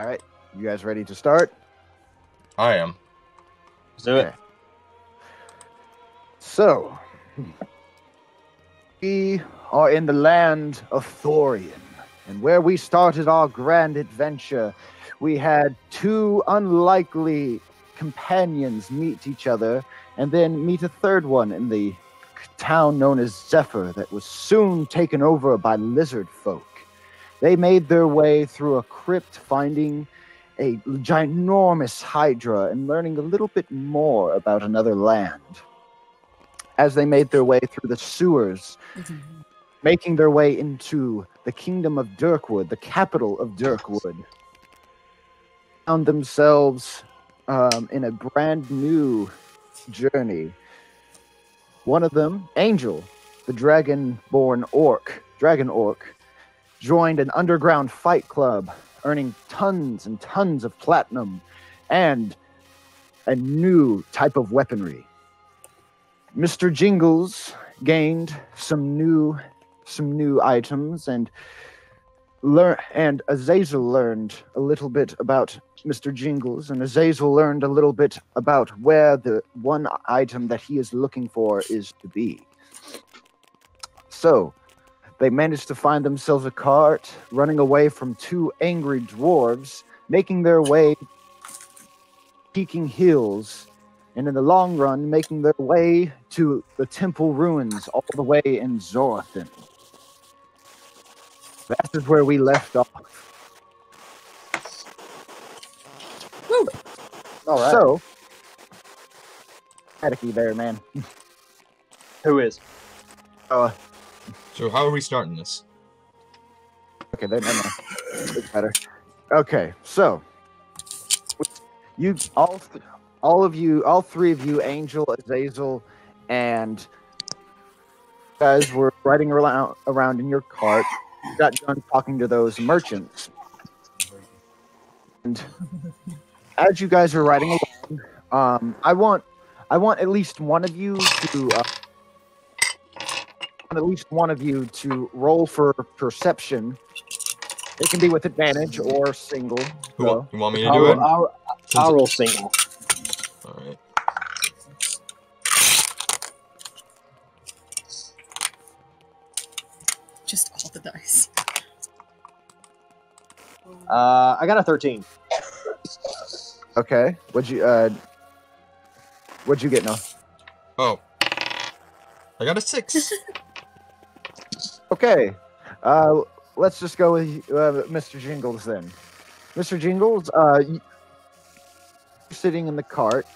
All right, you guys ready to start? I am. Let's do it. So, we are in the land of Thoriane, and where we started our grand adventure, we had two unlikely companions meet each other, and then meet a third one in the town known as Zephyr that was soon taken over by lizard folk. They made their way through a crypt, finding a ginormous hydra and learning a little bit more about another land. As they made their way through the sewers, making their way into the kingdom of Dirkwood, the capital of Dirkwood, found themselves in a brand new journey. One of them, Angel, the dragon orc, joined an underground fight club, earning tons and tons of platinum and a new type of weaponry. Mr.Jingles gained some new items, and Azazel learned a little bit about Mr.Jingles, and Azazel learned a little bit about where the one item that he is looking for is to be. So, they managed to find themselves a cart, running away from two angry dwarves, making their way peaking hills, and in the long run, making their way to the temple ruins all the way in Zorothin. That is where we left off. Woo. All right. So, staticky there, man. Who is? So how are we starting this? Okay, never mind. It's better. Okay, so you all three of you, Angel, Azazel, and guys were riding around in your cart. You got done talking to those merchants, and as you guys are riding along, I want at least one of you to roll for perception. It can be with advantage or single. You want me to do it? I'll roll single. Alright. Just all the dice. I got a 13. Okay. What'd you get now? Oh. I got a 6. Okay. Let's just go with Mr. Jingles then. Mr. Jingles, you're sitting in the cart.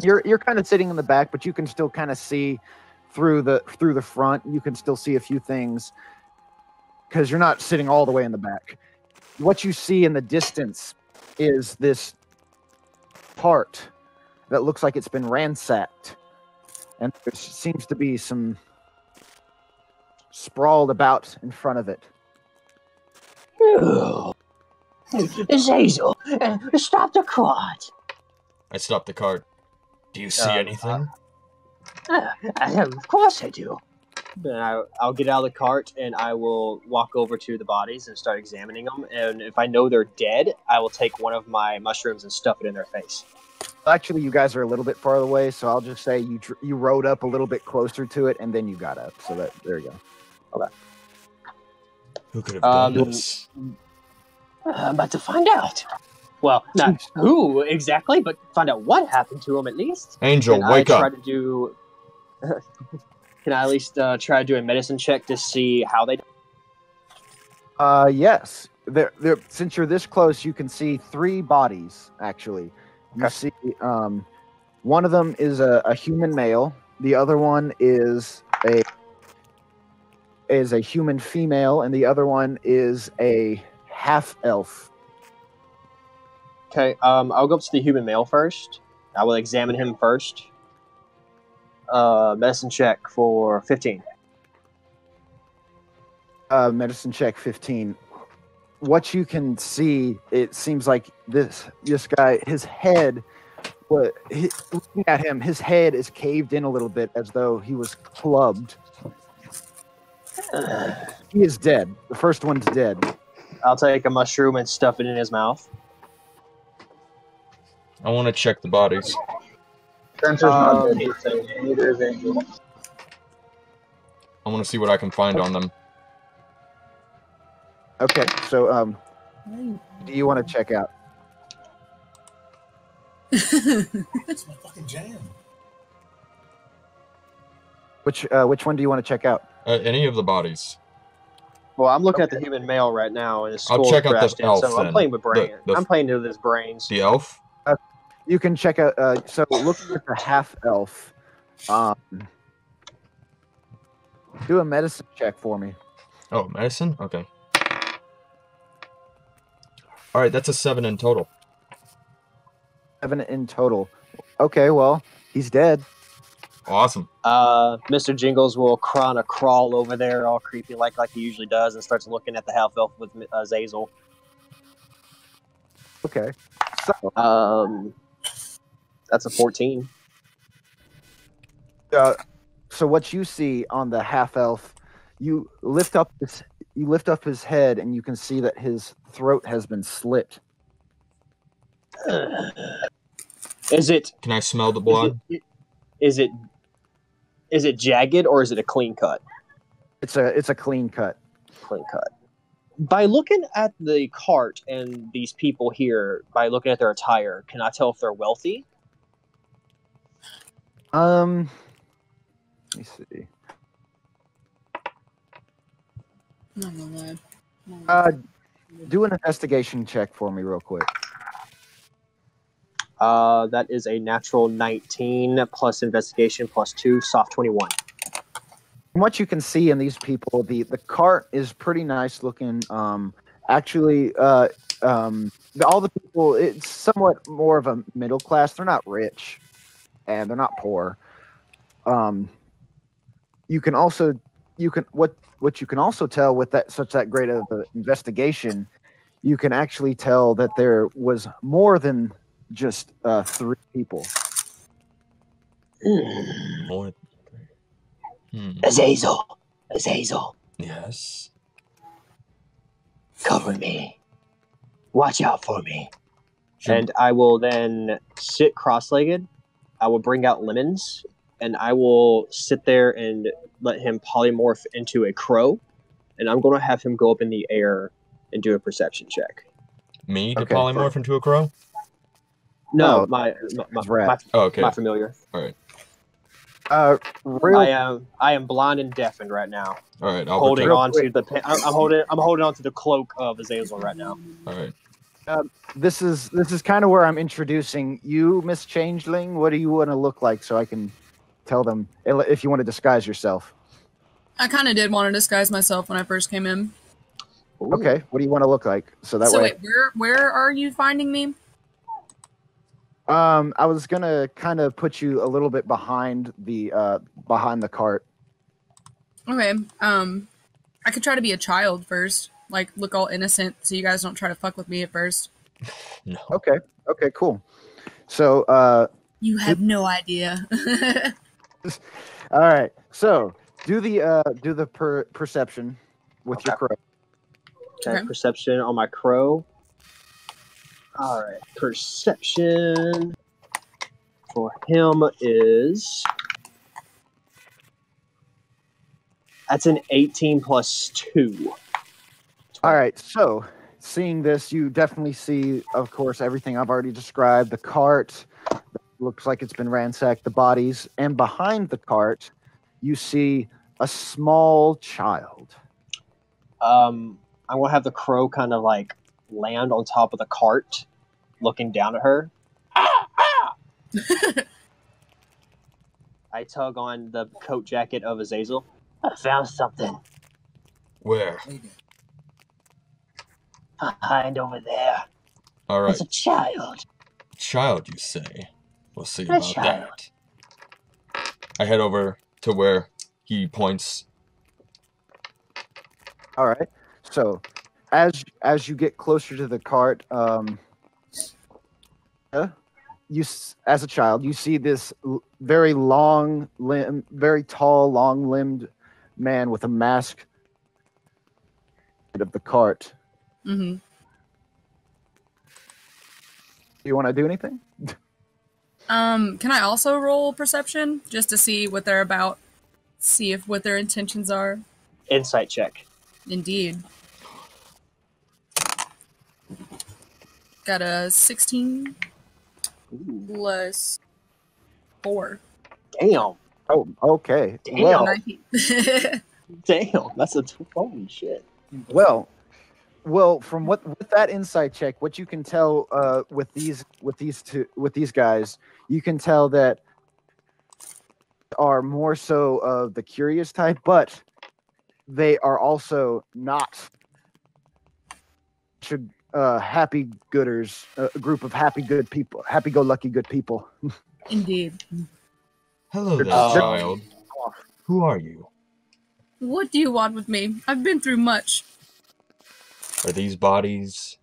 You're kind of sitting in the back, but you can still kind of see through the front. You can still see a few things because you're not sitting all the way in the back. What you see in the distance is this part that looks like it's been ransacked, and there seems to be some sprawled about in front of it. Azazel, stop the cart. I stopped the cart. Do you see anything? Of course I do. Then I'll get out of the cart and I will walk over to the bodies and start examining them. And if I know they're dead, I will take one of my mushrooms and stuff it in their face. Actually, you guys are a little bit far away, so I'll just say you rode up a little bit closer to it, and then you got up. So there you go. Okay. Who could have done this? I'm about to find out. Well, not who exactly, but find out what happened to him at least. Angel, wake up. Can I at least try to do a medicine check to see how they? Yes. Since you're this close, you can see 3 bodies. Actually, you see one of them is a human male. The other one is a human female, and the other one is a half elf. Okay, I'll go up to the human male first. I will examine him first. Medicine check for 15. Medicine check 15. What you can see, it seems like this guy, his head, looking at him, his head is caved in a little bit as though he was clubbed. He is dead. The first one's dead. I'll take a mushroom and stuff it in his mouth. I want to check the bodies. Spencer's not dead, just saying. Neither is Angel. I want to see what I can find on them. Okay, so do you want to check out? That's my fucking jam. Which one do you want to check out? Any of the bodies. Well, I'm looking at the human male right now, and his I'll skull's check out the crashed in, elf, so I'm then. playing with brain. The- I'm playing with his brains. The elf? You can check out. So looking at the half elf, do a medicine check for me. Oh, medicine? Okay. Alright, that's a 7 in total. 7 in total. Okay, well, he's dead. Awesome. Mr. Jingles will crawl over there, all creepy like he usually does, and starts looking at the half elf with Zazel. Okay. So, That's a 14. so what you see on the half elf, you lift up his head, and you can see that his throat has been slit. Is it? Can I smell the blood? Is it jagged or is it a clean cut? It's a clean cut. Clean cut. By looking at the cart and these people here, by looking at their attire, can I tell if they're wealthy? Let me see. Not gonna lie. Do an investigation check for me real quick. That is a natural 19 plus investigation plus 2, soft 21. From what you can see in these people, the cart is pretty nice looking. Actually, all the people, it's somewhat more of a middle class. They're not rich, and they're not poor. You can also what you can also tell with that great of an investigation, you can actually tell that there was more than just 3 people. More. Azazel, Yes. cover me. Watch out for me. And I will then sit cross-legged. I will bring out lemons, and I will sit there and let him polymorph into a crow. And I'm going to have him go up in the air and do a perception check. Me to Okay. polymorph into a crow? No, No, my Oh, okay. my familiar. Alright. Real I am blind and deafened right now. Alright, I'll Holding protect. on to the I'm holding on to the cloak of Azazel right now. Alright. this is kind of where I'm introducing you, Miss Changeling. What do you want to look like so I can tell them if you want to disguise yourself? I kind of did want to disguise myself when I first came in. Ooh. Okay, what do you want to look like? So that way. Wait, where are you finding me? I was gonna kind of put you a little bit behind the cart. Okay. I could try to be a child first, like look all innocent, so you guys don't try to fuck with me at first. No. Okay, cool. So You have no idea. all right. So do the perception with your crow. Okay, perception on my crow. All right, perception for him is that's an 18 plus 2. All right. So seeing this, you definitely see, of course, everything I've already described. The cart looks like it's been ransacked. The bodies, and behind the cart, you see a small child. I'm gonna have the crow kind of like land on top of the cart, looking down at her. I tug on the coat jacket of Azazel. I found something Where? behind over there. Alright. It's a child. Child, you say? We'll see A about child. that. I head over to where he points. All right. So as you get closer to the cart, as a child, you see this very tall, long-limbed man with a mask of the cart, Mm-hmm. Do you want to do anything? Can I also roll perception just to see what they're about? See if what their intentions are? Insight check. Indeed. Got a 16 plus 4. Damn. Oh, okay. Damn. Well, 19. Damn. That's a holy shit. well, from what with that insight check, what you can tell with these guys, you can tell that are more so of the curious type, but they are also not happy gooders, a group of happy-go-lucky good people. Indeed. Hello there, Oh. child. Who are you? What do you want with me? I've been through much. Are these bodies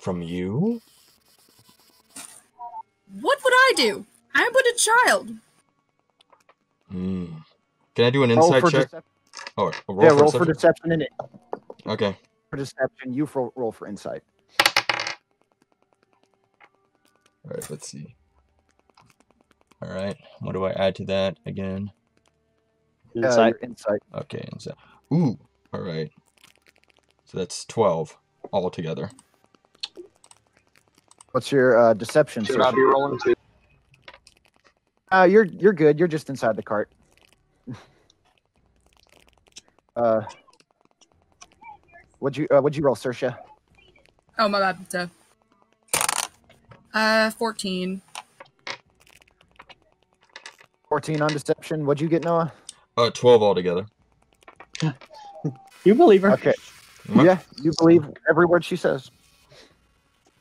from you? What would I do? I'm but a child. Hmm. Can I do an Roll insight for check? deception. Oh, Roll for deception in it. Okay. For deception, you roll for insight. All right, let's see. All right, what do I add to that again? Insight. Your insight. Okay, insight. Ooh, all right. So that's 12 altogether. What's your deception? Should I be rolling too? You're good. You're just inside the cart. What'd you roll, Saoirse? Oh, my bad. 14. 14 on deception. What'd you get, Noah? 12 altogether. You believe her. Okay. What? Yeah, you believe every word she says.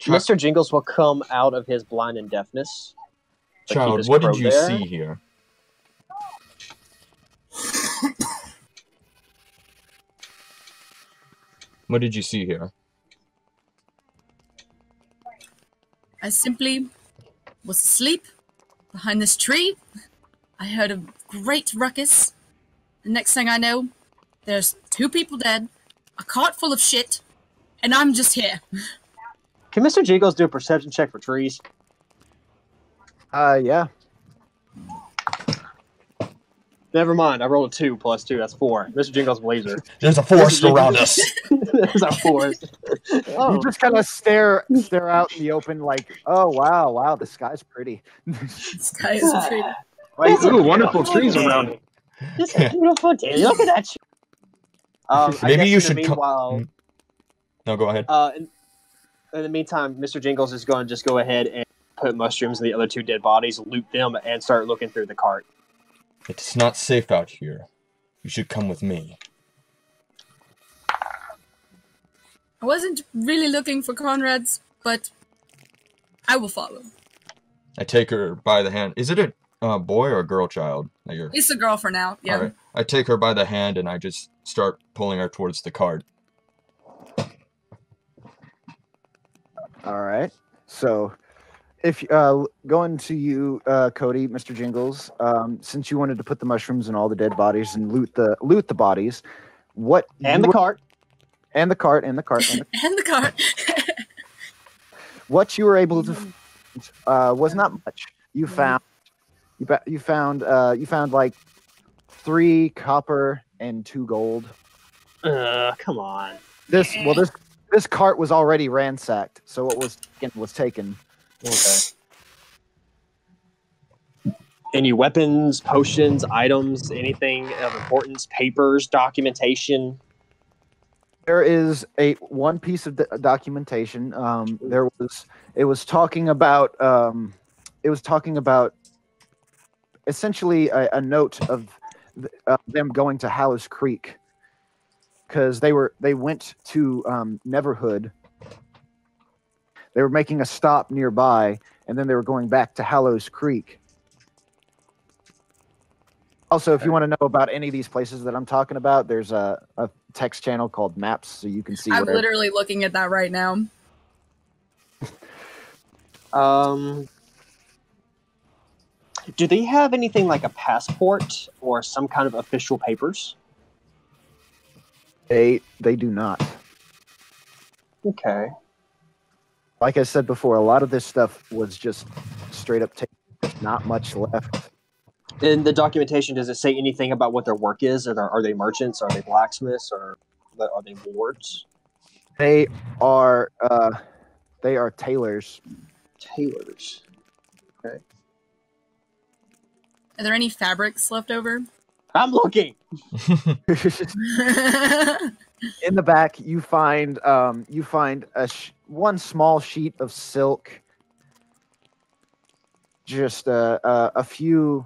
Mr. Jingles will come out of his blind and deafness. but keep Child, his what crow did you there. see here? What did you see here? I simply was asleep behind this tree. I heard a great ruckus. The next thing I know, there's 2 people dead, a cart full of shit, and I'm just here. Can Mr. Jingles do a perception check for trees? Yeah. Never mind. I rolled a 2 plus 2. That's 4. Mr. Jingles believes her. There's a forest around us. There's a forest. Oh. You just kind of stare out in the open, like, oh wow, the sky's pretty. This guy is pretty. It's a Ooh, wonderful beautiful trees day. around it. It's a beautiful day. Look at that shit. I Maybe guess you in should the co- meanwhile, No, go ahead. in the meantime, Mr. Jingles is going to just go ahead and put mushrooms in the other 2 dead bodies, loot them, and start looking through the cart. It's not safe out here. You should come with me. I wasn't really looking for comrades, but I will follow. I take her by the hand. Is it a boy or a girl child? That you're... It's a girl for now, yeah. All right. I take her by the hand and I just start pulling her towards the cart. All right. So, if going to you, Cody, Mr. Jingles, since you wanted to put the mushrooms in all the dead bodies and loot the bodies, what And the cart. and the cart And the cart. what you were able to was not much. You found like 3 copper and 2 gold. Come on. This cart was already ransacked, so what was taken. Okay. Any weapons, potions, items, anything of importance, papers, documentation? There is one piece of documentation. It was talking about essentially a note of them going to Hallows Creek because they went to Neverhood. They were making a stop nearby, and then they were going back to Hallows Creek. Also, if you want to know about any of these places that I'm talking about, there's a text channel called Maps, so you can see. I'm literally looking at that right now. Do they have anything like a passport or some kind of official papers? They do not. Okay. Like I said before, a lot of this stuff was just straight up taken. There's not much left. In the documentation, does it say anything about what their work is? Are they merchants? Are they blacksmiths? Or are they wards? They are tailors. Tailors. Okay. Are there any fabrics left over? I'm looking. In the back, you find one small sheet of silk, just a few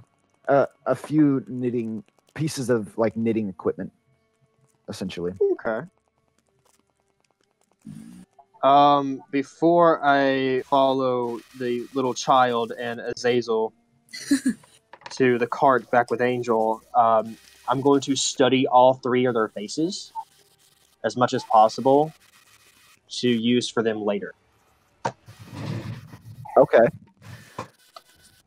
knitting pieces of like knitting equipment, essentially. Okay. Before I follow the little child and Azazel to the cart back with Angel, I'm going to study all three of their faces as much as possible to use for them later. Okay.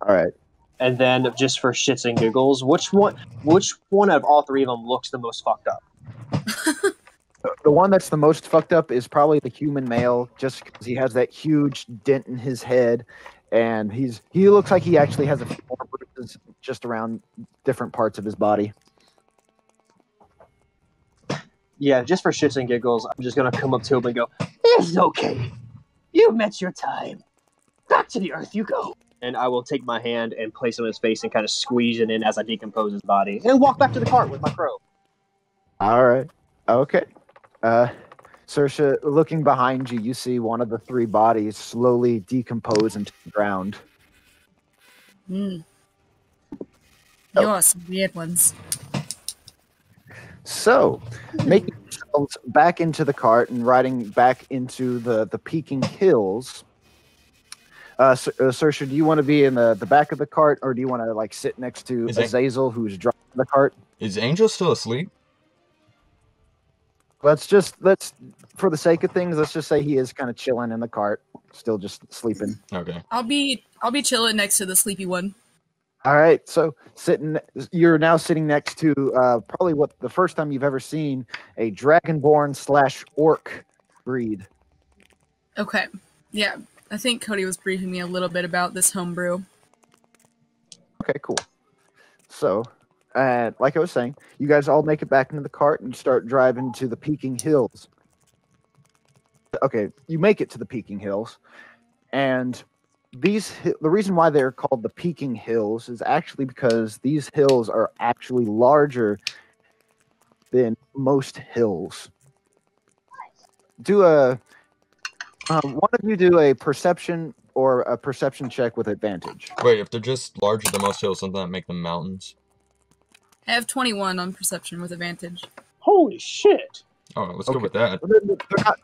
All right. And then, just for shits and giggles, which one of all three of them looks the most fucked up? The one that's the most fucked up is probably the human male, just because he has that huge dent in his head, and he looks like he actually has a few more bruises just around different parts of his body. Yeah, just for shits and giggles, I'm just gonna come up to him and go, "It's okay. You met your time. Back to the earth you go." And I will take my hand and place it on his face and kind of squeeze it in as I decompose his body, and walk back to the cart with my crow. All right. Okay. Saoirse, looking behind you, you see one of the three bodies slowly decompose into the ground. You are some weird ones. So, making yourselves back into the cart and riding back into the peaking hills. Saoirse, do you want to be in the back of the cart, or do you want to like sit next to Azazel, who's driving the cart? Is Angel still asleep? Let's for the sake of things, let's just say he is kind of chilling in the cart, still just sleeping. Okay. I'll be chilling next to the sleepy one. All right, so you're now sitting next to probably what the first time you've ever seen a dragonborn / orc breed. Okay. Yeah. I think Cody was briefing me a little bit about this homebrew. Okay, cool. So, like I was saying, you guys all make it back into the cart and start driving to the peaking hills. Okay, you make it to the peaking hills, and the reason why they're called the peaking hills is actually because these hills are actually larger than most hills. One of you do a perception or a perception check with advantage. Wait, if they're just larger than most hills, doesn't that make them mountains? I have 21 on perception with advantage. Holy shit! Oh, let's go with that.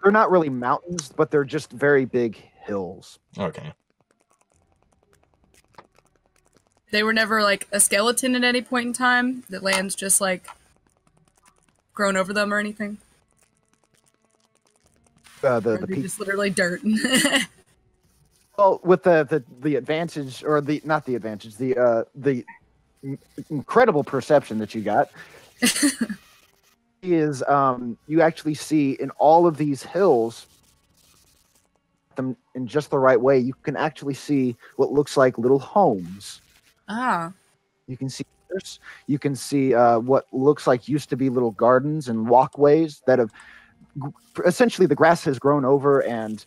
They're not really mountains, but they're just very big hills. Okay. They were never like a skeleton at any point in time. The land's just like grown over them or anything. The just literally dirt. Well, with the advantage, or not the advantage, the incredible perception that you got is you actually see in all of these hills, them in just the right way, you can actually see what looks like little homes. Ah. You can see what looks like used to be little gardens and walkways that have essentially the grass has grown over and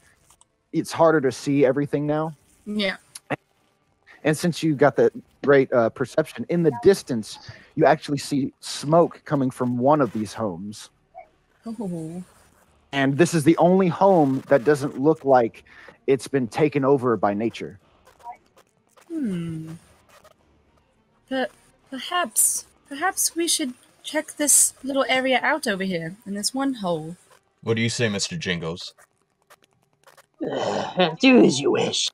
it's harder to see everything now. Yeah. And since you got that great perception, in the distance, you actually see smoke coming from one of these homes. Oh. And this is the only home that doesn't look like it's been taken over by nature. But perhaps we should check this little area out over here in this one hole. What do you say, Mr. Jingles? Do as you wish.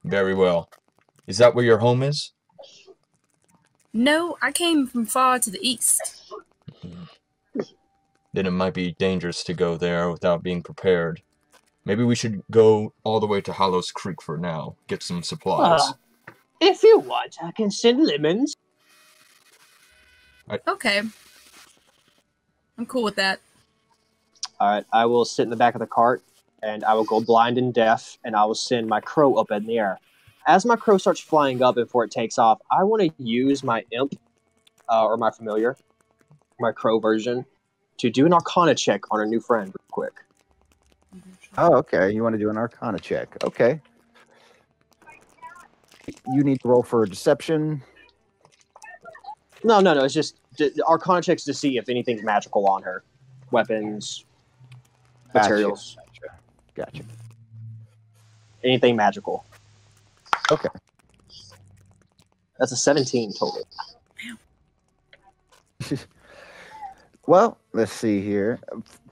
Very well. Is that where your home is? No, I came from far to the east. Then it might be dangerous to go there without being prepared. Maybe we should go all the way to Hollows Creek for now. Get some supplies. If you want, I can send lemons. Okay. I'm cool with that. All right, I will sit in the back of the cart, and I will go blind and deaf, and I will send my crow up in the air. As my crow starts flying up before it takes off, I want to use my imp, or my familiar, my crow version, to do an Arcana check on our new friend real quick. Oh, okay. You want to do an Arcana check. Okay. You need to roll for deception. No. It's just Arcana checks to see if anything's magical on her. Weapons, materials. Gotcha. Anything magical. Okay. That's a 17 total. Well, let's see here.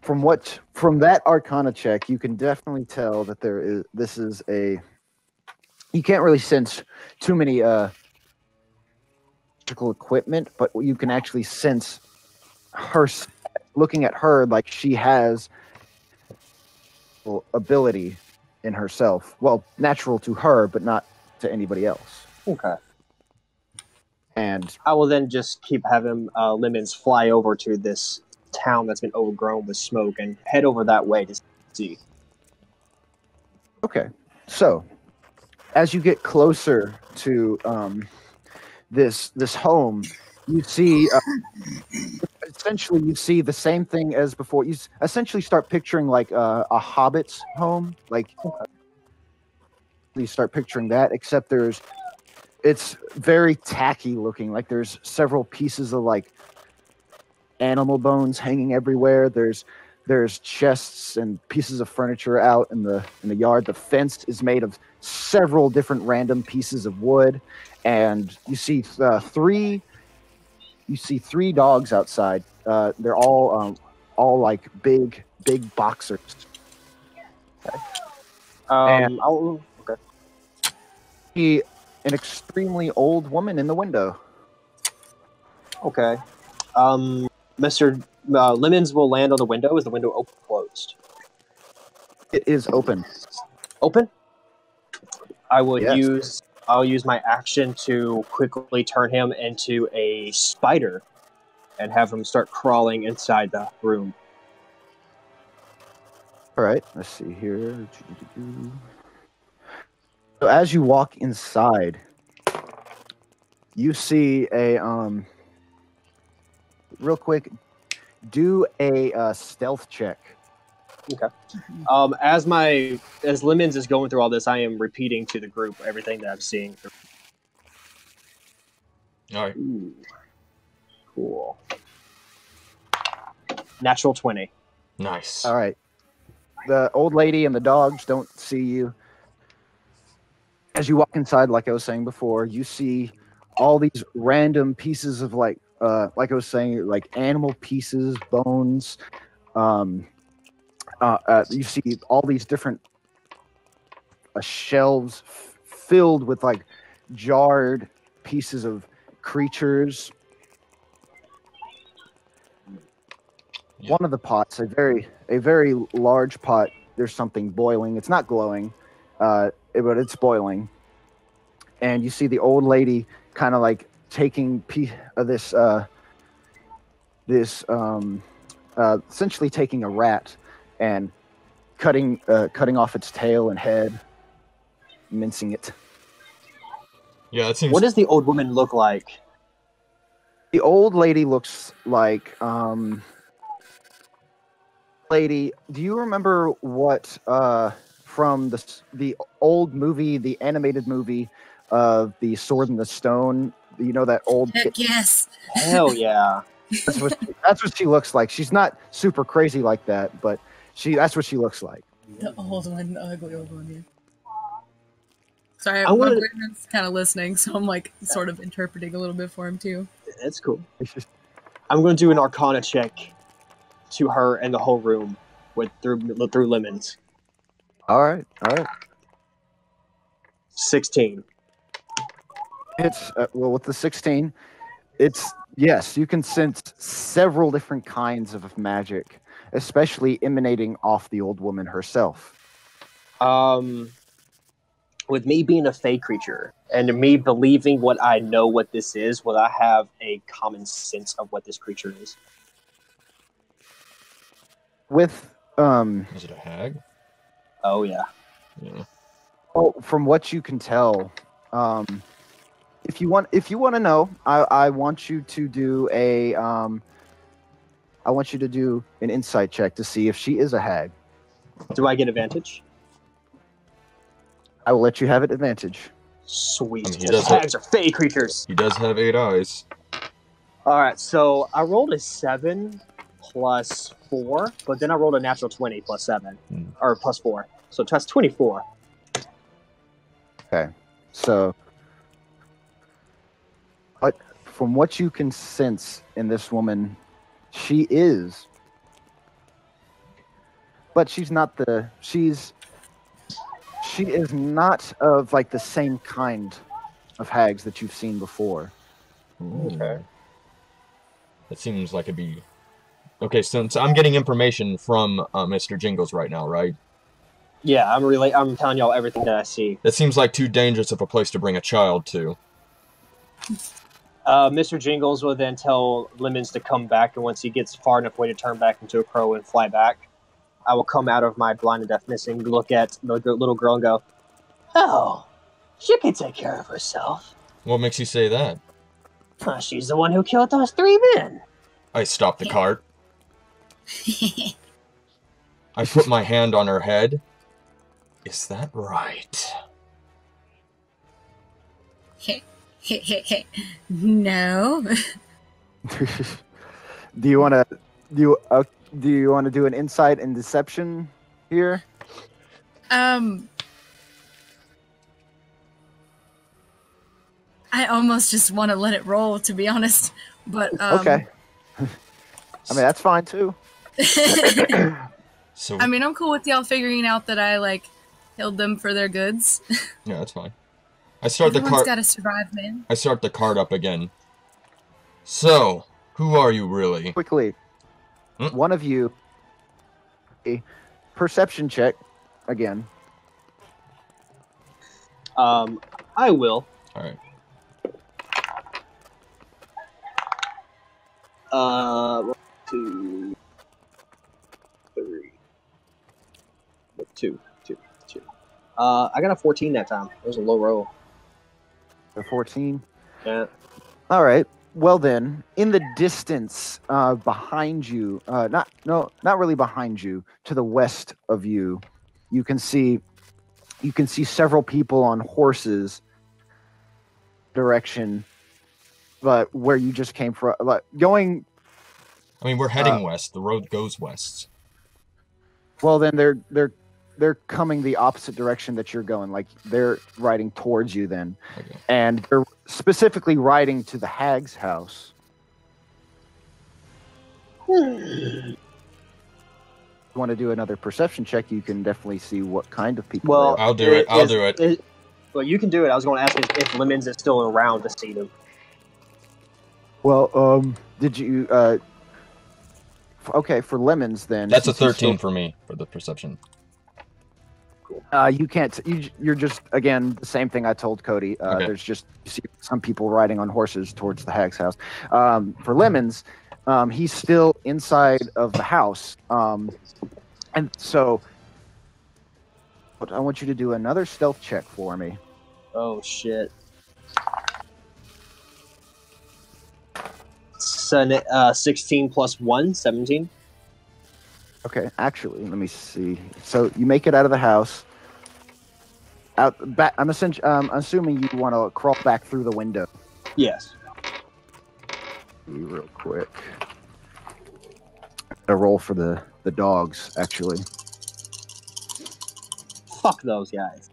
From that Arcana check, you can definitely tell that this is a. You can't really sense too many electrical equipment, but you can actually sense her. Looking at her, like she has ability in herself. Well, natural to her, but not to anybody else. Okay. And I will then just keep having Lemons fly over to this town that's been overgrown with smoke and head over that way to see. okay, so as you get closer to this home, you see essentially you see the same thing as before. You essentially start picturing like a hobbit's home, like you start picturing that, except it's very tacky looking. Like there's several pieces of like animal bones hanging everywhere. There's chests and pieces of furniture out in the yard. The fence is made of several different random pieces of wood, and you see three dogs outside. They're all like big boxers. Okay. Okay. See an extremely old woman in the window. Okay. Mr. Lemons will land on the window. Is the window open or closed? It is open. Open? I'll Yes. use my action to quickly turn him into a spider and have him start crawling inside the room. All right, let's see here. So as you walk inside, you see a real quick. Do a stealth check. Okay. As Lemons is going through all this, I am repeating to the group everything that I'm seeing. All right. Ooh. Cool. Natural 20. Nice. All right. The old lady and the dogs don't see you. As you walk inside, like I was saying before, you see all these random pieces of like I was saying, like animal pieces, bones. You see all these different shelves filled with like jarred pieces of creatures. Yeah. One of the pots, a very large pot. There's something boiling. It's not glowing, but it's boiling. And you see the old lady kind of like taking essentially taking a rat and cutting off its tail and head, mincing it. Yeah, it seems. What does the old woman look like? The old lady looks like lady. Do you remember what from the old movie, the animated movie of the Sword and the Stone? You know that old. Heck yes. Hell yeah. That's what she looks like. She's not super crazy like that, but that's what she looks like. The old one, the ugly old one, yeah. Sorry, I my wanna- boyfriend's kind of listening, so I'm like sort of interpreting a little bit for him too. That's cool. I'm going to do an Arcana check to her and the whole room through Lemons. All right. 16. It's well with the 16. It's yes, you can sense several different kinds of magic, especially emanating off the old woman herself. With me being a fey creature and me believing what I know what this is, will I have a common sense of what this creature is? With Is it a hag? Oh yeah. Yeah. Oh, from what you can tell, if you want to know, I want you to do an insight check to see if she is a hag. Do I get advantage? I will let you have it advantage. Sweet. I mean, he Because does hags are fey creatures. He does have 8 eyes. All right, so I rolled a 7 plus 4, but then I rolled a natural 20 plus 7, or plus 4. So that's 24. Okay, so, but from what you can sense in this woman, she is, but she's not she is not of like the same kind of hags that you've seen before. Okay. That seems like it'd be... Okay, since I'm getting information from Mr.Jingles right now, right? Yeah, I'm telling y'all everything that I see. That seems like too dangerous of a place to bring a child to. Mr.Jingles will then tell Lemons to come back, and once he gets far enough away to turn back into a crow and fly back, I will come out of my blind and deafness and look at the little girl and go, Oh, she can take care of herself. What makes you say that? She's the one who killed those 3 men. I stop the cart. I put my hand on her head. Is that right? No. Do you want to do an insight and deception here? I almost just want to let it roll, to be honest. But okay. I mean, that's fine too. So I mean, I'm cool with y'all figuring out that I held them for their goods. yeah, that's fine. I start the Everyone's cart. got to survive, man. I start the cart up again. So, who are you really? Quickly, one of you, a perception check again. I will. All right. 1, 2, 3. 2. I got a 14 that time. It was a low roll. The 14. Yeah. All right. Well then, in the distance, behind you, not really behind you, to the west of you, you can see several people on horses. Direction, but where you just came from, going. I mean, we're heading west. The road goes west. Well, then they're coming the opposite direction that you're going. Like they're riding towards you then, Okay. and they're specifically riding to the hag's house. If you want to do another perception check, you can definitely see what kind of people. Well, I'll do it. I'll do it. Well, you can do it. I was going to ask if Lemons is still around to see them. Well, did you? Okay, for Lemons then. That's a 13 for me for the perception. You can't. You're just again the same thing I told Cody. Okay. There's just you see some people riding on horses towards the hag's house. For Lemons, he's still inside of the house, and so I want you to do another stealth check for me. Oh shit! 16 plus 1, 17. Okay, actually, let me see. So you make it out of the house. Out back. I'm assuming you want to crawl back through the window. Yes. Real quick. A roll for the dogs, actually. Fuck those guys.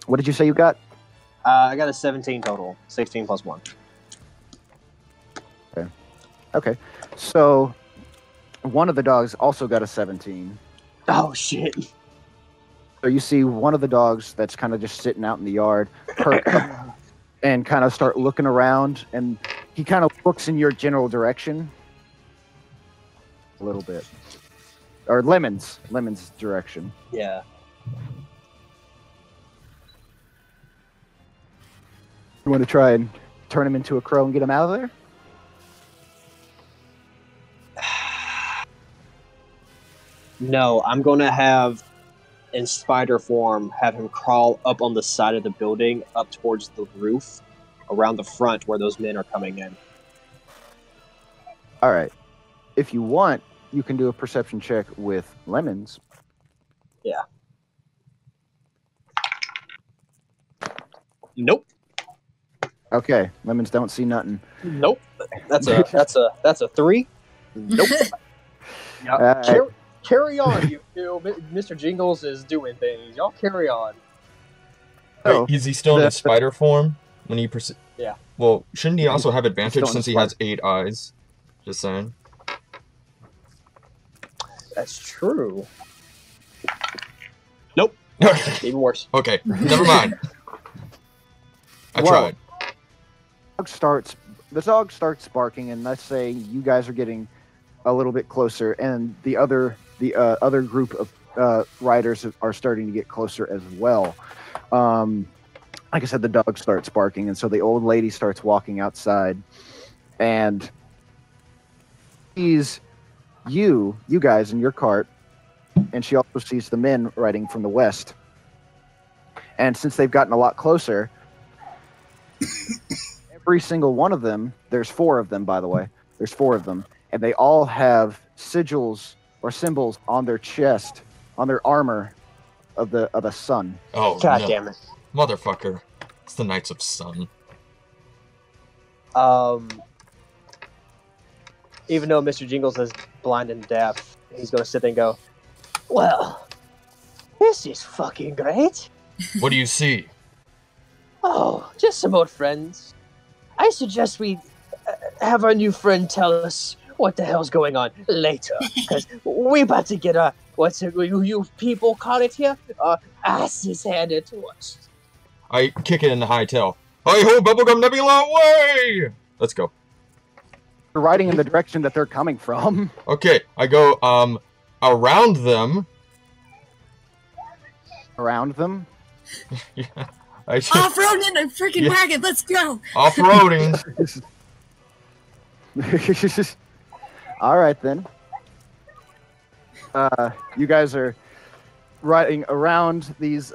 What did you say you got? I got a 17 total. 16 plus 1. Okay. So one of the dogs also got a 17. Oh shit! So you see one of the dogs that's kind of just sitting out in the yard, perk up and kind of start looking around, and he kind of looks in your general direction a little bit, or Lemon's direction. Yeah. You want to try and turn him into a crow and get him out of there? No, I'm going to have, in spider form, have him crawl up on the side of the building, up towards the roof, around the front where those men are coming in. All right. If you want, you can do a perception check with lemons. Yeah. Nope. Okay, lemons don't see nothing. Nope. That's a 3. Nope. Right. Carry on, you two. Mr. Jingles is doing things. Y'all carry on. So, Wait, is he still in the- his spider form when he Yeah. Well, shouldn't he also have still advantage in since he spider. has 8 eyes? Just saying. That's true. Nope. Even worse. Okay, never mind. I Well, tried. the dog starts barking, and let's say you guys are getting a little bit closer, and the other group of riders are starting to get closer as well. Like I said, the dog starts barking, and so the old lady starts walking outside, and sees you guys in your cart, and she also sees the men riding from the west. And since they've gotten a lot closer, every single one of them, there's 4 of them, by the way, there's 4 of them, and they all have sigils or symbols on their chest, on their armor of the sun. Oh, God no. damn it. Motherfucker. It's the Knights of Sun. Even though Mr. Jingles is blind and deaf, he's going to sit there and go, Well, this is fucking great. What do you see? Oh, just some old friends. I suggest we have our new friend tell us what the hell's going on later, because we about to get what's it you people call it here? Asses handed to us. I kick it in the high tail. Hi-ho, Bubblegum Nebula, way! Let's go. They're riding in the direction that they're coming from. Okay, I go, around them. Around them. Yeah, I just... Off-roading in a freaking Yeah. wagon. Let's go. Off-roading. All right, then. You guys are riding around these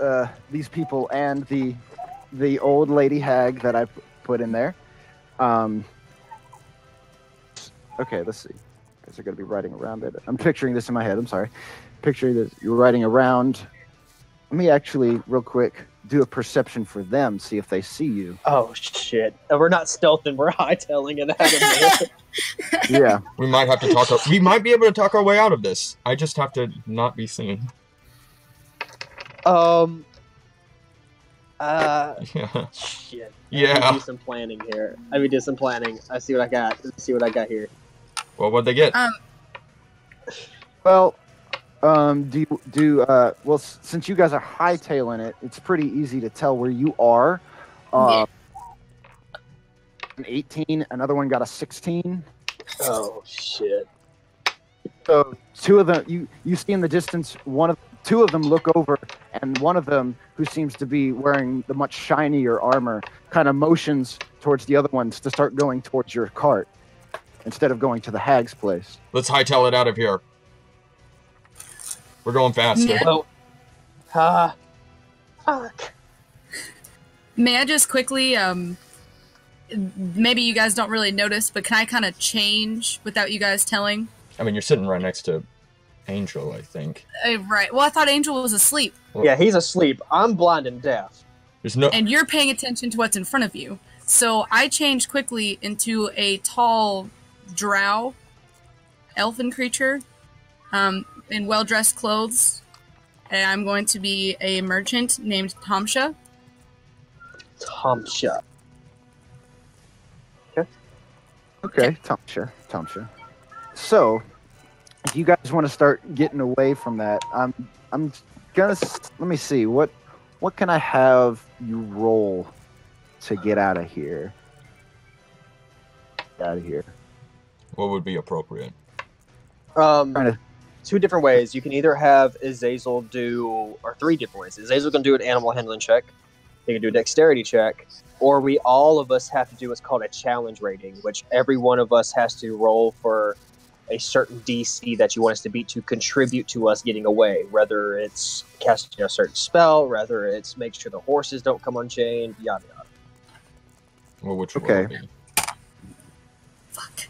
people and the old lady hag that I put in there. Okay, let's see. You guys are going to be riding around it. I'm picturing this in my head. I'm sorry. Picturing this. You're riding around. Let me actually, real quick, do a perception for them, see if they see you. oh, shit. We're not stealthing, we're hightailing it out of here. Yeah. We might have to talk. We might be able to talk our way out of this. I just have to not be seen. Yeah. Shit. Yeah. Let me do some planning here. Let me do some planning. I see what I got. Let's see what I got here. Well, what'd they get? Well, since you guys are hightailing it, it's pretty easy to tell where you are. An 18, another one got a 16. Oh, shit. So 2 of them, you see in the distance, 2 of them look over, and one of them, who seems to be wearing the much shinier armor, kind of motions towards the other ones to start going towards your cart instead of going to the hag's place. Let's hightail it out of here. We're going faster. Yeah. Well, fuck. May I just quickly, maybe you guys don't really notice, but can I kind of change without you guys telling? I mean, you're sitting right next to Angel, I think. Right. Well, I thought Angel was asleep. Yeah, he's asleep. I'm blind and deaf. There's no... And you're paying attention to what's in front of you. So I changed quickly into a tall drow elfin creature in well-dressed clothes. And I'm going to be a merchant named Tomsha. Tomsha. Okay, Tomsha. So, if you guys want to start getting away from that, I'm gonna let me see what can I have you roll to get out of here. Out of here. What would be appropriate? Trying to 2 different ways. You can either have Azazel do, or 3 different ways. Azazel can do an animal handling check. He can do a dexterity check. Or all of us have to do what's called a challenge rating, which every one of us has to roll for a certain DC that you want us to beat to contribute to us getting away. Whether it's casting a certain spell, whether it's make sure the horses don't come unchained, yada yada. Well, which Okay. will be? Fuck.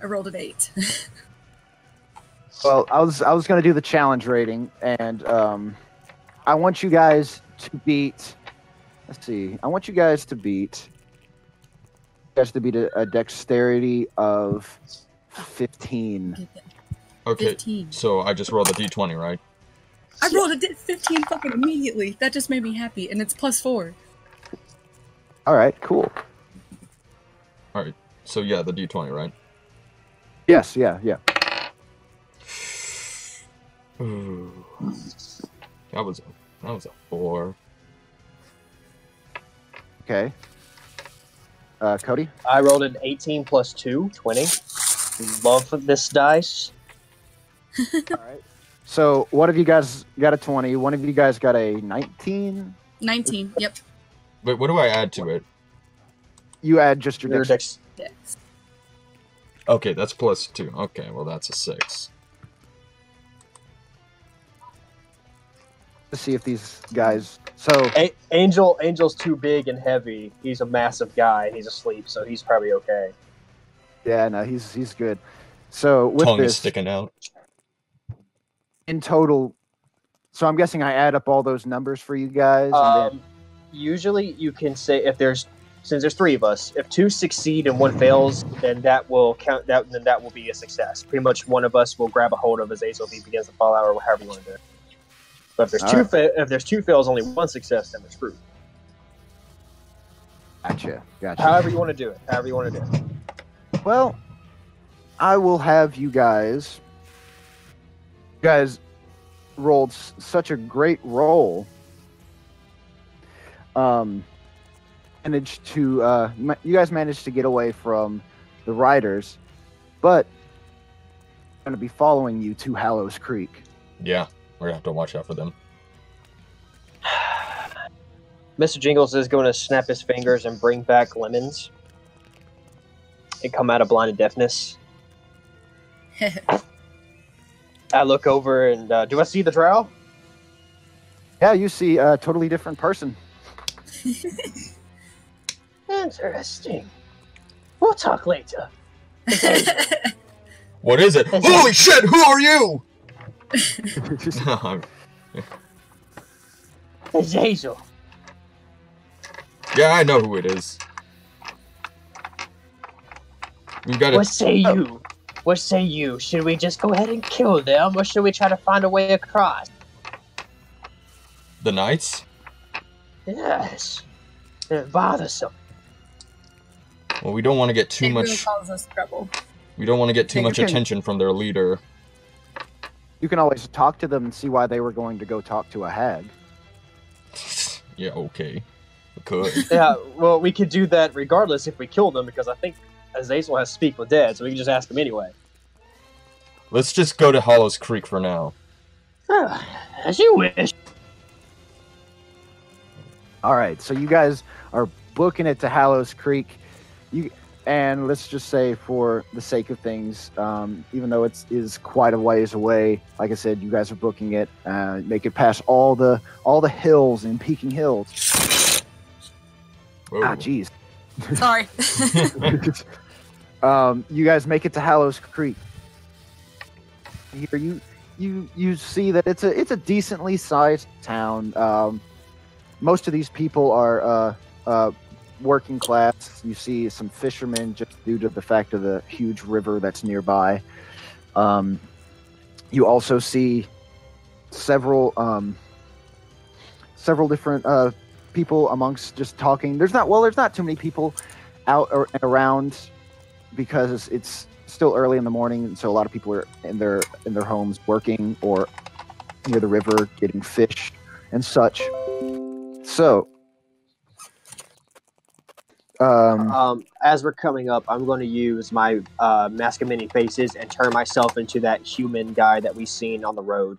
I rolled an 8. Well, I was going to do the challenge rating, and I want you guys to beat. Let's see. I want you guys to beat a dexterity of 15. Okay, 15. so I just rolled a d20, right? I rolled a 15 fucking immediately. That just made me happy, and it's +4. All right, cool. All right, so yeah, the d20, right? Yes, yeah. Ooh. That was a 4. Okay. Cody? I rolled an 18 plus 2, 20. Love this dice. All right. So one of you guys got a 20. One of you guys got a 19. 19, yep. Wait, what do I add to it? You add just your Your dex. Dex. Okay, that's +2. Okay, well that's a 6. To see if these guys. So Angel's too big and heavy. He's a massive guy. He's asleep, so he's probably okay. yeah, no, he's good. So with Tongue is this sticking out. in total, so I'm guessing I add up all those numbers for you guys, and then Usually, you can say since there's 3 of us, if 2 succeed and 1 fails, then that will count. Then that will be a success. Pretty much, one of us will grab a hold of Azazel if he begins to fall out, or however you want to do it. But if there's 2 fails, only 1 success, then we're screwed. Gotcha. However you want to do it. Well, I will have you guys. You guys rolled such a great roll. You guys managed to get away from the riders, but I'm going to be following you to Hallows Creek. Yeah, we're gonna have to watch out for them. Mr. Jingles is going to snap his fingers and bring back lemons and come out of blinded deafness. I look over and do I see the drow? Yeah, you see a totally different person. Interesting. We'll talk later. What is it? Holy shit! Who are you? Azazel. Yeah, I know who it is. We've got What say you? What say you? Should we just go ahead and kill them, or should we try to find a way across? the knights. Yes. They're bothersome. Well, we don't want to get too It will much. cause us trouble. We don't want to get too Yeah, much you can- attention from their leader. You can always talk to them and see why they were going to go talk to a hag. Yeah, okay. We could. Yeah, well, we could do that regardless if we kill them, because I think Azazel has Speak with Dead, so we can just ask him anyway. Let's just go to Hallows Creek for now. As you wish. All right, so you guys are booking it to Hallows Creek. And let's just say, for the sake of things, even though it is quite a ways away, like I said, you guys are booking it. Make it past all the hills and peaking hills. Whoa. Ah, jeez. Sorry. You guys make it to Hallows Creek. Here you see that it's a decently sized town. Most of these people are working class. You see some fishermen just due to the fact of the huge river that's nearby. You also see several different people amongst just talking. There's not too many people out or around because it's still early in the morning, and so a lot of people are in their homes working or near the river getting fish and such. So as we're coming up, I'm going to use my Mask of Many Faces and turn myself into that human guy that we've seen on the road.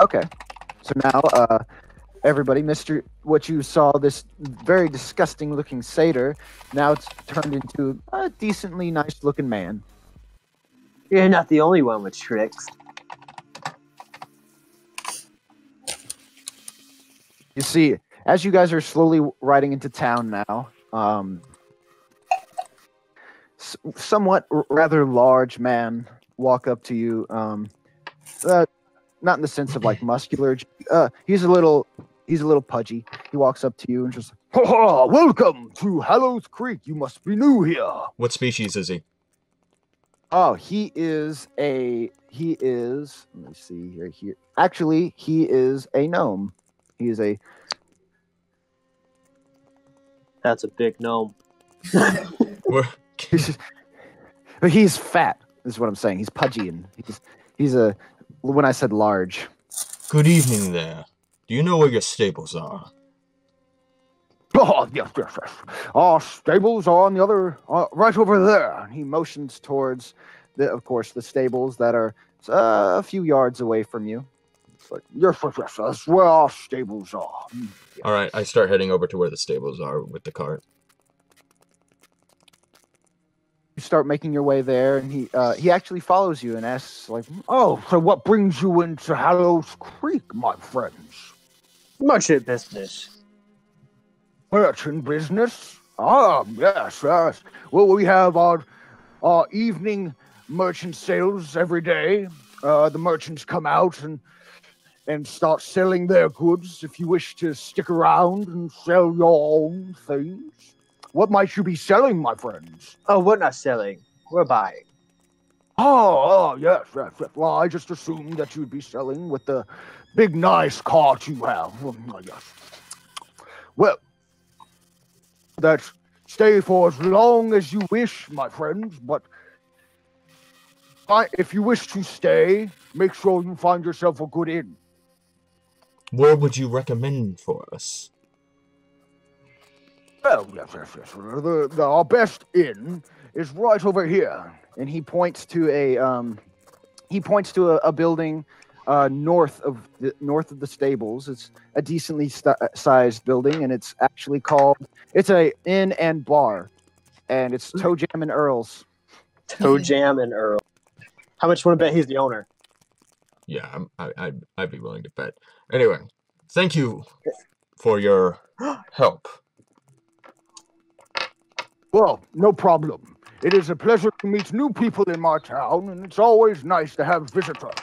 okay, so now everybody, what you saw, this very disgusting looking satyr, now it's turned into a decently nice looking man. You're not the only one with tricks. You see, as you guys are slowly riding into town now, somewhat rather large man walk up to you. Not in the sense of like muscular. He's a little pudgy. He walks up to you and just, "Ha, welcome to Hallows Creek. You must be new here." What species is he? Oh, he is. Let me see here. Actually, he is a gnome. He is a. That's a big gnome. But he's fat. Is what I'm saying. He's pudgy and he's a. When I said large. Good evening there. Do you know where your stables are? Oh, yes. Our stables are on the other, right over there. He motions towards, of course, the stables that are a few yards away from you. It's like, yes, that's where our stables are. Yeah. All right, I start heading over to where the stables are with the cart. You start making your way there, and he actually follows you and asks, like, "Oh, so what brings you into Hallows Creek, my friends?" Merchant business. Merchant business? Ah, yes. Well, we have our evening merchant sales every day. The merchants come out and start selling their goods. If you wish to stick around and sell your own things, what might you be selling, my friends? Oh, we're not selling. We're buying. Oh, yes. Well, I just assumed that you'd be selling with the big, nice cart you have. Yes. Well, stay for as long as you wish, my friends, but if you wish to stay, make sure you find yourself a good inn. Where would you recommend for us? Well, yes. Our best inn is right over here, and he points to a building north of the stables. It's a decently sized building, and it's actually it's a inn and bar, and it's Toe Jam and Earl's. Toe Jam and Earl. How much you want to bet he's the owner? Yeah, I'd be willing to bet. Anyway, thank you for your help. Well, no problem. It is a pleasure to meet new people in my town, and it's always nice to have visitors.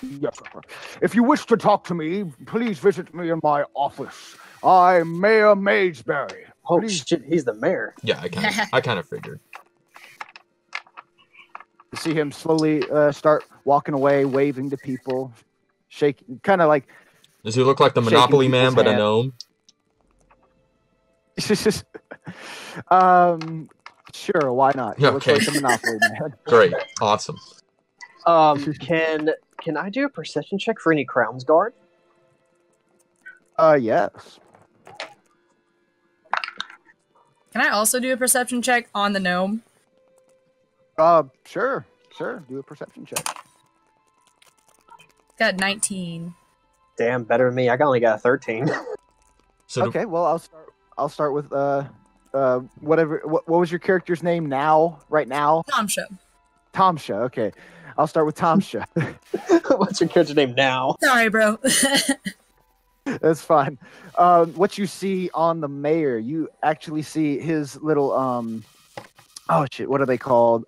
Yes, sir. If you wish to talk to me, please visit me in my office. I'm Mayor Maidesbury. Oh shit, he's the mayor. Yeah, I kind of figured. You see him slowly start walking away, waving to people, shaking, kind of like. Does he look like the Monopoly Man, but a gnome? Sure, why not? He looks like the Monopoly Man. Great, awesome. Can I do a perception check for any Crown's Guard? Yes. Can I also do a perception check on the gnome? Sure. Do a perception check. Got 19. Damn, better than me. I only got a 13. So okay, well, I'll start with whatever. What was your character's name right now? Tomsha. Okay, I'll start with Tomsha. What's your character's name now? Sorry, bro. That's fine. What you see on the mayor, you actually see his little oh shit, what are they called?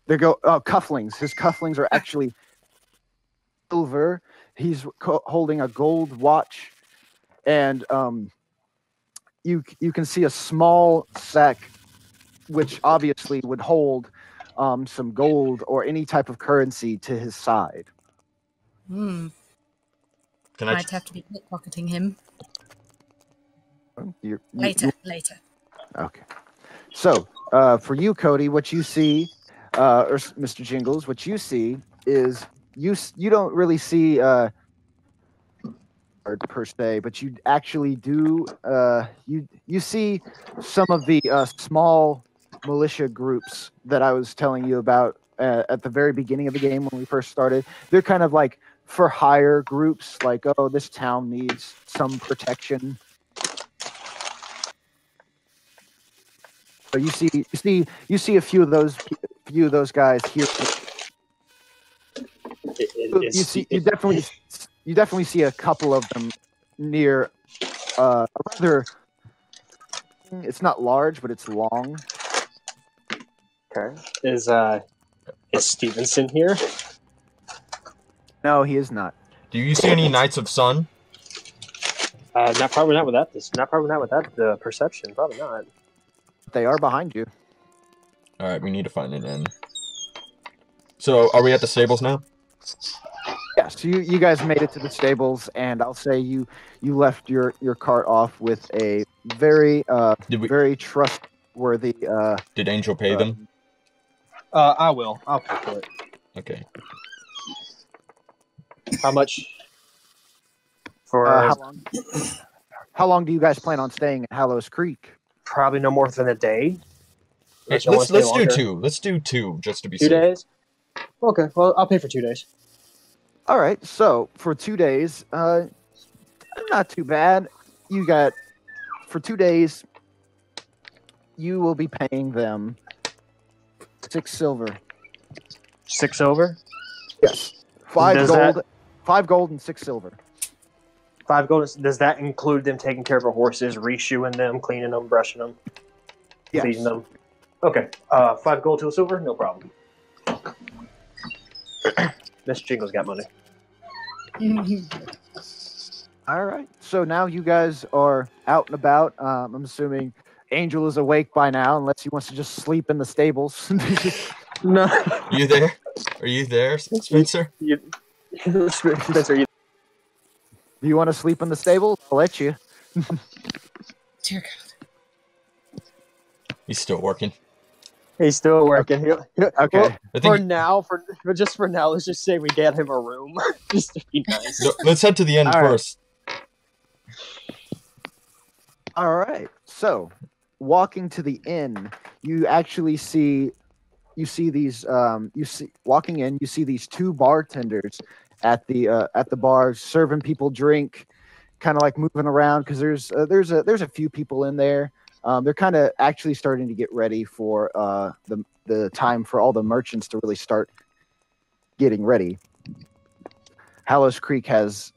Cufflings. His cufflings are actually silver. He's holding a gold watch, and you can see a small sack, which obviously would hold some gold or any type of currency to his side. Might have to be pickpocketing him. Later. Okay. So, for you, Cody, what you see, or Mr. Jingles, what you see is you don't really see per se, but you actually do. You see some of the small militia groups that I was telling you about at the very beginning of the game when we first started. They're kind of like for hire groups, like, oh, this town needs some protection. So you see a few of those few of those guys here. You definitely see a couple of them near rather. It's not large, but it's long. Okay. Is Stevenson here? No, he is not. Do you see any Knights of Sun? Probably not with that perception. Probably not. They are behind you. All right, we need to find an inn. So, are we at the stables now? Yes, you guys made it to the stables, and I'll say you left your cart off with a very very trustworthy. Did Angel pay them? I will. I'll pay for it. Okay. How much? For how long do you guys plan on staying at Hallows Creek? Probably no more than a day. Let's do 2. Let's do 2 just to be 2 safe. days. Okay. Well, I'll pay for 2 days. All right. So for 2 days, not too bad. You got for 2 days. You will be paying them 6 silver. 6 silver. Yes. 5 gold and 6 silver. 5 gold. Does that include them taking care of our horses, reshoeing them, cleaning them, brushing them, feeding them? Okay. 5 gold, 2 silver, no problem. Mr. Jingles got money. All right. So now you guys are out and about. I'm assuming Angel is awake by now, unless he wants to just sleep in the stables. No. You there? Are you there, Spencer? Spencer, Do you want to sleep in the stable? I'll let you. Dear God. He's still working. He's still working. Okay. Well, for now, let's just say we get him a room, just to be nice. No, let's head to the end first. All right. So, walking to the inn, you actually see these. Walking in, you see these 2 bartenders at the bar serving people drink, kind of like moving around because there's a few people in there. They're kind of actually starting to get ready for the time for all the merchants to really start getting ready. Hallows Creek is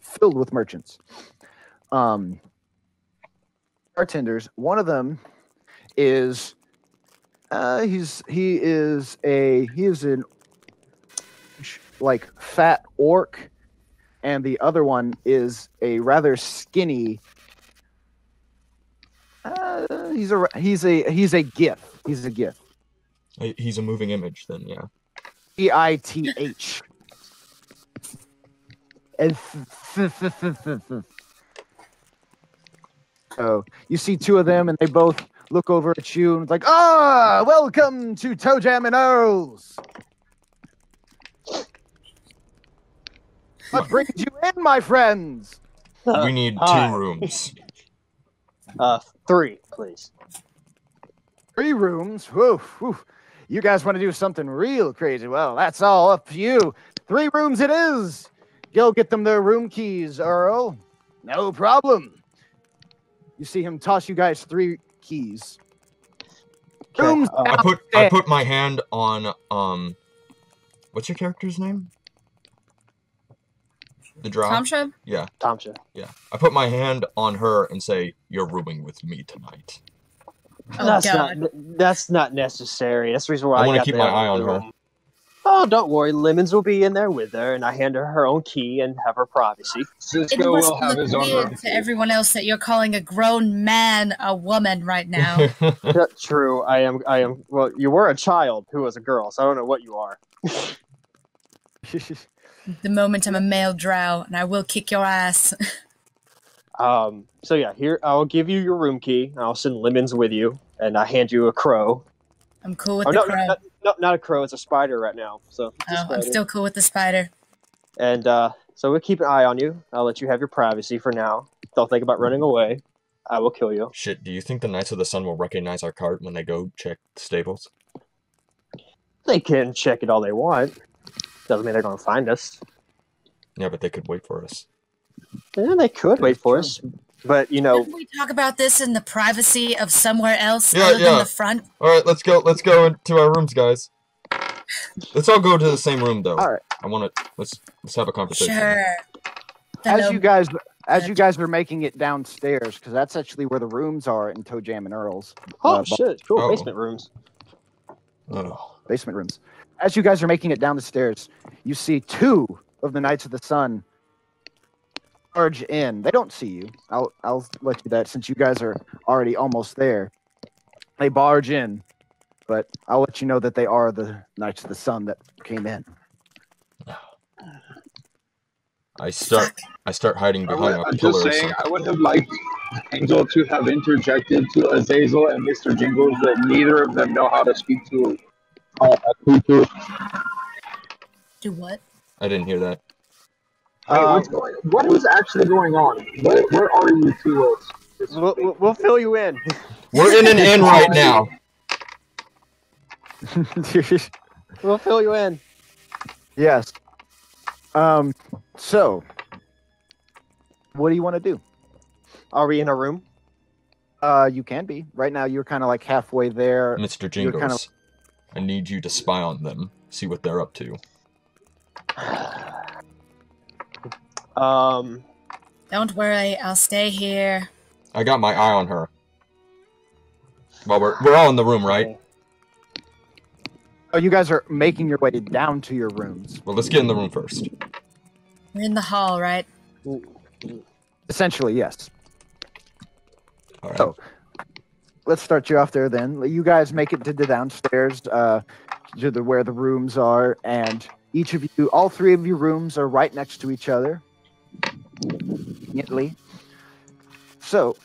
filled with merchants. Bartenders. One of them is he is an like fat orc, and the other one is a rather skinny. He's a gif. He's a gif. He's a moving image, then, yeah. EITH. So you see 2 of them, and they both look over at you, and it's like, welcome to Toe Jam and Earls. What brings you in, my friends? We need 2 rooms. 3, please. 3 rooms? Woof, woof. You guys want to do something real crazy? Well, that's all up to you. 3 rooms it is. Go get them their room keys, Earl. No problem. You see him toss you guys 3 keys. Rooms I put my hand on what's your character's name? The drow? Tomsha? Yeah. Tomsha. Yeah. I put my hand on her and say, "You're rooming with me tonight." Oh, that's not necessary. That's the reason why I want to keep my eye on her. Oh, don't worry. Lemons will be in there with her, and I hand her own key and have her privacy. It Cisco must will have look his own weird room. to everyone else that you're calling a grown man a woman right now. That's true. I am. Well, you were a child who was a girl, so I don't know what you are. The moment I'm a male drow, and I will kick your ass. So yeah, here I'll give you your room key. I'll send Lemons with you, and I hand you a crow. I'm cool with the crow. Not a crow. It's a spider right now. So I'm still cool with the spider. And so we'll keep an eye on you. I'll let you have your privacy for now. Don't think about running away. I will kill you. Shit, do you think the Knights of the Sun will recognize our cart when they go check the stables? They can check it all they want. Doesn't mean they're going to find us. Yeah, but they could wait for us. Yeah, they could wait for us. But Couldn't we talk about this in the privacy of somewhere else Yeah, other yeah. than the front? All right, let's go into our rooms, guys. Let's all go to the same room, though. All right. I want to let's have a conversation. Sure. As you guys are making it downstairs, because that's actually where the rooms are in Toe Jam and Earl's. shit! Cool. Oh. Basement rooms. Oh. Basement rooms. As you guys are making it down the stairs, you see 2 of the Knights of the Sun barge in. They don't see you. I'll let you that since you guys are already almost there. They barge in, but I'll let you know that they are the Knights of the Sun that came in. I start hiding behind a I'm pillar. just saying, I would have liked Angel to have interjected to Azazel and Mr. Jingles, but neither of them know how to speak to a creature. Do what? I didn't hear that. What is actually going on? Where are you two? We'll fill you in. We're in an inn right now. We'll fill you in. Yes. So, what do you want to do? Are we in a room? You can be. Right now, you're kind of like halfway there. Mr. Jingles, I need you to spy on them, see what they're up to. Don't worry, I'll stay here. I got my eye on her. Well, we're all in the room, right? Oh, you guys are making your way down to your rooms. Well, let's get in the room first. We're in the hall, right? Essentially, yes. All right. So, let's start you off there then. You guys make it to the downstairs, to where the rooms are, and all 3 of your rooms are right next to each other. Conveniently. So,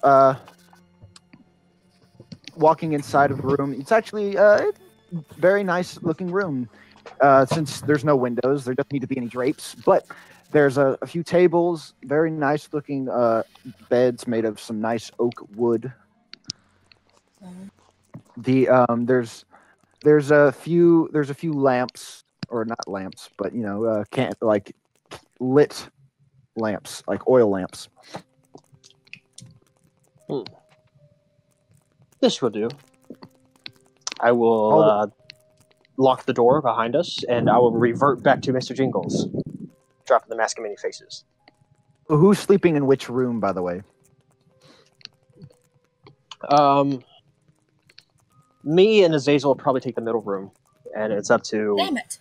walking inside of the room, it's actually a very nice looking room. Since there's no windows, there doesn't need to be any drapes, but there's a few tables, very nice looking beds made of some nice oak wood. There's a few lamps, or not lamps, but lit lamps, like oil lamps. This will do. I will lock the door behind us, and I will revert back to Mr. Jingles, dropping the mask of many faces. Who's sleeping in which room, by the way? Me and Azazel will probably take the middle room, and it's up to. Damn it!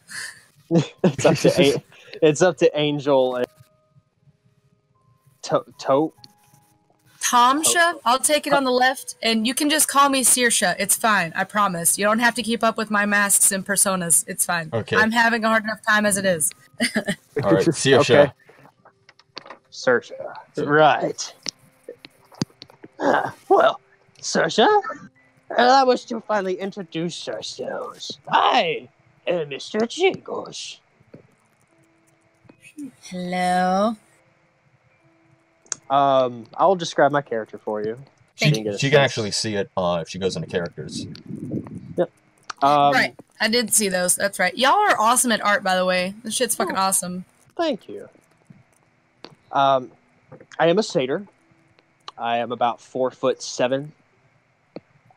It's up to Angel and Tomsha, I'll take it on the left, and you can just call me Saoirse. It's fine, I promise. You don't have to keep up with my masks and personas. It's fine. Okay. I'm having a hard enough time as it is. All right, Saoirse. Okay. Saoirse. Right. Well, Saoirse, allow us to finally introduce ourselves. I am Mr. Jingles. Hello. I'll describe my character for you. She can actually see it if she goes into characters. Yep. Right. I did see those. That's right. Y'all are awesome at art, by the way. This shit's fucking awesome. Thank you. I am a satyr. I am about 4'7".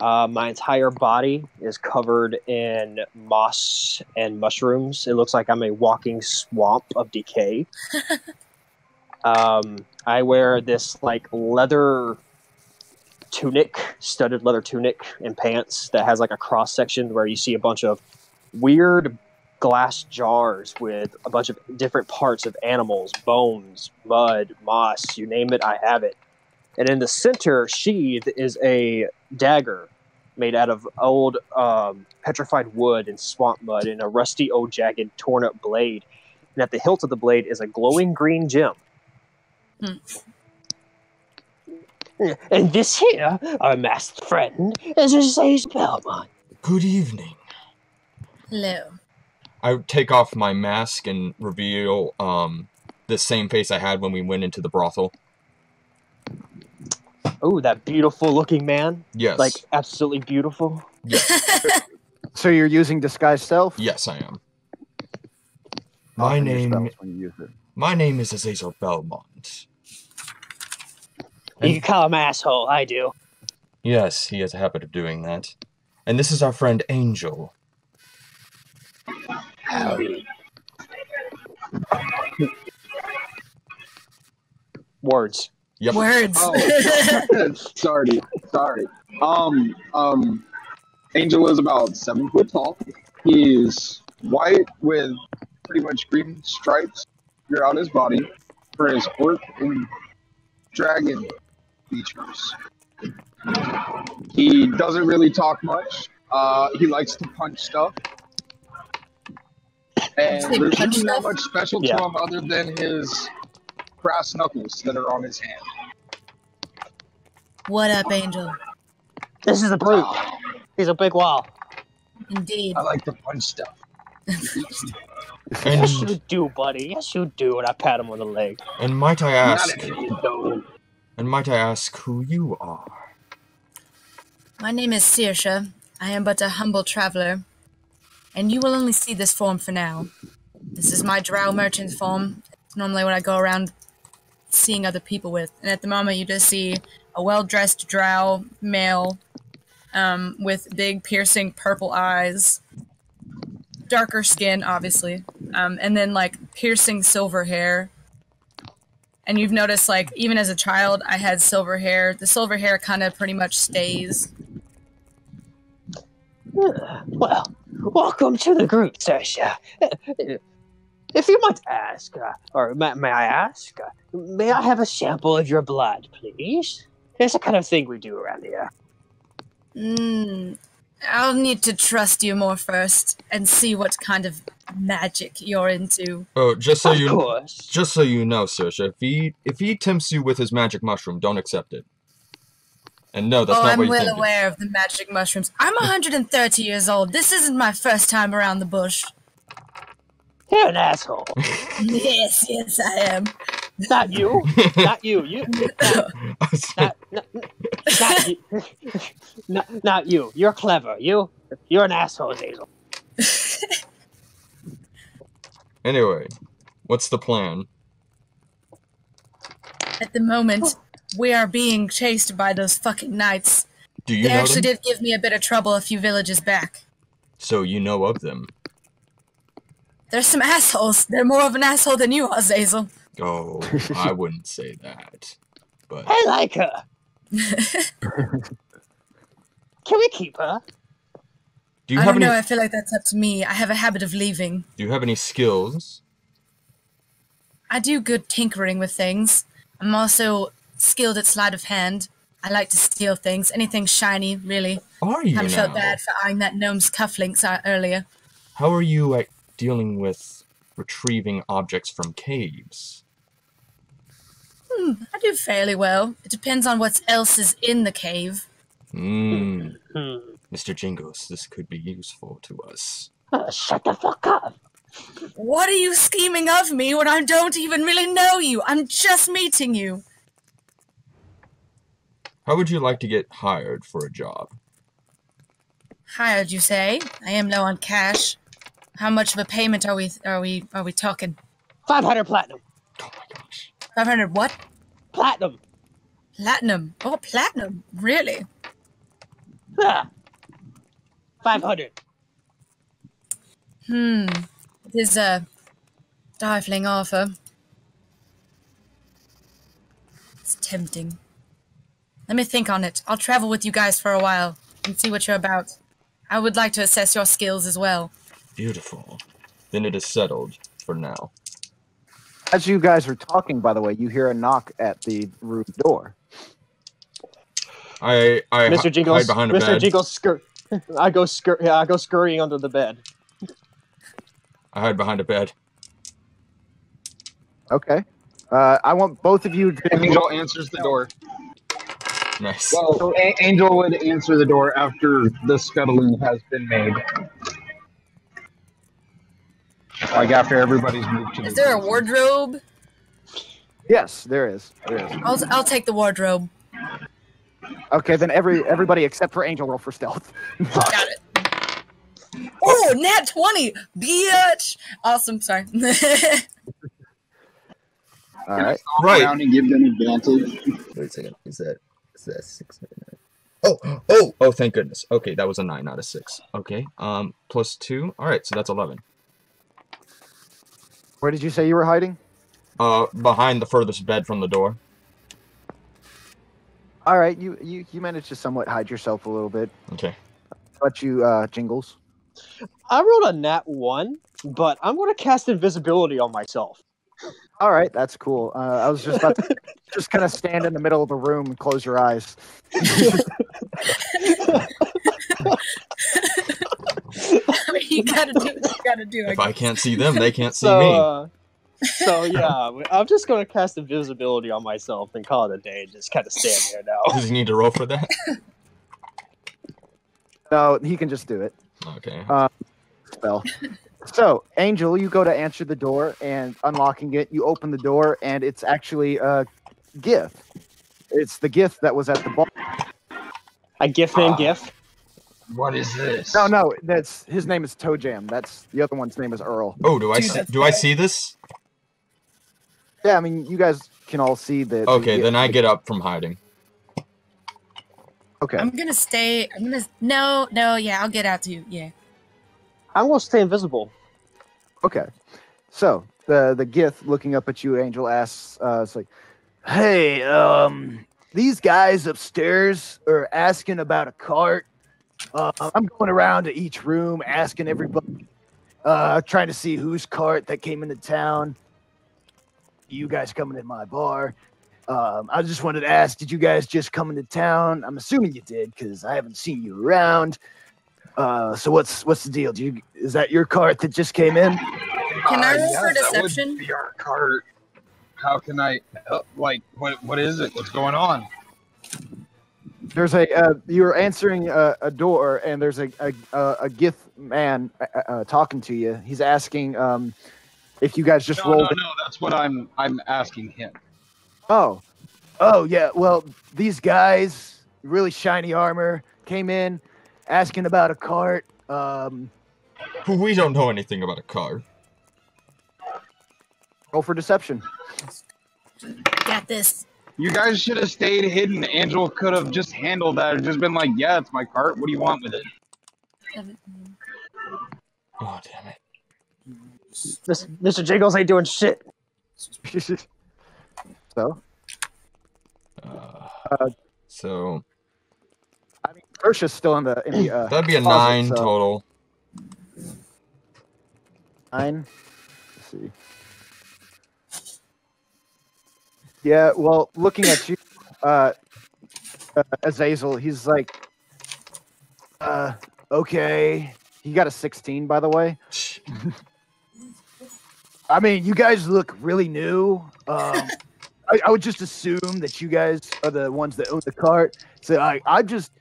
My entire body is covered in moss and mushrooms. It looks like I'm a walking swamp of decay. I wear this leather tunic, studded leather tunic and pants that has a cross section where you see a bunch of weird glass jars with a bunch of different parts of animals, bones, mud, moss, you name it, I have it. And in the center sheath is a dagger made out of old petrified wood and swamp mud and a rusty old jagged torn up blade. And at the hilt of the blade is a glowing green gem. And this here, our masked friend, is Azazel Belmont. Good evening. Hello. I take off my mask and reveal the same face I had when we went into the brothel. Oh, that beautiful looking man? Yes. Absolutely beautiful? Yes. So you're using disguise self? Yes, I am. Offer My your name spells when you use it. My name is Azazel Belmont. You can call him asshole. I do. Yes, he has a habit of doing that. And this is our friend Angel. Howdy. Words. Yep. Words. Oh, sorry. Angel is about 7 foot tall. He's white with pretty much green stripes throughout his body for his work in dragon features. He doesn't really talk much. He likes to punch stuff. And Say there's punch really not stuff? much special to him other than his brass knuckles that are on his hand. What up, Angel? This is a brute. He's a big wall. Indeed. I like to punch stuff. Yes, you do, buddy. Yes, you do. And I pat him on the leg. And might I ask? Not if you don't. And might I ask who you are? My name is Saoirse. I am but a humble traveler, and you will only see this form for now. This is my drow merchant form. It's normally what I go around seeing other people with. And at the moment, you just see a well-dressed drow male with big, piercing purple eyes, darker skin, obviously, and then, like, piercing silver hair. And you've noticed, like, even as a child, I had silver hair. The silver hair kind of pretty much stays. Well, welcome to the group, Saoirse. If you might ask, or may I ask, may I have a sample of your blood, please? It's the kind of thing we do around here. I'll need to trust you more first and see what kind of magic you're into. Oh, just so Of you know, Saoirse, if he tempts you with his magic mushroom, don't accept it. And no, that's not I'm what you well think. aware of the magic mushrooms. I'm 130 years old. This isn't my first time around the bush. You're an asshole. Yes, I am. Not you. Not you. Not you. You're clever. You're an asshole, Hazel. Anyway, what's the plan? At the moment, we are being chased by those fucking knights. Do you They know actually them? did give me a bit of trouble a few villages back. So you know of them. They're some assholes. They're more of an asshole than you are, Zazel. Oh, I wouldn't say that. But I like her. Can we keep her? do you I have don't any know, I feel like that's up to me. I have a habit of leaving. do you have any skills? I do good tinkering with things. I'm also skilled at sleight of hand. I like to steal things. Anything shiny, really. Are you I now? felt bad for eyeing that gnome's cufflinks earlier. How are you at dealing with retrieving objects from caves? I do fairly well. It depends on what else is in the cave. Mr. Jingles, this could be useful to us. Shut the fuck up. What are you scheming of me when I don't even really know you? I'm just meeting you. How would you like to get hired for a job? Hired, you say? I am low on cash. How much of a payment are we talking? 500 platinum. Oh my gosh. 500 what? Platinum. Platinum. Oh, platinum. Really? 500. It is a stifling offer. It's tempting. Let me think on it. I'll travel with you guys for a while and see what you're about. I would like to assess your skills as well. Beautiful. Then it is settled for now. As you guys are talking, by the way, you hear a knock at the room door. I Mr. Jingles. hide behind a Mr. bed. Jingles I go scurrying under the bed. I hide behind a bed. Okay. I want both of you to... Angel answers the door. Nice. Well, so Angel would answer the door after the scuttling has been made. Like after everybody's moved to the Is there a room. wardrobe? Yes, there is. There is. I'll take the wardrobe. Okay, then everybody except for Angel roll for stealth. Got it. Oh, nat 20! Bitch! Awesome, sorry. All right. Right. Around and give them advantage. Wait a second. Is that 6, 7, 9? Oh! Thank goodness. Okay, that was a 9, not a 6. Okay. Plus 2. All right, so that's 11. Where did you say you were hiding? Behind the furthest bed from the door. All right, you managed to somewhat hide yourself a little bit. Okay. But you, Jingles. I rolled a nat 1, but I'm going to cast invisibility on myself. All right, that's cool. I was just about to just kind of stand in the middle of the room and close your eyes. I mean, you gotta do what you gotta do. If I can't see them, they can't see So, me. So yeah, I'm just going to cast invisibility on myself and call it a day. Just kind of stand there now. Does he need to roll for that? No, he can just do it. Okay. Spell. So, Angel, you go to answer the door, and unlocking it, you open the door, and it's actually a gift. It's the gift that was at the bar. A gift named Gift. What is this? No, that's his name is Toe Jam. That's the other one's name is Earl. Oh, do I Dude, see, that's do I bad. see this? Yeah, I mean, you guys can all see that. Okay, then I get up from hiding. Okay. I'm gonna stay. No, yeah, I'll get out too. Yeah. I'm going to stay invisible. Okay. So the Gith looking up at you, Angel asks, it's like, "Hey, these guys upstairs are asking about a cart. I'm going around to each room asking everybody, trying to see whose cart that came into town. You guys coming in my bar. I just wanted to ask, did you guys just come into town? I'm assuming you did because I haven't seen you around. So what's the deal? Is that your cart that just came in? Can I roll yeah, for that would deception? be our cart. How can I help? Like, what is it? What's going on? There's you're answering a door, and there's a Gith man talking to you. He's asking if you guys just rolled. No, that's what I'm asking him. Oh, yeah. Well, these guys, really shiny armor, came in asking about a cart. We don't know anything about a car. Roll for deception. Got this. You guys should have stayed hidden. Angel could have just handled that and just been like, "Yeah, it's my cart. What do you want with it?" Oh, damn it. Mr. Jingles ain't doing shit. So, So I mean, Ursha's still in the that'd be a closet, 9 so- total. 9. Let's see. Yeah, well, looking at you, Azazel, he's like, okay. He got a 16, by the way. I mean, you guys look really new. I would just assume that you guys are the ones that own the cart. So I'm just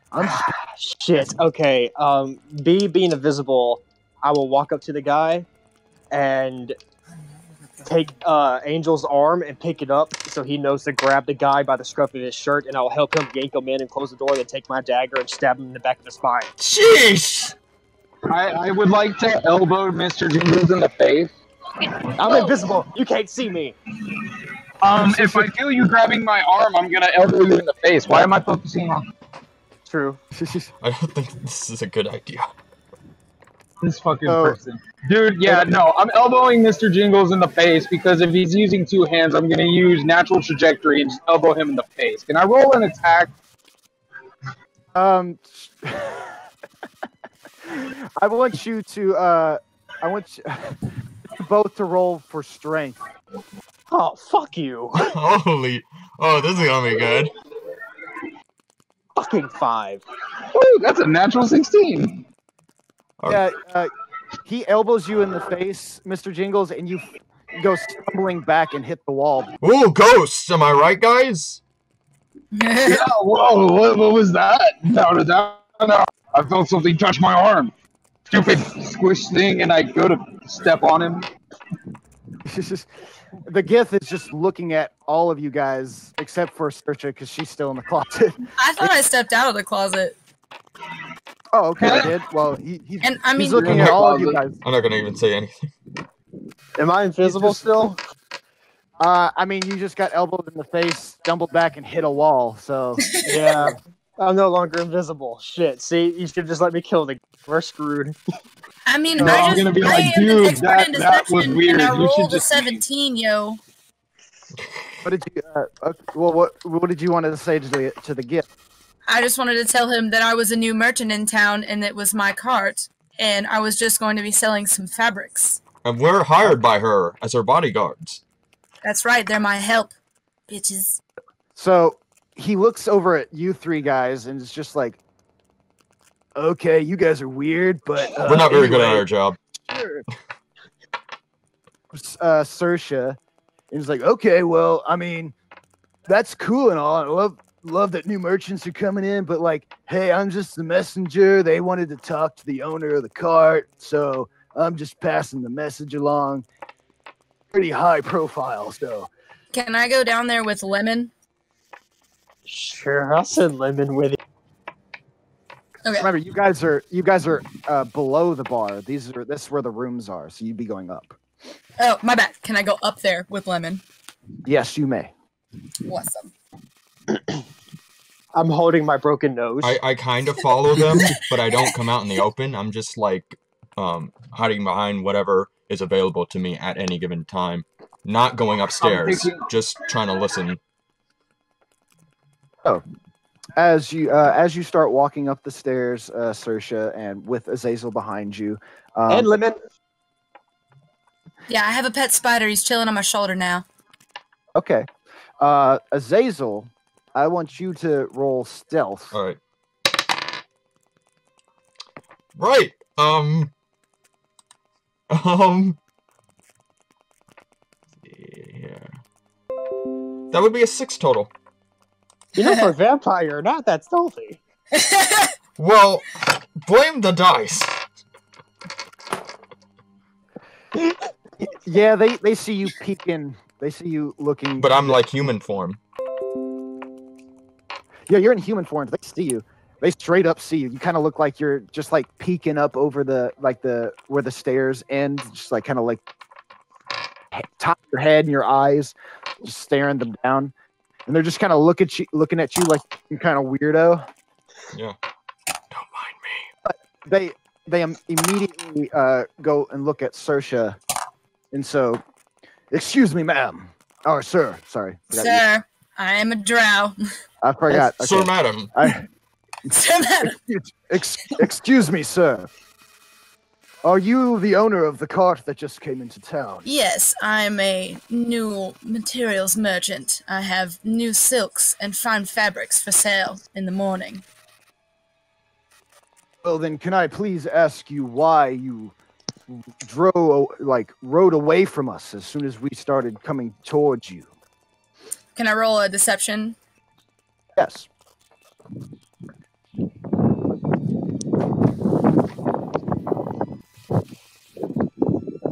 Shit. Okay. Being invisible, I will walk up to the guy and take Angel's arm and pick it up so he knows to grab the guy by the scruff of his shirt, and I'll help him yank him in and close the door, then take my dagger and stab him in the back of the spine. Jeez! I would like to elbow Mr. Jingles in the face. I'm invisible. You can't see me. If I feel you grabbing my arm, I'm gonna elbow you in the face. Why am I focusing on True. I don't think this is a good idea. this fucking person? Dude, yeah, no, I'm elbowing Mr. Jingles in the face because if he's using 2 hands, I'm gonna use natural trajectory and just elbow him in the face. Can I roll an attack? I want you to both to roll for strength. Oh, fuck you. Holy. Oh, this is gonna be good. Fucking 5. Woo, that's a natural 16. Okay. Yeah, he elbows you in the face, Mr. Jingles, and you go stumbling back and hit the wall. Ooh, ghosts! Am I right, guys? Yeah, whoa, what was that? No. I felt something touch my arm. Stupid squish thing, and I go to step on him. The Gith is just looking at all of you guys, except for Saoirse, because she's still in the closet. I thought I stepped out of the closet. Oh, okay, I did. Well, he's And I mean, he's looking at all of you guys. I'm not gonna even say anything. Am I invisible just- still? I mean, you just got elbowed in the face, stumbled back, and hit a wall. So Yeah. I'm no longer invisible. Shit. See, you should just let me kill the. We're screwed. I mean, No, I'm gonna be like, I am dude, an expert in that was deception, weird. and I You should rolled a just leave. 17, yo. what did you? Well, what did you want to say to the gift? I just wanted to tell him that I was a new merchant in town, and it was my cart, and I was just going to be selling some fabrics. And we're hired by her as her bodyguards. That's right, they're my help, bitches. So he looks over at you three guys and is just like, "Okay, you guys are weird, but We're not very good at anyway, our job. Sure." Saoirse, and he's like, "Okay, well, I mean, that's cool and all. I love that new merchants are coming in, but like, hey, I'm just the messenger. They wanted to talk to the owner of the cart, so I'm just passing the message along. Pretty high profile, so." Can I go down there with Lemon? Sure, I'll send Lemon with you. Okay. Remember, you guys are below the bar. This is where the rooms are, so you'd be going up. Oh, my bad. Can I go up there with Lemon? Yes, you may. Awesome. I'm holding my broken nose. I kind of follow them, but I don't come out in the open. I'm just like hiding behind whatever is available to me at any given time. Not going upstairs, just trying to listen. Oh, as you start walking up the stairs, Saoirse, and with Azazel behind you, and Lemon. Yeah, I have a pet spider. He's chilling on my shoulder now. Okay, Azazel, I want you to roll stealth. All right. Right. Yeah. That would be a 6 total. You know, for a vampire, you're not that stealthy. Well, blame the dice. Yeah, they see you peeking. They see you looking. But I'm like human form. Yeah, you're in human form. They see you. They straight up see you. You kind of look like you're just like peeking up over where the stairs end, just like kind of like top of your head and your eyes, just staring them down, and they're just kind of looking at you like you're kind of weirdo. Yeah. Don't mind me. But they immediately go and look at Saoirse, and so, excuse me, ma'am, or sir, sorry, Sir, I am a drow. I forgot. Sir, Okay. madam. Sir, madam. Excuse me, sir. Are you the owner of the cart that just came into town? Yes, I'm a new materials merchant. I have new silks and fine fabrics for sale in the morning. Well, then, can I please ask you why you rode away from us as soon as we started coming towards you? Can I roll a deception? Yes.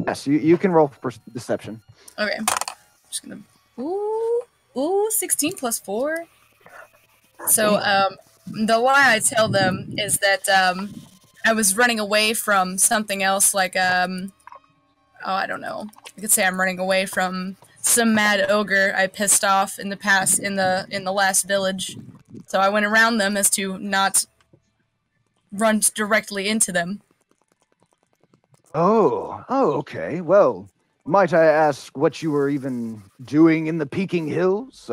Yes, you can roll for deception. Okay. Just gonna. Ooh, 16 plus 4. So, the lie I tell them is that I was running away from something else, like oh, I don't know. I could say I'm running away from some mad ogre I pissed off in the past in the last village. So I went around them as to not run directly into them. Oh, okay. Well, might I ask what you were even doing in the Peking Hills?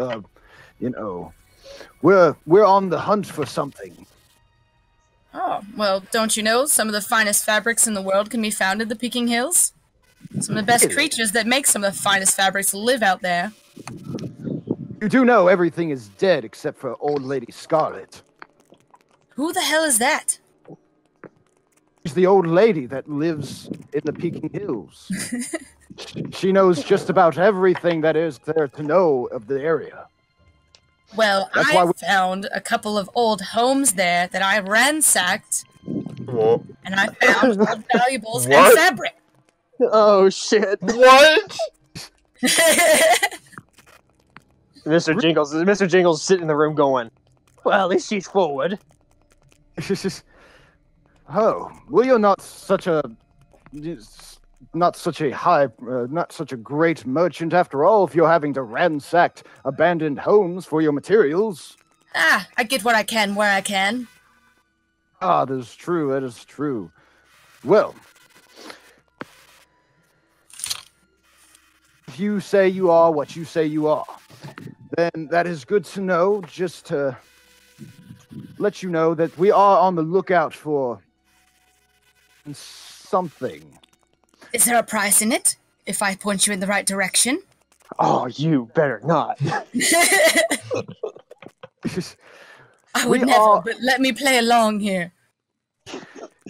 You know, we're on the hunt for something. Oh, well, don't you know some of the finest fabrics in the world can be found in the Peking Hills? Some of the best creatures that make some of the finest fabrics live out there. You do know everything is dead except for Old Lady Scarlet. Who the hell is that? She's the old lady that lives in the Peking Hills. She knows just about everything that is there to know of the area. Well, That's why I found a couple of old homes there that I ransacked, What? and I found old valuables and What? fabric. Oh shit! What? Mr. Jingles sitting in the room going, well, at least she's forward. Oh, well, you're not such a not such a great merchant after all, if you're having to ransack abandoned homes for your materials. Ah, I get what I can where I can. Ah, that is true, that is true. Well, if you say you are what you say you are, then that is good to know, just to let you know that we are on the lookout for something. Is there a price in it, if I point you in the right direction? Oh, you better not. I would never, but let me play along here.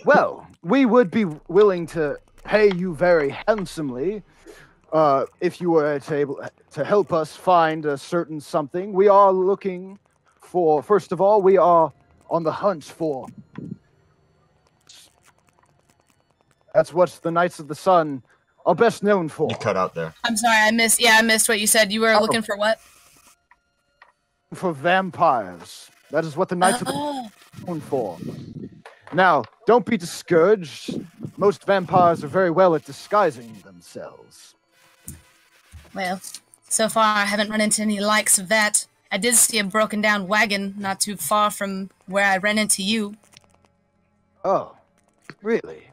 Well, we would be willing to pay you very handsomely if you were able to help us find a certain something. We are looking for, first of all, we are on the hunt for. That's what the Knights of the Sun are best known for. You cut out there. I'm sorry, I missed what you said. You were looking for what? For vampires. That is what the Knights of the Sun are known for. Now, don't be discouraged. Most vampires are very well at disguising themselves. Well, so far I haven't run into any likes of that. I did see a broken down wagon not too far from where I ran into you. Oh, really?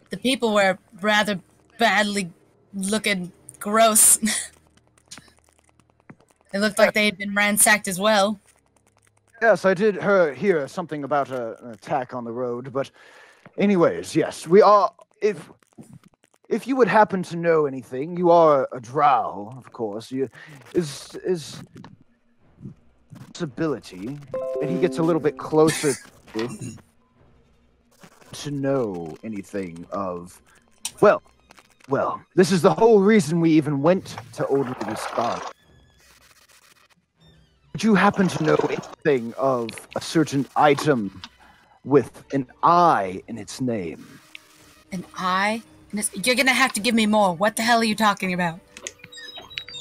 The people were rather badly looking gross. It looked like they had been ransacked as well. Yes, I did hear something about an attack on the road, but anyways, yes, we are, if you would happen to know anything, you are a drow, of course, is ability, and he gets a little bit closer to know anything of, well, this is the whole reason we even went to Old Lady Star. Would you happen to know anything of a certain item with an I in its name? An I? You're gonna have to give me more. What the hell are you talking about?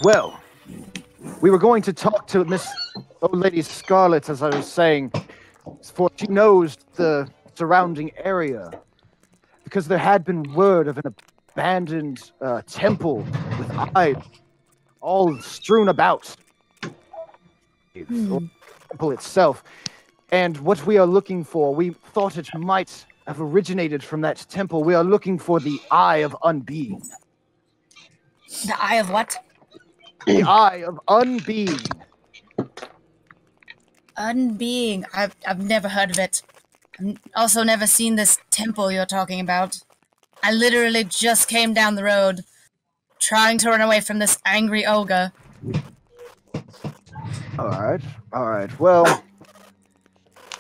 Well, we were going to talk to Miss Old Lady Scarlet, as I was saying, for she knows the surrounding area, because there had been word of an abandoned temple with eyes all strewn about. Or temple itself, and what we are looking for, we thought it might have originated from that temple. We are looking for the Eye of Unbeing. The Eye of what? The Eye of Unbeing. Unbeing. I've never heard of it. I've also never seen this temple you're talking about. I literally just came down the road trying to run away from this angry ogre. All right. Well,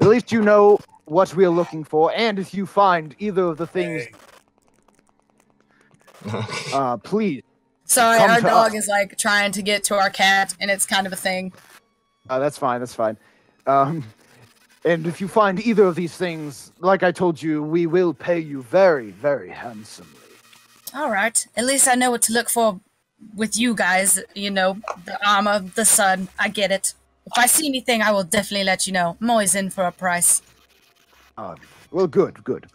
at least you know what we are looking for, and if you find either of the things, please. Sorry, our dog is like trying to get to our cat, and it's kind of a thing. That's fine. And if you find either of these things, like I told you, we will pay you very, very handsomely. All right. At least I know what to look for with you guys. You know, the armor, the sun. I get it. If I see anything, I will definitely let you know. I'm always in for a price. Well, good.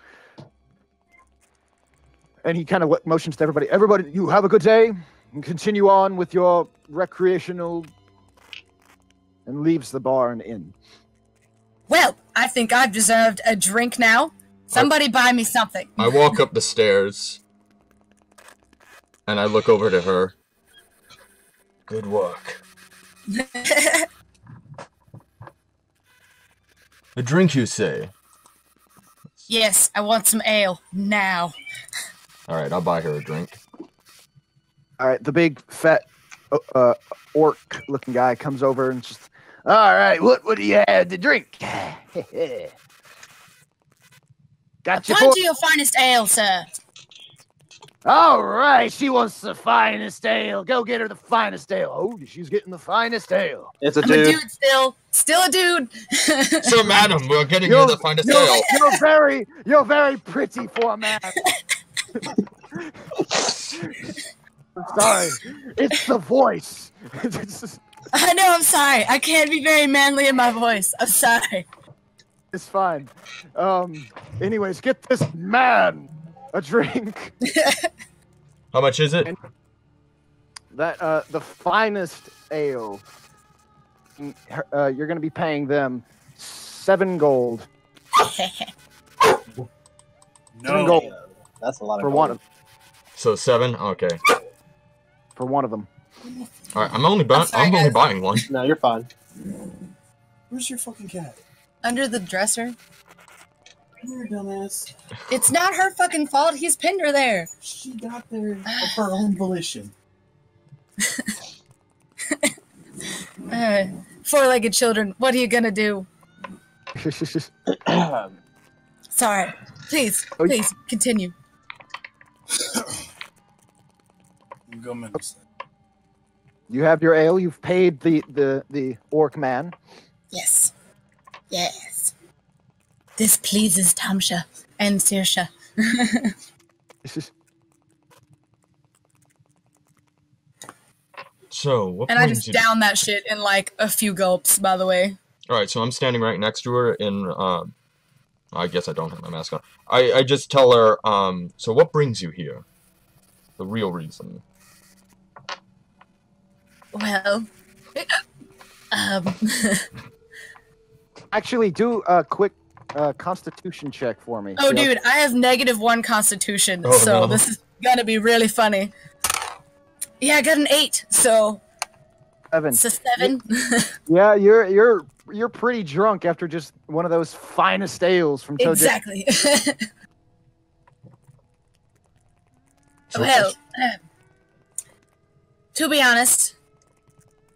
And he kind of motions to everybody. Everybody, you have a good day, and continue on with your recreational, and leaves the bar and inn. Well, I think I've deserved a drink now. Somebody buy me something. I walk up the stairs, and I look over to her. Good work. A drink, you say? Yes, I want some ale now. Alright, I'll buy her a drink. Alright, the big, fat, orc-looking guy comes over and just, alright, what do you have to drink? Got you. A pint of your finest ale, sir. Alright, she wants the finest ale. Go get her the finest ale. Oh, she's getting the finest ale. It's a I'm dude. a dude still a dude. Sir, madam, we're getting you the finest ale. You're very pretty for a man. Sorry, it's the voice. I know, I'm sorry. I can't be very manly in my voice. I'm sorry. It's fine. Anyways, get this man a drink. How much is it? And that the finest ale. You're going to be paying them 7 gold. 7 gold That's a lot of for gold. one of So 7. Okay. for one of them. All right. I'm only buying one. No, you're fine. Where's your fucking cat? Under the dresser. Come here, dumbass. It's not her fucking fault. He's pinned her there. She got there of her own volition. Four-legged children. What are you gonna do? Sorry. Please continue. Go menacing. You have your ale. You've paid the orc man. Yes. Yes. This pleases Tamsha and Saoirse. So what? And I brings just you down that shit in like a few gulps, by the way. All right. So I'm standing right next to her in. I guess I don't have my mask on. I just tell her. So what brings you here? The real reason. Well, Actually, do a quick Constitution check for me. oh, See how- dude, I have -1 Constitution, Oh, so no. this is gonna be really funny. Yeah, I got an 8, so 7. it's a 7. Yeah, you're pretty drunk after just one of those finest ales from Toe Exactly. So Well, to be honest,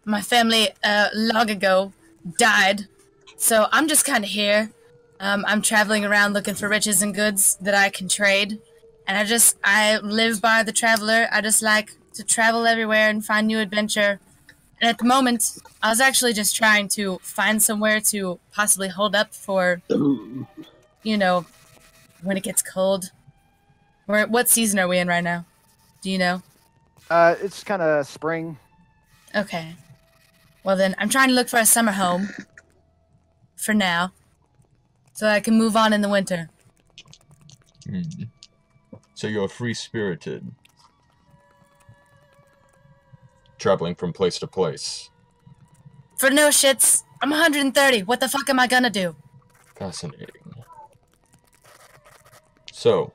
my family long ago died, so I'm just kind of here. I'm traveling around looking for riches and goods that I can trade, and I live by the traveler. I just like to travel everywhere and find new adventure. And at the moment, I was actually just trying to find somewhere to possibly hold up for, you know, when it gets cold. What season are we in right now? Do you know? It's kind of spring. Okay. Well then, I'm trying to look for a summer home. For now. So I can move on in the winter. So you're free-spirited. Traveling from place to place. For no shits, I'm 130. What the fuck am I gonna do? Fascinating. So,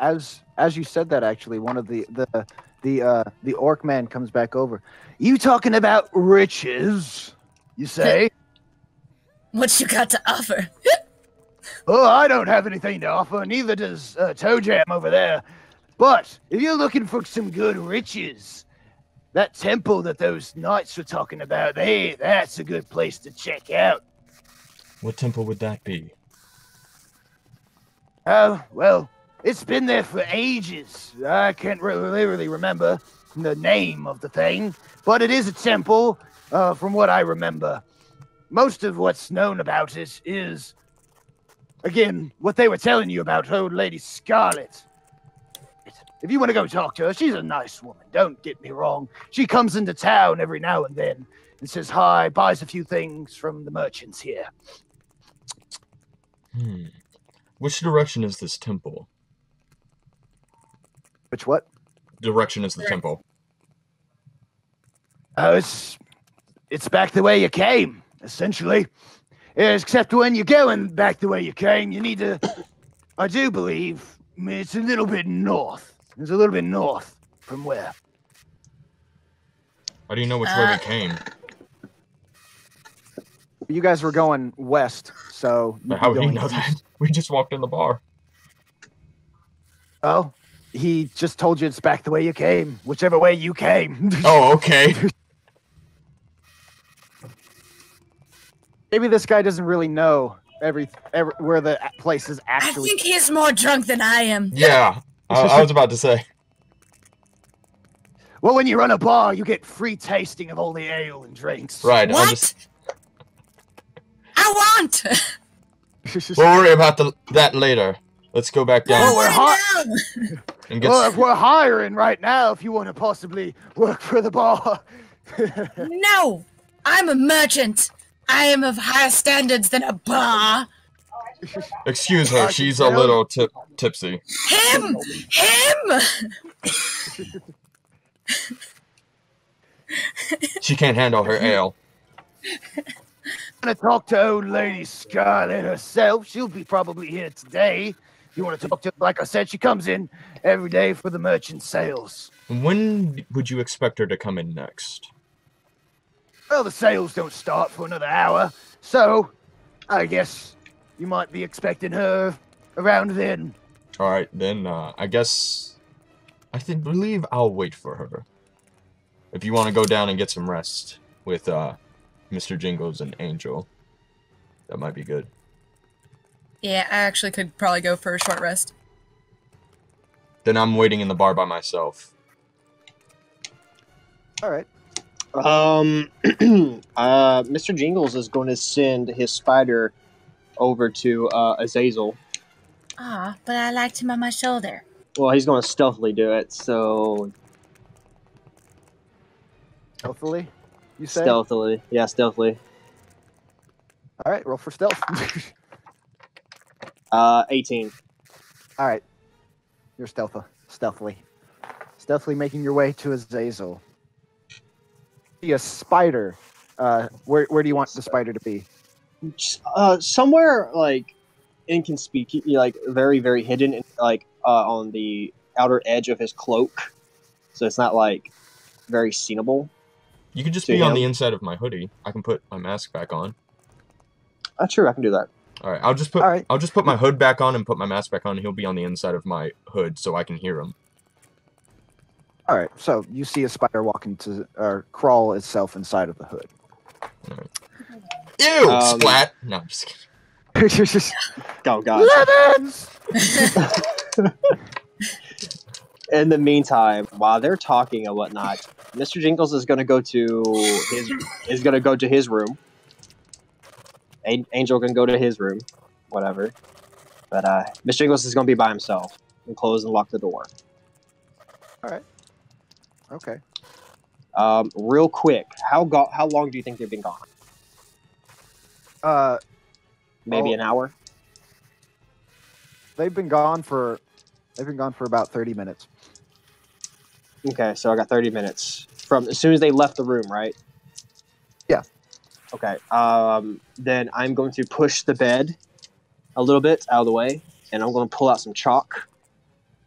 As you said that, actually, one of the orc man comes back over. You talking about riches? You say? What you got to offer? Oh, I don't have anything to offer. Neither does Toe Jam over there. But if you're looking for some good riches, that temple that those knights were talking about, that's a good place to check out. what temple would that be? Oh, well, it's been there for ages. I can't really remember the name of the thing, but it is a temple, from what I remember. Most of what's known about it is, again, what they were telling you about old Lady Scarlet. If you want to go talk to her, she's a nice woman, don't get me wrong. She comes into town every now and then and says hi, buys a few things from the merchants here. Which direction is this temple? Which what? Direction is the temple. Oh, it's back the way you came, essentially. Except when you're going back the way you came, you need to, I do believe, it's a little bit north. It's a little bit north from where? How do you know which way we came? You guys were going west, so... But how would he know that? We just walked in the bar. Oh, he just told you it's back the way you came, whichever way you came. Oh, okay. Maybe this guy doesn't really know where the place is I actually... think he's more drunk than I am. Yeah, I was about to say. Well, when you run a bar, you get free tasting of all the ale and drinks. Right. What? I want! We'll worry about that later. Let's go back down. And get Well, if we're hiring right now, if you want to possibly work for the bar. No! I'm a merchant. I am of higher standards than a bar. Excuse her, she's a little tipsy. Him! She can't handle her ale. I'm gonna talk to old lady Scarlet herself. She'll be probably here today. If you want to talk to her, like I said, she comes in every day for the merchant sales. When would you expect her to come in next? Well, the sales don't start for another hour, so I guess you might be expecting her around then. Alright, then, I guess... believe I'll wait for her. If you want to go down and get some rest with, Mr. Jingles and Angel, that might be good. Yeah, I actually could probably go for a short rest. Then I'm waiting in the bar by myself. All right. Mr. Jingles is going to send his spider over to Azazel. Ah, but I liked him on my shoulder. Well, he's going to stealthily do it, so... Stealthily, you say? Stealthily. Yeah, stealthily. All right, roll for stealth. 18. All right. You're stealthily making your way to Azazel. See a spider. Where do you want the spider to be? Somewhere, like, inconspicuous, like, very, very hidden, like, on the outer edge of his cloak. So it's not, like, very seenable. You could just be on the inside of my hoodie. I can put my mask back on. Sure, I can do that. All right, I'll just put my hood back on and put my mask back on. And he'll be on the inside of my hood, so I can hear him. All right, so you see a spider or crawl itself inside of the hood. All right. Ew! Splat! No, I'm just kidding. Oh, God. Lemons! In the meantime, while they're talking and whatnot, Mr. Jingles is going to go to his room. Angel can go to his room, whatever. But Mr. Jingles is going to be by himself and close and lock the door. All right. Okay. Real quick, how long do you think they've been gone? Maybe an hour. They've been gone for about 30 minutes. Okay, so I got 30 minutes from as soon as they left the room, right? Yeah. Okay. Then I'm going to push the bed a little bit out of the way, and I'm going to pull out some chalk,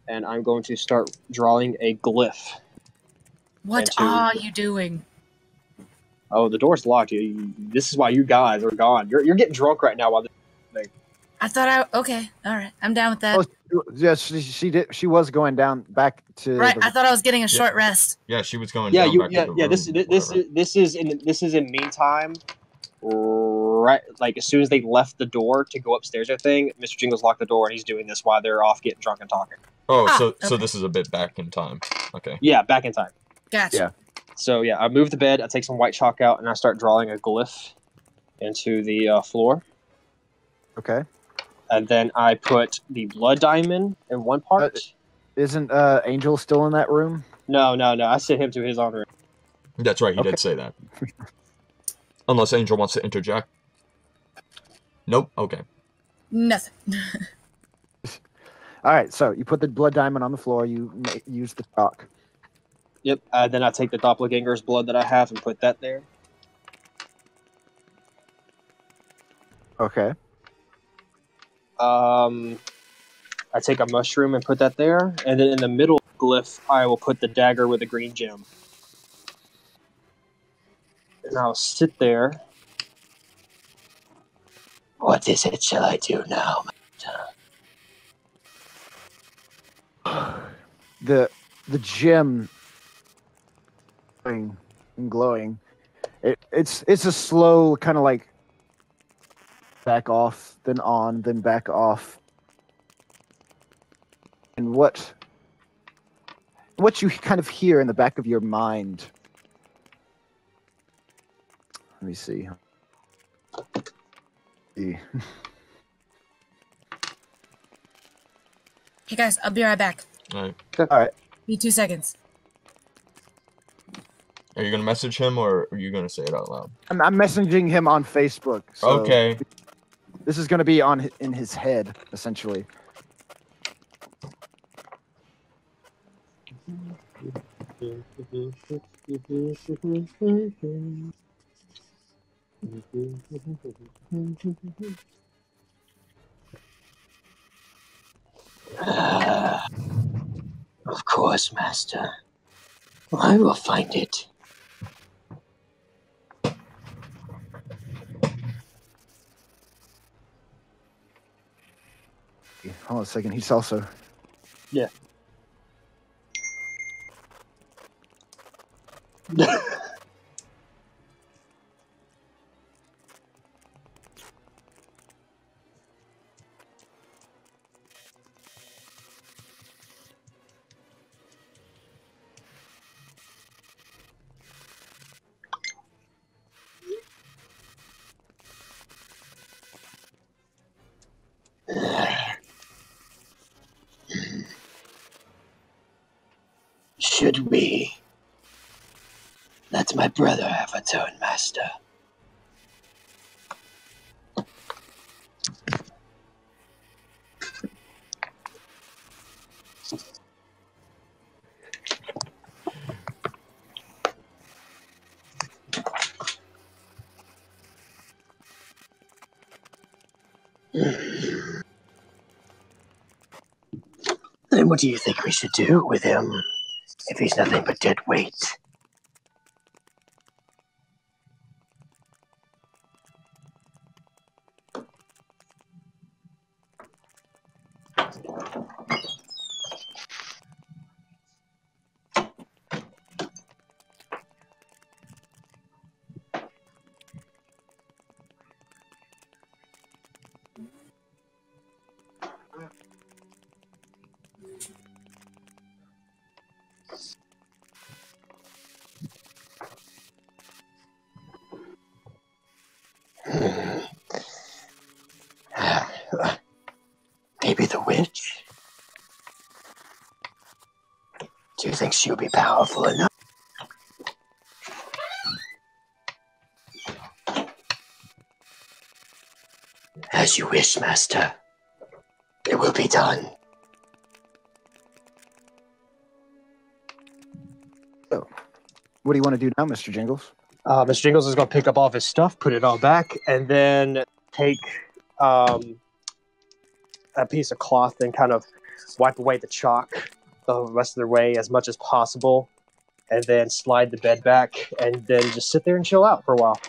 and I'm going to start drawing a glyph. What are you doing? Oh, the door's locked. This is why you guys are gone. You're getting drunk right now while this. I thought okay, all right, I'm down with that. Oh, yes, she did. She was going down back to. Right, I thought I was getting a short rest. Yeah, she was going. Down back to the room, This is in meantime. Right, like as soon as they left the door to go upstairs, I think Mr. Jingles locked the door and he's doing this while they're off getting drunk and talking. Oh, so this is a bit back in time. Okay. Yeah, back in time. Gotcha. Yeah. So yeah, I move the bed. I take some white chalk out and I start drawing a glyph into the floor. Okay. And then I put the blood diamond in one part. Isn't Angel still in that room? No. I sent him to his own room. That's right. He did say that. Unless Angel wants to interject. Nope. Okay. Nothing. All right. So you put the blood diamond on the floor. You use the chalk. Yep. Then I take the doppelganger's blood that I have and put that there. Okay. I take a mushroom and put that there, and then in the middle glyph, I will put the dagger with a green gem. And I'll sit there. What is it shall I do now? The gem and glowing. It's a slow kind of like back off, then on, then back off. And what you kind of hear in the back of your mind. Let me see. Hey guys, I'll be right back. All right. All right. Need 2 seconds. Are you gonna message him or are you gonna say it out loud? I'm messaging him on Facebook. So Okay. This is going to be in his head, essentially. Of course, Master. I will find it. Hold on a second. He's also. Yeah. Should we let my brother have a turn, Master? Then what do you think we should do with him if he's nothing but dead weight? Maybe the witch? Do you think she'll be powerful enough? As you wish, Master. It will be done. So, what do you want to do now, Mr. Jingles? Mr. Jingles is going to pick up all of his stuff, put it all back, and then take a piece of cloth and kind of wipe away the chalk the rest of the way as much as possible, and then slide the bed back, and then just sit there and chill out for a while.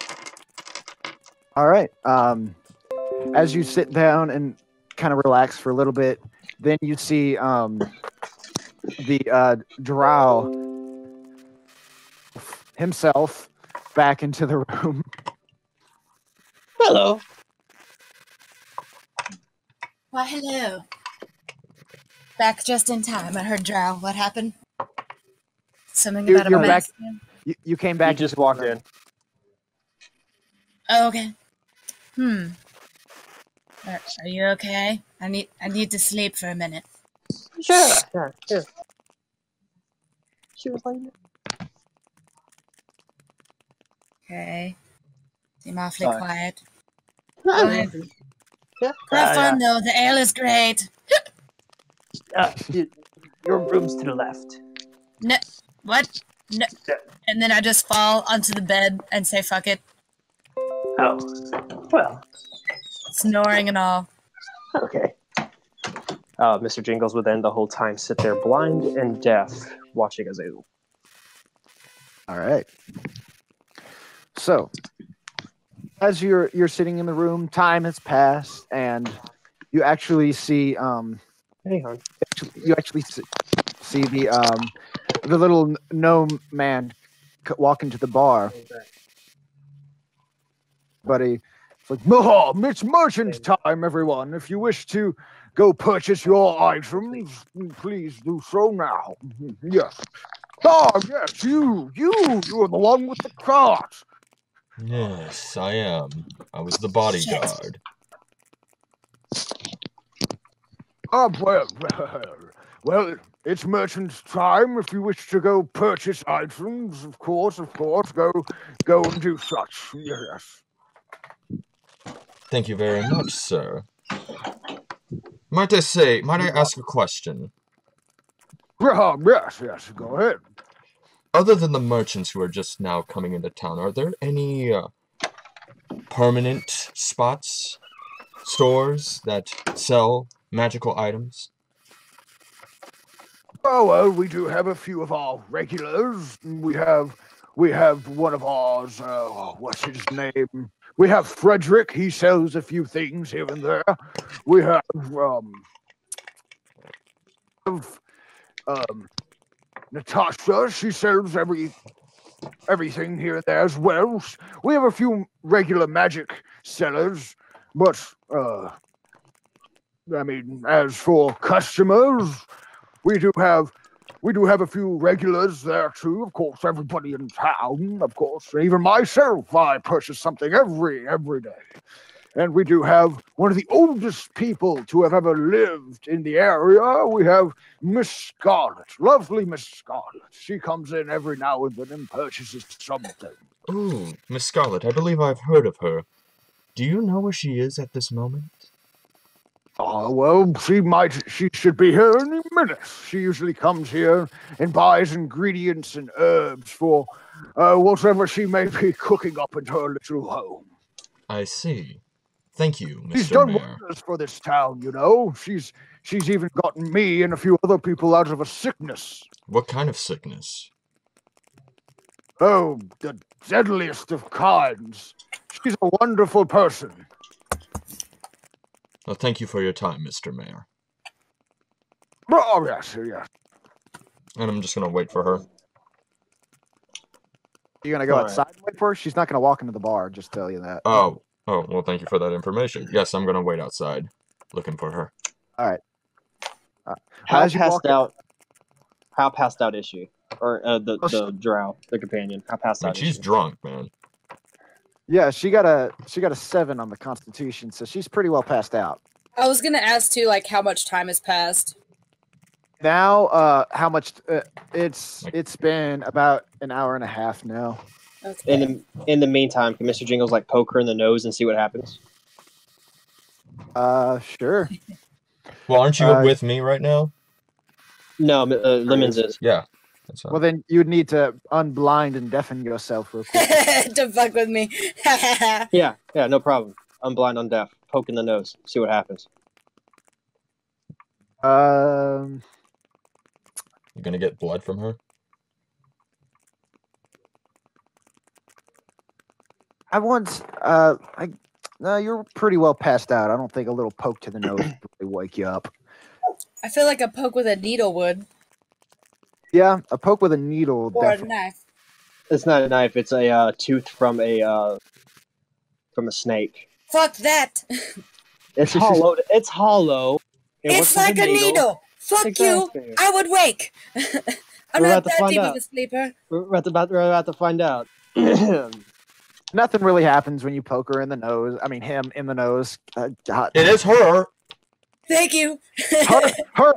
All right. As you sit down and kind of relax for a little bit, then you see the drow himself back into the room. Hello. Why, hello. Back just in time. I heard drow. What happened? Something about You're a back. mess? You came back. You just walked in. Oh, okay. Are you okay? I need to sleep for a minute. Sure. Here. She was like, Okay. Seem awfully Sorry. quiet. Yeah. Have fun though. The ale is great. Your room's to the left. No, what? No. And then I just fall onto the bed and say fuck it, Oh. Well, snoring and all. okay. Mr. Jingles would then the whole time sit there blind and deaf, watching as a... All right. So, as you're sitting in the room, time has passed, and you actually see Hey, hon. you actually see the little gnome man walk into the bar. Buddy, it's like, it's merchant time, everyone. If you wish to go purchase your items, please do so now. Yes. Yes, you are the one with the cart. Yes, I am. I was the bodyguard. Well, it's merchant's time. If you wish to go purchase items, of course, go and do such. Yes. Thank you very much, sir. Might I ask a question? Yes, go ahead. Other than the merchants who are just now coming into town, are there any permanent stores that sell magical items? Oh, well, we do have a few of our regulars. We have one of ours. What's his name? We have Frederick. He sells a few things here and there. We have Natasha. She sells everything here and there as well. We have a few regular magic sellers, but I mean, as for customers, we do have a few regulars there too. Of course, everybody in town, of course, even myself, I purchase something every day. And we do have one of the oldest people to have ever lived in the area. We have Miss Scarlet, lovely Miss Scarlet. She comes in every now and then and purchases something. Ooh, Miss Scarlet, I believe I've heard of her. Do you know where she is at this moment? Oh, well, she should be here any minute. She usually comes here and buys ingredients and herbs for whatever she may be cooking up in her little home. I see. Thank you, Mr. She's done Mayor. wonders for this town, you know. She's even gotten me and a few other people out of a sickness. What kind of sickness? Oh, the deadliest of kinds. She's a wonderful person. Well, thank you for your time, Mr. Mayor. Oh, yes. And I'm just gonna wait for her. You're gonna go All outside and wait for her? She's not gonna walk into the bar, just tell you that. Oh, well, thank you for that information. Yes, I'm gonna wait outside, looking for her. All right. How as you walk passed out is she? Or the drow, the companion. How passed I mean, out is she's she? drunk, man. Yeah, she got a 7 on the Constitution, so she's pretty well passed out. I was gonna ask too, like how much time has passed. Now, how much? It's been about an hour and a half now. Okay. In the meantime, can Mr. Jingles like poke her in the nose and see what happens? Sure. Well, aren't you with me right now? No, Lemons is. Yeah. That's Well, then you'd need to unblind and deafen yourself real quick. Don't fuck with me. Yeah, no problem. I'm blind, I'm deaf. Poke in the nose. See what happens. You're gonna get blood from her? No, you're pretty well passed out. I don't think a little poke to the nose would really wake you up. I feel like a poke with a needle would. Yeah, a poke with a needle. Or a Definitely. knife. It's not a knife. It's a tooth from a snake. Fuck that. It's hollow. It's hollow. It's like a needle. Fuck Exactly. you. I would wake. I'm We're not about to that find deep out. of a sleeper. We're about to find out. Nothing really happens when you poke her in the nose. I mean, him in the nose. God. It is her! Thank you. Her,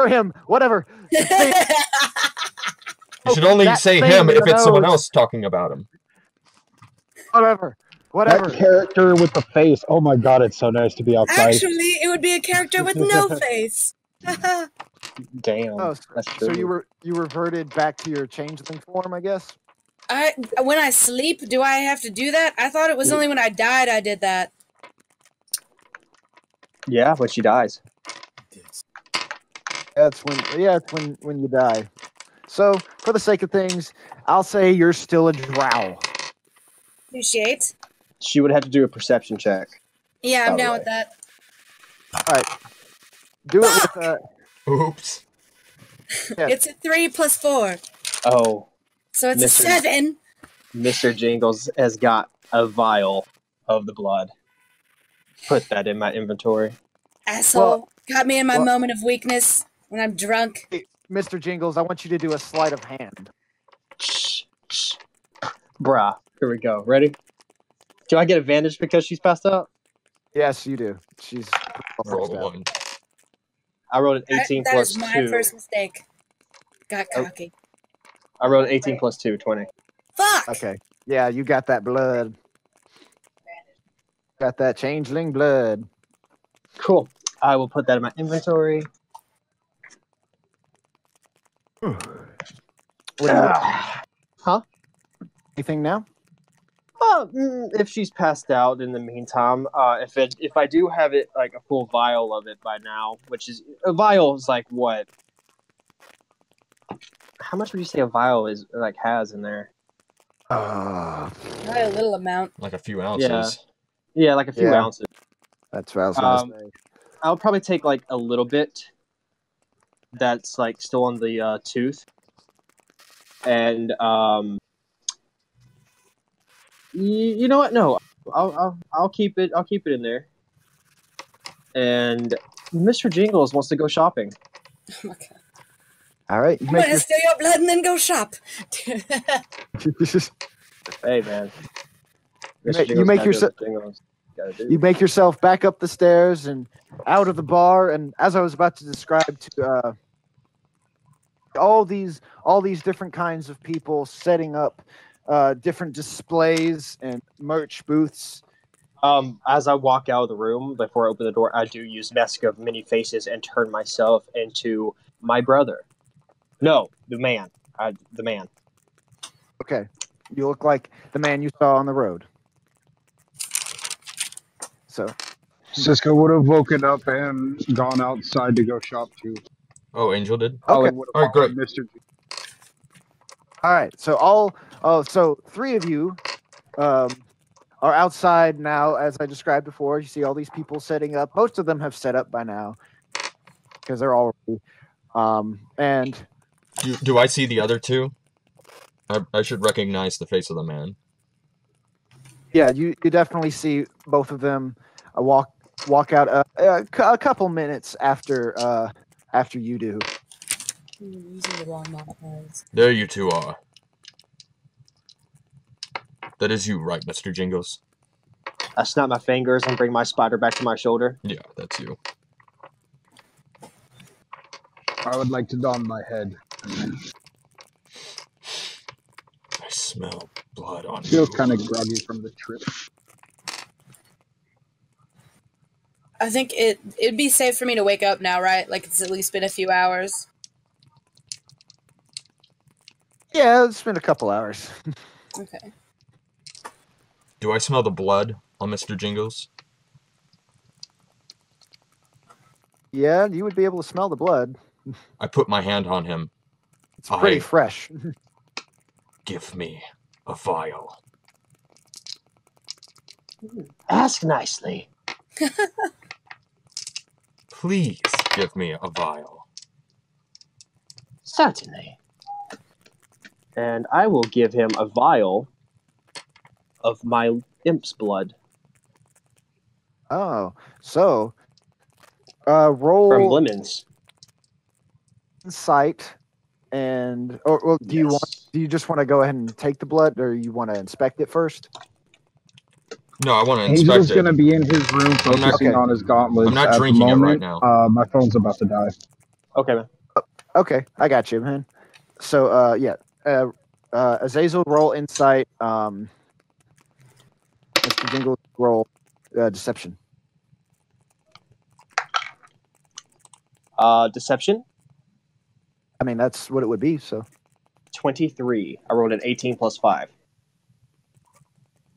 him, whatever. You should only That say thing him in if the it's someone nose. else talking about him. Whatever. That character with the face. Oh my god, it's so nice to be outside. Actually, it would be a character with no face. Damn. Oh, That's so true. you reverted back to your changeling form, I guess. When I sleep, do I have to do that? I thought it was only when I died I did that. Yeah, but she dies. It's when you die. So, for the sake of things, I'll say you're still a drow. Appreciate. She would have to do a perception check. Yeah, I'm By the down way. with that. All right. Do it with Oops. Yeah. It's a 3 plus 4. Oh, So it's Mr. a 7. Mr. Jingles has got a vial of the blood. Put that in my inventory. Asshole. Got me in my well- moment of weakness when I'm drunk. Hey, Mr. Jingles, I want you to do a sleight of hand. Shh. Bruh. Here we go. Ready? Do I get advantage because she's passed out? Yes, you do. She's Roll one. I rolled an 18 That plus is my 2. first mistake. Got cocky. I rolled an 18 plus 2, 20. Fuck! Okay. Yeah, you got that blood. Got that changeling blood. Cool. I will put that in my inventory. What do you Huh? anything now? If she's passed out in the meantime, if I do have it like a full vial of it by now, which is a vial is like what? How much would you say a vial is like has in there? Probably a little amount. Like a few ounces. Yeah, like a few Yeah. ounces. That's what I was gonna say. I'll probably take like a little bit. That's like still on the tooth, and you know what? No, I'll keep it. I'll keep it in there. And Mr. Jingles wants to go shopping. Oh my god. All right, you I'm make gonna your steal your blood and then go shop. Hey man, you make yourself you make yourself back up the stairs and out of the bar. And as I was about to describe to all these different kinds of people setting up different displays and merch booths. As I walk out of the room before I open the door, I do use Mask of Many Faces and turn myself into my brother. No, the man. The man. Okay, you look like the man you saw on the road. So, Cisco would have woken up and gone outside to go shop too. Oh, Angel did? okay. And would have All right, great. followed Mr. G. All right, so three of you are outside now, as I described before. You see all these people setting up. Most of them have set up by now because they're all and Do I see the other two? I should recognize the face of the man. yeah, you definitely see both of them walk out a couple minutes after you do. Using the wrong modifiers. There you two are. That is you, right, Mr. Jingles? I snap my fingers and bring my spider back to my shoulder. Yeah, that's you. I would like to don my head. I smell blood on you. Feels kind of groggy from the trip. I think it'd be safe for me to wake up now, right? Like it's at least been a few hours. Yeah, it's been a couple hours. Okay. Do I smell the blood on Mr. Jingles? Yeah, you would be able to smell the blood. I put my hand on him. It's pretty fresh. Give me a vial. Ask nicely. Please give me a vial. Certainly. And I will give him a vial of my imp's blood. Oh, so roll From Lemons. insight, and well, do you just want to go ahead and take the blood, or you want to inspect it first? No, I want to inspect Angel's it. going to be in his room focusing on his gauntlets. I'm not at the drinking it right moment. now. My phone's about to die. Okay, man. Okay, I got you, man. So, Azazel, roll insight. Mr. Jingles, roll deception. Deception. I mean, that's what it would be. So 23. I rolled an 18 plus 5.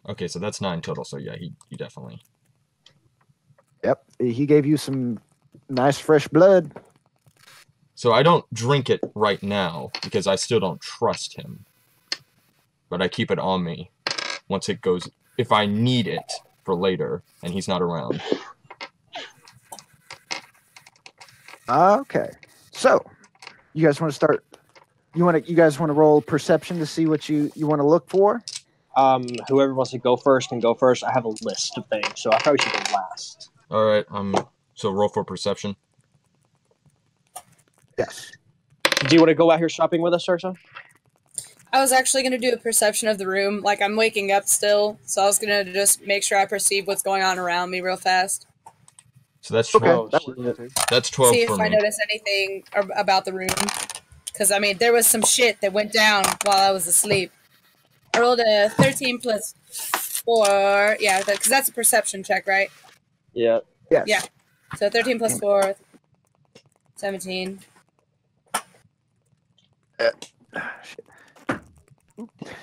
Okay, so that's 9 total, so yeah, he definitely... Yep, he gave you some nice fresh blood. So I don't drink it right now, because I still don't trust him. But I keep it on me once it goes... If I need it for later, and he's not around. Okay, so you guys want to start? You guys want to roll perception to see what you want to look for? Whoever wants to go first can go first. I have a list of things, so I probably should go last. Alright, so roll for perception. Yes. Do you want to go out here shopping with us, Saoirse? I was actually going to do a perception of the room. Like, I'm waking up still, so I was going to just make sure I perceive what's going on around me real fast. So that's 12. Okay, That's 12 See for if me. I notice anything about the room. Because, I mean, there was some shit that went down while I was asleep. I rolled a 13 plus 4. Yeah, because that's a perception check, right? Yeah. Yes. Yeah. So 13 plus 4, 17.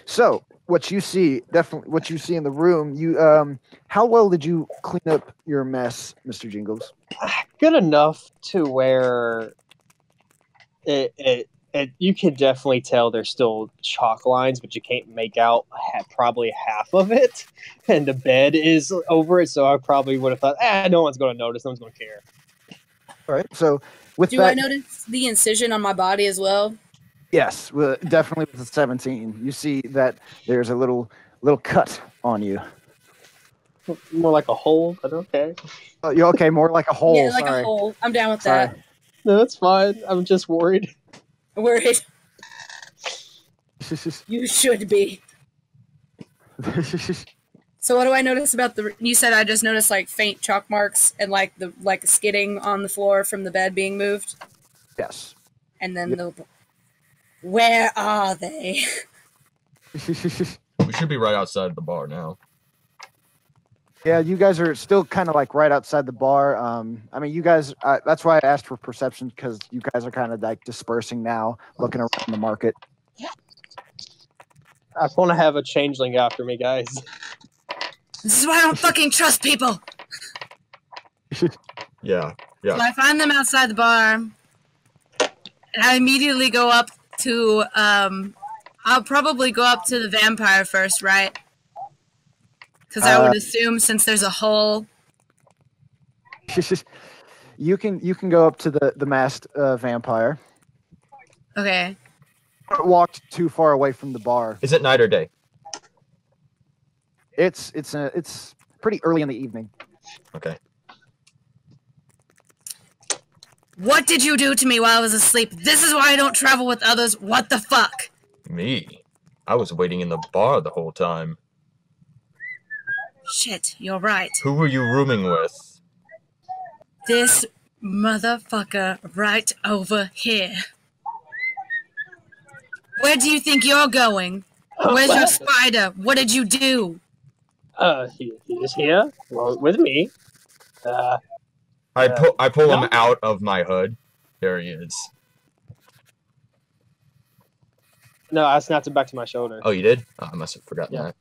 So what you see, definitely what you see in the room, you how well did you clean up your mess, Mr. Jingles? Good enough to where it you can definitely tell there's still chalk lines, but you can't make out probably half of it, and the bed is over it. So I probably would have thought, no one's going to notice, no one's going to care. All right. So with Do that, I notice the incision on my body as well? yes, definitely with the 17, you see that there's a little cut on you. More like a hole, but okay. Oh, you're okay. More like a hole. Yeah, like sorry. a hole. I'm down with Sorry. that. No, that's fine. I'm just worried. Worried. You should be. So what do I notice about the? You said I just noticed like faint chalk marks and like skidding on the floor from the bed being moved. Yes. And then where are they? We should be right outside the bar now. Yeah, you guys are still kind of like right outside the bar. I mean, you guys. That's why I asked for perception, because you guys are kind of like dispersing now, looking around the market. I want to have a changeling after me, guys. This is why I don't fucking trust people. Yeah. So I find them outside the bar, and I immediately go up to. I'll probably go up to the vampire first, right? Because I would assume since there's a hole. You can go up to the masked vampire. Okay. Don't walk too far away from the bar. Is it night or day? It's pretty early in the evening. Okay. What did you do to me while I was asleep? This is why I don't travel with others. What the fuck? Me? I was waiting in the bar the whole time. Shit, you're right. Who were you rooming with? This motherfucker right over here. Where do you think you're going? Where's your spider? What did you do? He's here with me. I pull him out of my hood. There he is. No, I snapped it back to my shoulder. Oh, you did? Oh, I must have forgotten that.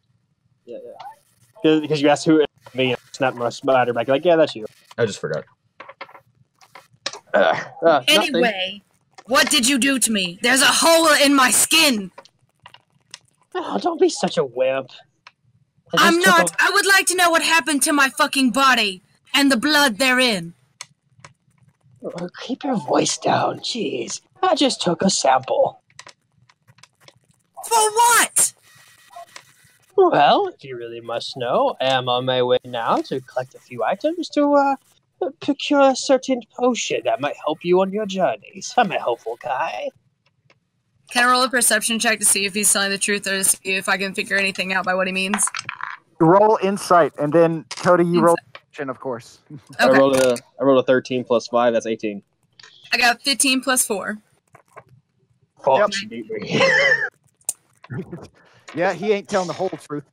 Yeah. Because you asked who it was me, and I snapped my spider back. Like, yeah, that's you. I just forgot. Anyway, what did you do to me? There's a hole in my skin. Oh, don't be such a wimp. I'm not. I would like to know what happened to my fucking body and the blood therein. Keep your voice down, jeez. I just took a sample. For what? Well, if you really must know, I am on my way now to collect a few items to procure a certain potion that might help you on your journeys. I'm a helpful guy. Can I roll a perception check to see if he's telling the truth or to see if I can figure anything out by what he means? Roll insight, and then Cody, you roll perception, of course. Okay. I rolled a 13 plus 5. That's 18. I got 15 plus 4. Fuck. Yeah, he ain't telling the whole truth.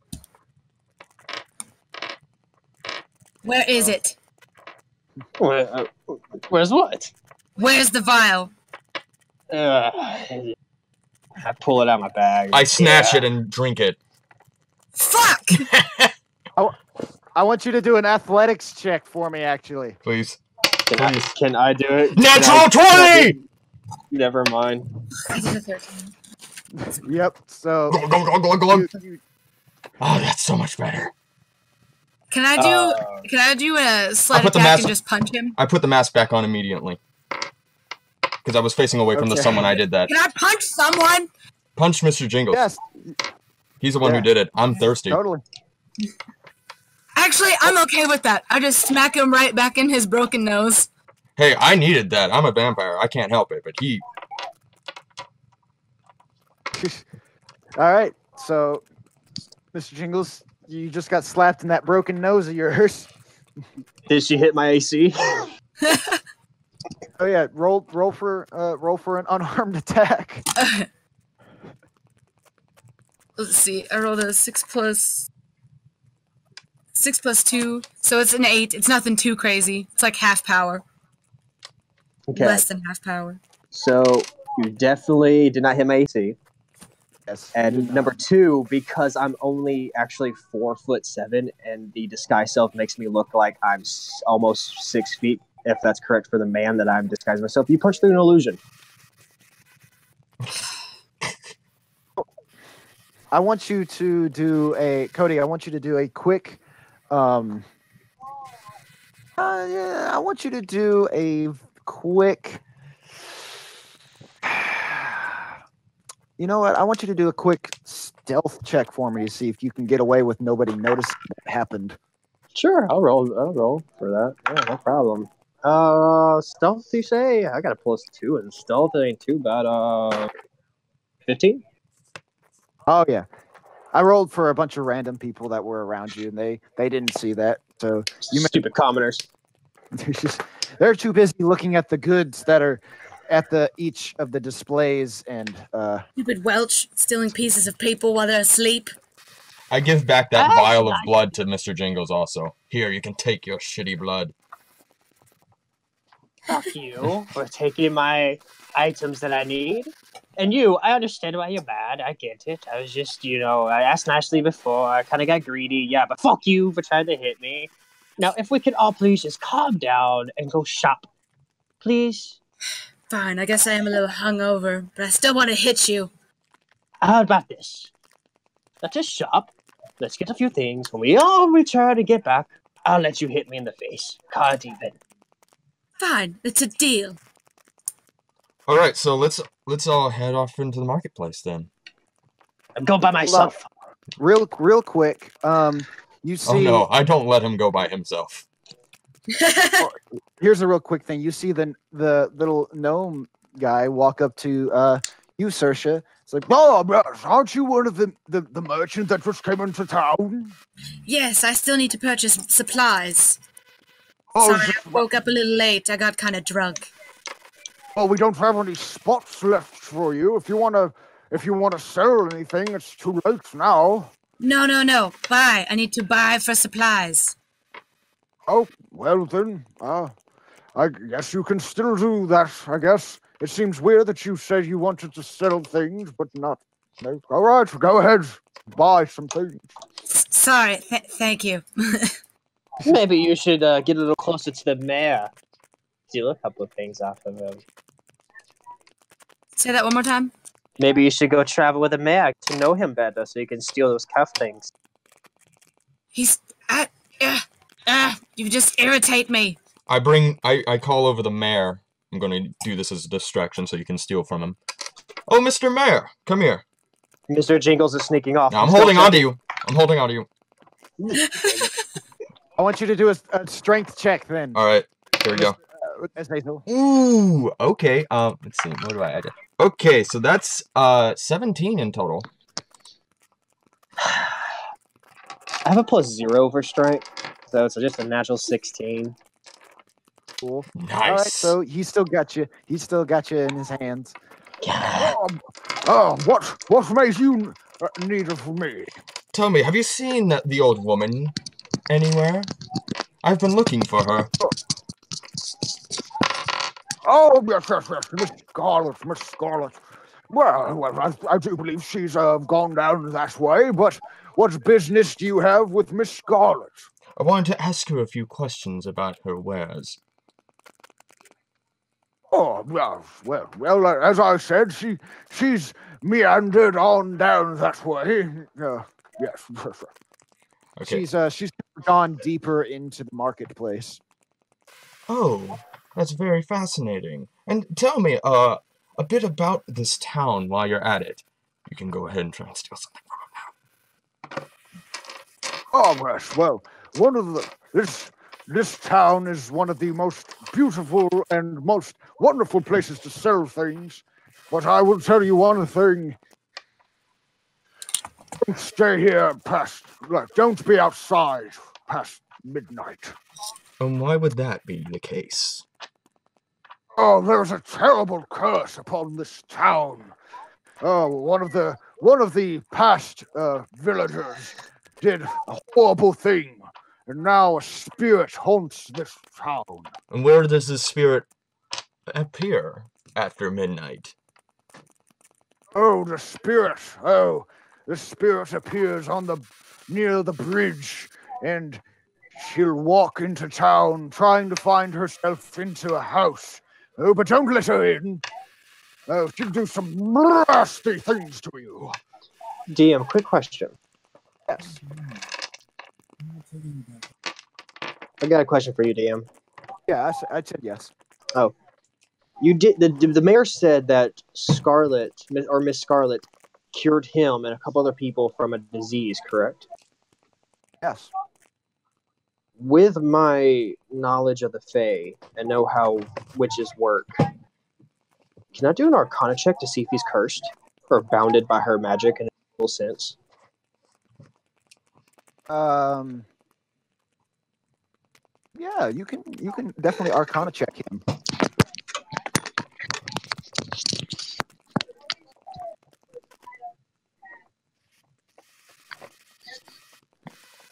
Where is it? Where's what? Where's the vial? I pull it out of my bag. I snatch it and drink it. Fuck! I want you to do an athletics check for me, actually. Please. Can I do it? Natural 20! Never mind. I did a 13. Yep, so... Oh, that's so much better. Can I do a sleight of attack and just punch him? I put the mask back on immediately. Because I was facing away from the someone I did that. Can I punch someone? Punch Mr. Jingles. Yes. He's the one who did it. I'm thirsty. Totally. Actually, I'm okay with that. I just smack him right back in his broken nose. Hey, I needed that. I'm a vampire. I can't help it, but he... All right, so, Mr. Jingles, you just got slapped in that broken nose of yours. Did she hit my AC? Oh yeah, roll for an unarmed attack. Let's see. I rolled a 6 plus 6 plus 2, so it's an 8. It's nothing too crazy. It's like half power. Okay. Less than half power. So you definitely did not hit my AC. Yes. And number 2, because I'm only actually 4'7", and the disguise self makes me look like I'm almost 6 feet, if that's correct for the man that I'm disguising myself. You punch through an illusion. I want you to do Cody. I want you to do a quick. I want you to do a quick. You know what? I want you to do a quick stealth check for me to see if you can get away with nobody noticing what happened. Sure, I'll roll for that. Yeah, no problem. Stealth, you say? I got a +2 in stealth. It ain't too bad. 15? Oh yeah, I rolled for a bunch of random people that were around you, and they didn't see that. So you Stupid commoners. they're too busy looking at the goods that are at each of the displays and Stupid Welch stealing pieces of people while they're asleep. I give back that vial of blood to Mr. Jingles also. Here, you can take your shitty blood. Fuck you for taking my items that I need. And you, I understand why you're mad. I get it. I was just, I asked nicely before. I kind of got greedy. Yeah, but fuck you for trying to hit me. Now, if we could all please just calm down and go shop. Please? Fine, I guess I am a little hungover, but I still want to hit you. How about this? Let's just shop. Let's get a few things. When we all return and get back, I'll let you hit me in the face. Can't even. Fine, it's a deal. All right, so let's all head off into the marketplace then. I'm going by myself. Real quick, you see. Oh no, I don't let him go by himself. Here's a real quick thing. You see the little gnome guy walk up to you, Saoirse. It's like, oh, aren't you one of the merchants that just came into town? Yes, I still need to purchase supplies. Oh, Sorry, I woke up a little late. I got kind of drunk. Oh, we don't have any spots left for you. If you wanna sell anything, it's too late now. No. Buy. I need to buy for supplies. Oh, well then, I guess you can still do that, I guess. It seems weird that you said you wanted to sell things, but not. No. All right, go ahead. Buy some things. Sorry, thank you. Maybe you should get a little closer to the mayor. Steal a couple of things off of him. Say that one more time. Maybe you should go travel with the mayor to know him better so you can steal those cuff things. You just irritate me. I call over the mayor. I'm going to do this as a distraction so you can steal from him. Oh, Mr. Mayor, come here. Mr. Jingles is sneaking off. Now, I'm holding on to you. I'm holding on to you. I want you to do a strength check then. All right, here we go. Ooh, okay. Let's see. What do I add? Okay, so that's 17 in total. I have a +0 for strength, so it's just a natural 16. Cool. Nice. All right, so he still got you. He still got you in his hands. What made you need it from me? Tell me, have you seen the old woman anywhere? I've been looking for her. Oh, yes, Miss Scarlet. Well, I do believe she's gone down that way, but what business do you have with Miss Scarlet? I wanted to ask her a few questions about her wares. Oh, well, as I said, she's meandered on down that way. Yes. Okay. She's gone deeper into the marketplace. Oh, that's very fascinating. And tell me, a bit about this town while you're at it. You can go ahead and try and steal something from him now. Oh, yes, well, this town is one of the most beautiful and most wonderful places to sell things. But I will tell you one thing. Don't stay here don't be outside past midnight. And why would that be the case? Oh, there's a terrible curse upon this town. One of the past villagers did a horrible thing, and now a spirit haunts this town. And where does this spirit appear after midnight? Oh, the spirit! Oh, the spirit appears near the bridge, and she'll walk into town trying to find herself into a house. Oh, but don't let her in. Oh, she'll do some nasty things to you. DM, quick question. Yes. I got a question for you, DM. Yeah, I said yes. Oh, you did. The mayor said that Scarlet or Miss Scarlet cured him and a couple other people from a disease. Correct? Yes. With my knowledge of the Fae and know how witches work, can I do an Arcana check to see if he's cursed or bounded by her magic in a full sense? Yeah, you can definitely Arcana check him.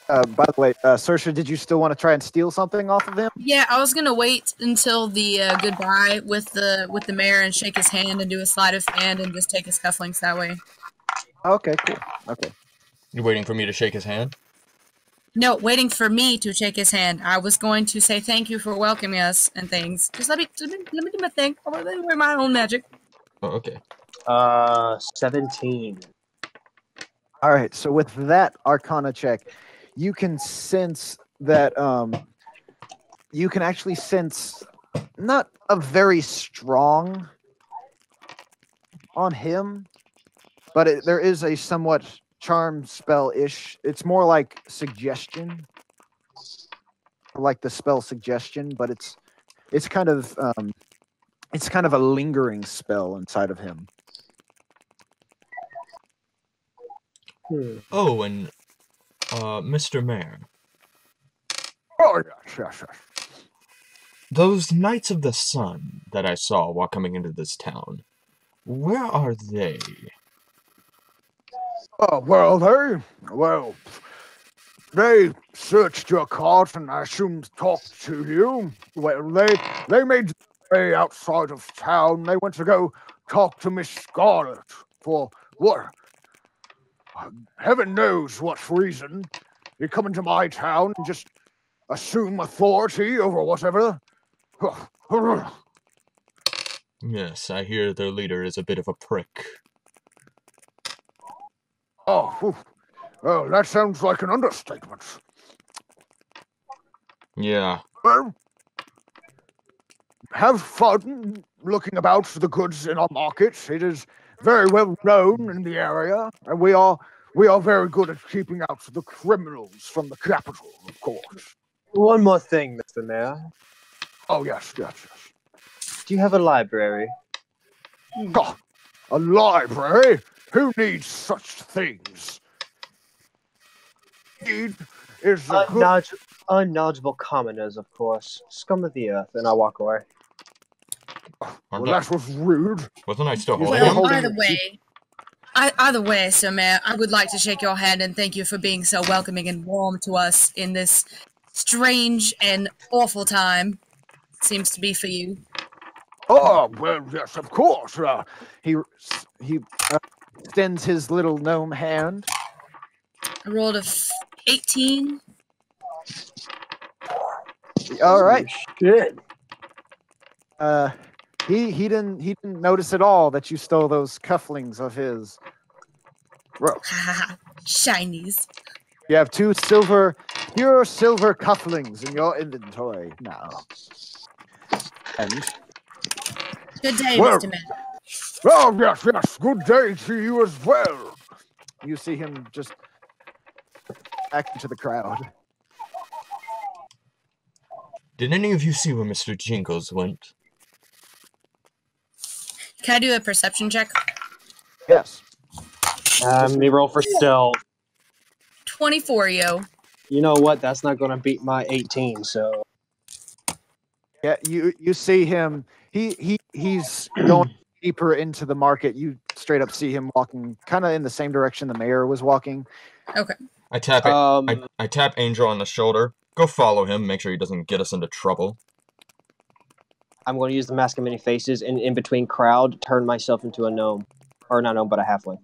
By the way, Saoirse, did you still want to try and steal something off of him? Yeah, I was gonna wait until the goodbye with the mayor and shake his hand and do a sleight of hand and just take his cufflinks that way. Okay, cool. Okay. You waiting for me to shake his hand? No, waiting for me to shake his hand. I was going to say thank you for welcoming us and things. Just let me do my thing. I want to wear my own magic. Oh, okay. 17. All right. So with that Arcana check, you can sense that you can actually sense not a very strong on him, but there is a somewhat charm spell-ish. It's more like suggestion, like the spell suggestion, but it's kind of a lingering spell inside of him. Oh, and Mr. Mayor, Oh yes. those Knights of the Sun that I saw while coming into this town, where are they? Oh, they searched your cart and I assume talked to you. Well, they made their way outside of town. They went to go talk to Miss Scarlet for what? Heaven knows what reason. They come into my town and just assume authority over whatever. Yes, I hear their leader is a bit of a prick. Oh, that sounds like an understatement. Yeah. Well, have fun looking about for the goods in our market. It is very well known in the area, and we are very good at keeping out the criminals from the capital, of course. One more thing, Mr. Mayor. Oh, yes. Do you have a library? Oh, a library? Who needs such things? Need is a good... Unknowledgeable commoners, of course. Scum of the earth, and I walk away. Well, that was rude. Wasn't I still You holding him? Well, either way, Sir Mayor, I would like to shake your hand and thank you for being so welcoming and warm to us in this strange and awful time. Seems to be for you. Oh, well, yes, of course. He extends his little gnome hand. I rolled a 18. All right. Shit. He didn't notice at all that you stole those cufflinks of his. Ha ha ha. Shinies. You have two pure silver cufflinks in your inventory now. And Good day, well, Mr. Mayor. oh yes, good day to you as well. You see him just back into the crowd. Did any of you see where Mr. Jingles went? Can I do a perception check? Yes. Let me roll for stealth. 24, yo. You know what? That's not going to beat my 18, so... Yeah, you see him. He's going deeper into the market. You straight up see him walking kind of in the same direction the mayor was walking. Okay. I tap it. I tap Angel on the shoulder Go follow him. Make sure he doesn't get us into trouble. I'm going to use the Mask of Many Faces, and in between crowd, turn myself into a gnome. Or not gnome, but a halfling.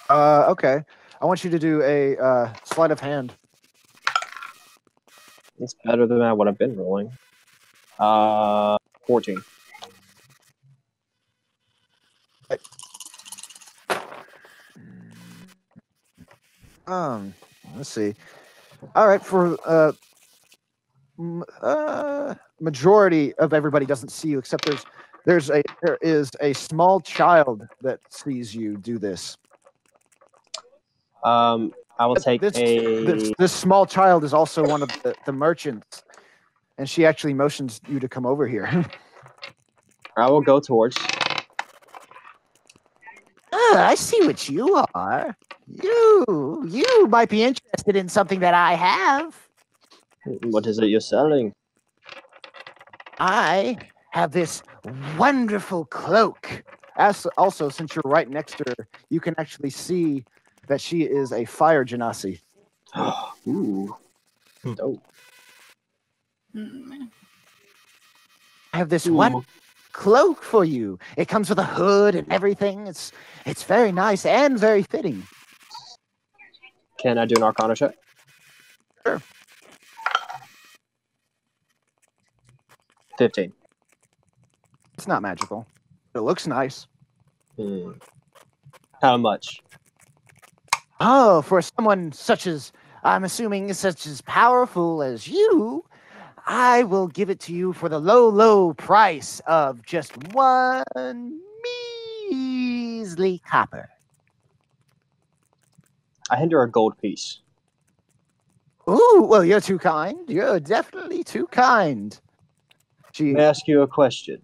Okay. I want you to do a sleight of hand. It's better than what I've been rolling. 14. Let's see. All right, for majority of everybody doesn't see you, except there is a small child that sees you do this. I will take this small child is also one of the merchants, and she actually motions you to come over here. I will go towards. I see what you are. You might be interested in something that I have. What is it you're selling? I have this wonderful cloak. Also, since you're right next to her, you can actually see that she is a fire genasi. Ooh. Dope. I have this one cloak for you. It comes with a hood and everything. It's very nice and very fitting. Can I do an Arcana check? Sure. 15. It's not magical. It looks nice. How much? Oh, for someone such as, I'm assuming, such as powerful as you, I will give it to you for the low, low price of just 1 measly copper. I hand her a gold piece. Ooh, well, you're too kind. You're definitely too kind. May I ask you a question?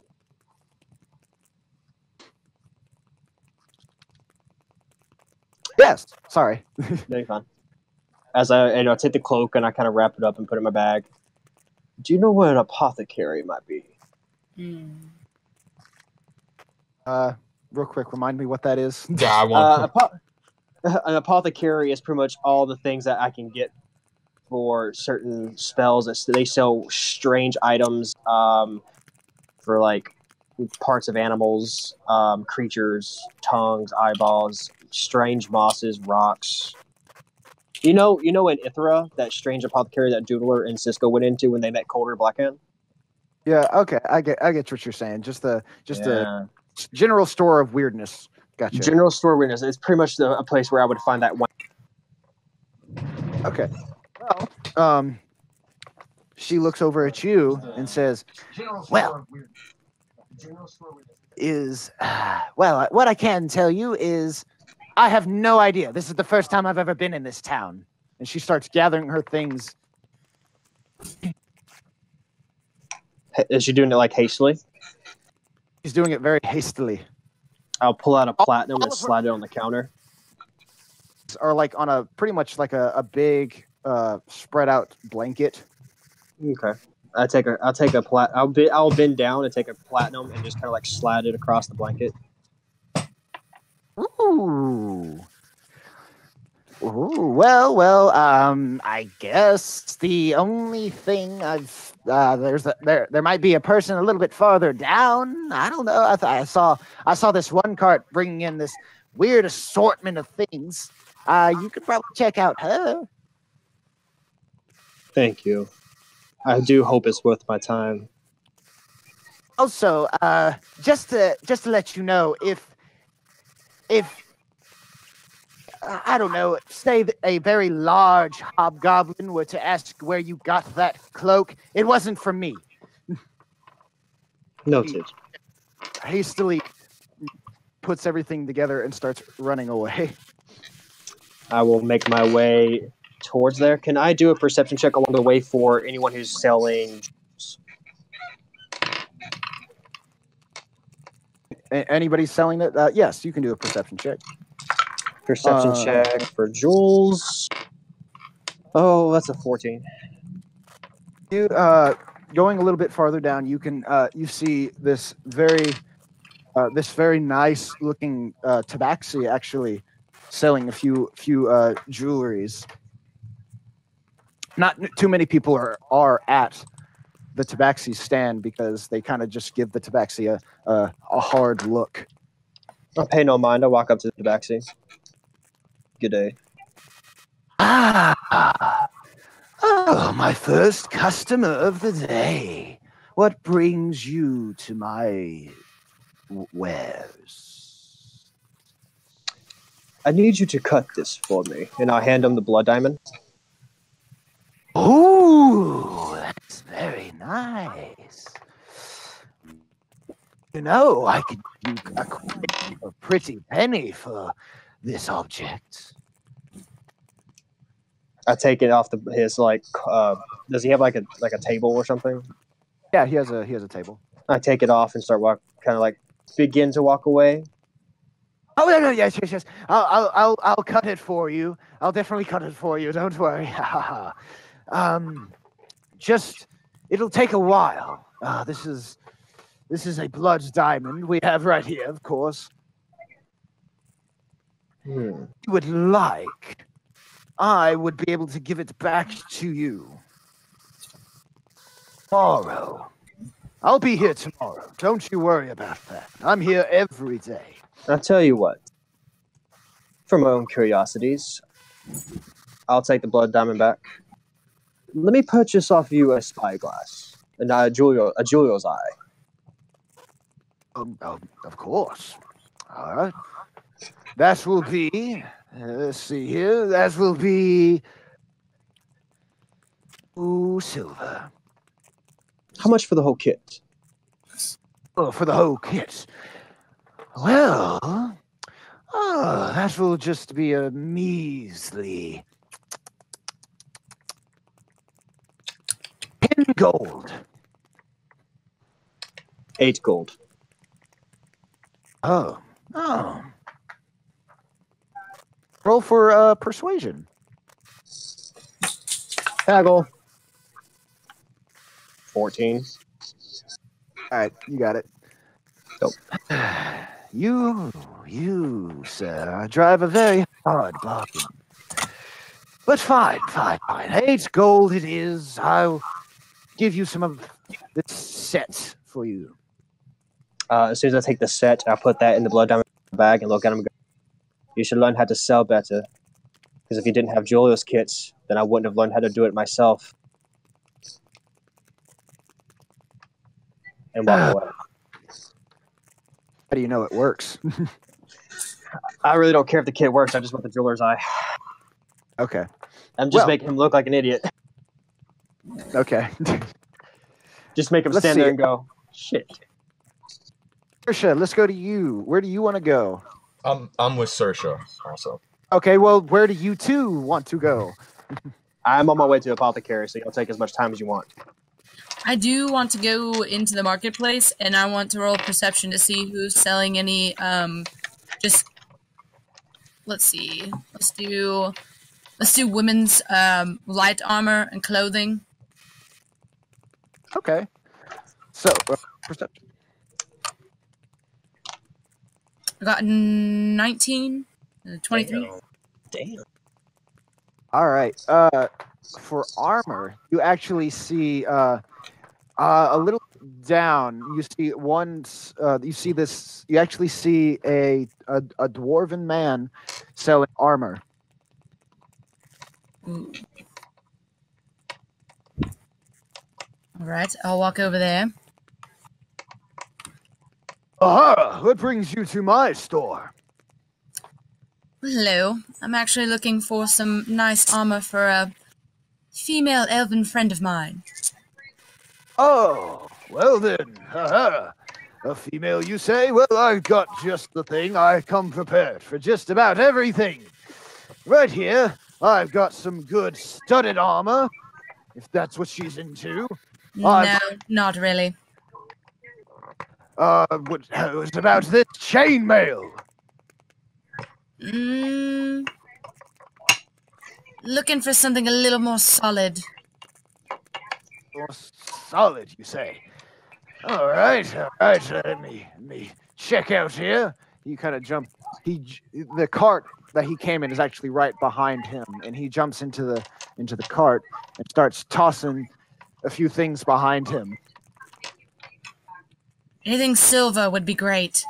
Yes. Sorry. No, you're fine. As I take the cloak and I kind of wrap it up and put it in my bag. Do you know where an apothecary might be? Real quick, remind me what that is. Yeah, I want. An apothecary is pretty much all the things that I can get for certain spells. They sell strange items for like parts of animals, creatures, tongues, eyeballs, strange mosses, rocks. You know in Ithra, that strange apothecary that Doodler and Cisco went into when they met Colder Blackhand? Yeah, okay. I get what you're saying. Just a general store of weirdness. Gotcha. General store weirdness. It's pretty much a place where I would find that one. Okay. Well, she looks over at you and says, Well, what I can tell you is I have no idea. This is the first time I've ever been in this town. and she starts gathering her things. Is she doing it like hastily? She's doing it very hastily. I'll pull out a platinum and slide it on the counter. Are like on a pretty much like a big spread out blanket. Okay. I'll bend down and take a platinum and just kind of like slide it across the blanket. Ooh. Ooh, well, I guess the only thing there might be a person a little bit farther down. I don't know. I saw this one cart bringing in this weird assortment of things. You could probably check out her. Thank you. I do hope it's worth my time. Also, just to let you know, if I don't know, say that a very large hobgoblin were to ask where you got that cloak, it wasn't from me. Noted. Hastily puts everything together and starts running away. I will make my way towards there. Can I do a perception check along the way for anyone who's selling? Anybody selling it? Yes, you can do a perception check. Perception check for jewels. Oh, that's a 14. You going a little bit farther down, you can you see this very nice looking tabaxi actually selling a few jewelries. not too many people are at the tabaxi stand because they kind of just give the tabaxi a hard look. I'll pay no mind. I'll walk up to the tabaxi. Good day. Ah, oh, my first customer of the day. What brings you to my wares? I need you to cut this for me, and I'll hand him the blood diamond. Ooh, that's very nice. You know, I could give you a pretty penny for this object. I take it off his like. Does he have like a table or something? Yeah, he has a table. I take it off and start begin to walk away. Oh no, yes. I'll cut it for you. I'll definitely cut it for you. Don't worry. Just it'll take a while. This is a blood diamond we have right here, of course. You would like, I would be able to give it back to you tomorrow. I'll be here tomorrow. Don't you worry about that. I'm here every day. I'll tell you what. For my own curiosities, I'll take the blood diamond back. Let me purchase off you a spyglass and a Julio's eye. Of course. All right. That will be. Let's see here. That will be 2 silver. How much for the whole kit? Oh, for the whole kit. Well, that will just be a measly 10 gold. 8 gold. Oh. Roll for persuasion. Haggle. 14. All right, you got it. Nope. You, sir, drive a very hard bargain. But fine. 8 gold it is. I'll give you some of this set for you. As soon as I take the set, I'll put that in the blood diamond bag and look at him and go, you should learn how to sell better. Because if you didn't have Julius kits, then I wouldn't have learned how to do it myself. And walk away. How do you know it works? I really don't care if the kit works. I just want the jeweler's eye. Okay. I'm just making him look like an idiot. Okay. Just make him Let's stand see. there and go, shit. Saoirse, let's go to you. Where do you want to go? I'm with Saoirse also. Okay, well, where do you two want to go? I'm on my way to apothecary, so you'll take as much time as you want. I do want to go into the marketplace, and I want to roll perception to see who's selling any. Just let's see. Let's do women's light armor and clothing. Okay. So perception. I got 19, 23. Damn. All right. For armor, you actually see a little down. You see you see this. You actually see a dwarven man selling armor. Ooh. All right, I'll walk over there. Aha! What brings you to my store? Hello, I'm actually looking for some nice armor for a female elven friend of mine. Oh, well then. Haha. A female, you say? Well, I've got just the thing. I come prepared for just about everything. Right here, I've got some good studded armor, if that's what she's into. No, not really. What about this chainmail? Looking for something a little more solid. More solid, you say? All right. Let me check out here. You kind of jump. The cart that he came in is actually right behind him, and he jumps into the cart and starts tossing a few things behind him. Anything silver would be great.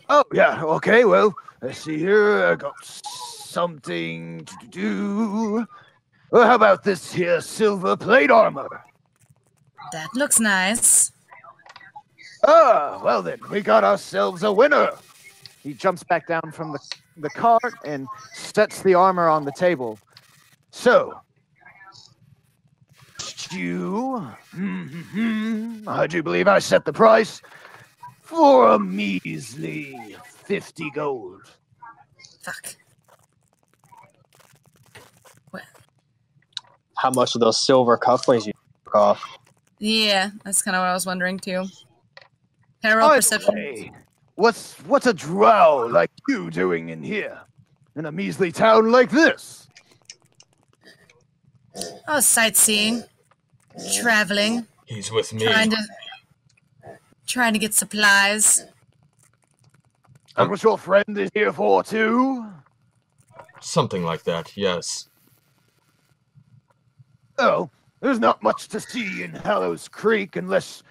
Oh yeah, okay. Well, let's see here. I got something to do. Well, how about this here silver plate armor? That looks nice. Ah, well then, we got ourselves a winner. He jumps back down from the cart and sets the armor on the table. So, you, I do believe I set the price for a measly 50 gold. Fuck. Well, How much of those silver cufflinks you took off? yeah, that's kind of what I was wondering too. Can I roll perception? Hey, what's a drow like you doing in here? In a measly town like this? Oh, sightseeing, traveling, He's with me. trying to get supplies. And what your friend is here for too? Something like that, yes. Oh, there's not much to see in Hallows Creek unless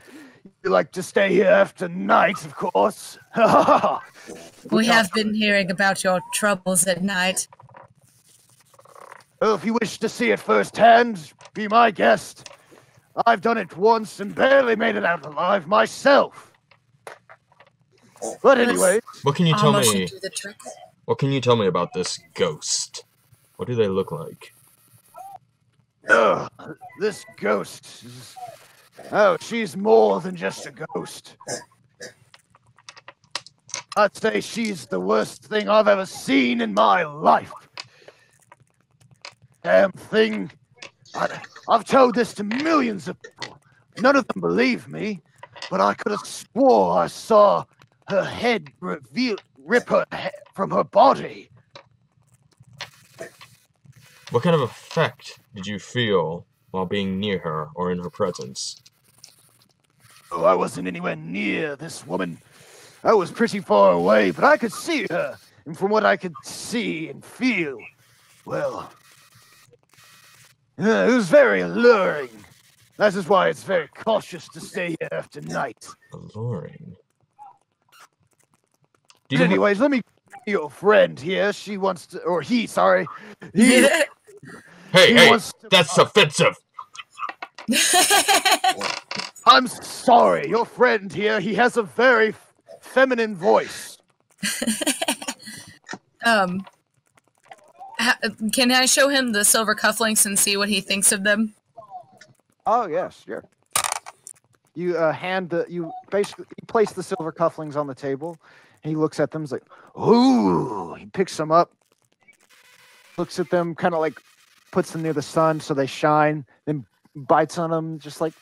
you like to stay here after night, of course. We have been hearing about your troubles at night. Well, if you wish to see it firsthand, be my guest. I've done it once and barely made it out alive myself. But anyway, What can you tell Almost me? do the trick. What can you tell me about this ghost? What do they look like? this ghost is... Oh, she's more than just a ghost. I'd say she's the worst thing I've ever seen in my life. Damn thing. I've told this to millions of people. None of them believe me, but I could have swore I saw her head rip her head from her body. What kind of effect did you feel while being near her or in her presence? Oh, I wasn't anywhere near this woman. I was pretty far away, but I could see her. And from what I could see and feel, well, it was very alluring. That is why it's very cautious to stay here after night. Alluring. But anyways, let me your friend here. She wants to, or he, sorry. He, Hey, wants to, that's offensive. I'm sorry, your friend here, he has a very feminine voice. Can I show him the silver cufflinks and see what he thinks of them? Oh, yes, sure. You you place the silver cufflinks on the table, and he looks at them, he's like, ooh, he picks them up, looks at them, kind of like puts them near the sun so they shine, then bites on them, just like,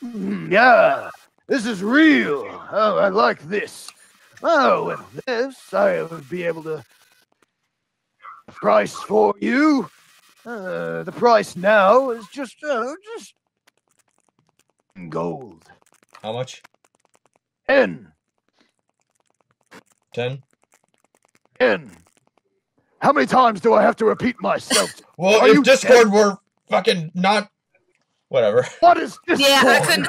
yeah, this is real. Oh, I like this. Oh, with this, I would be able to price for you. The price now is just gold. How much? 10. 10? 10. How many times do I have to repeat myself? Well, if Discord were fucking not... Whatever. What is Discord? Yeah,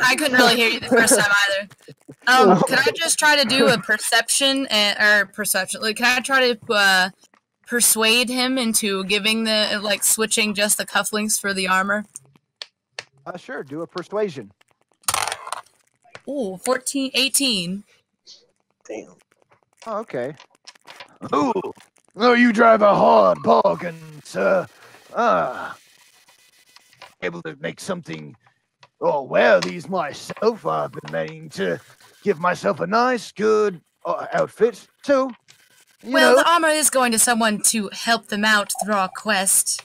I couldn't really hear you the first time either. Can I just try to do a perception, perception? Like, can I try to persuade him into giving switching just the cufflinks for the armor? Sure, do a persuasion. Ooh, 18. Damn. Oh, okay. Ooh. Oh, you drive a hard bargain, sir. Able to make something, wear these myself. I've been meaning to give myself a nice, good outfit, too. Well, the armor is going to someone to help them out through our quest.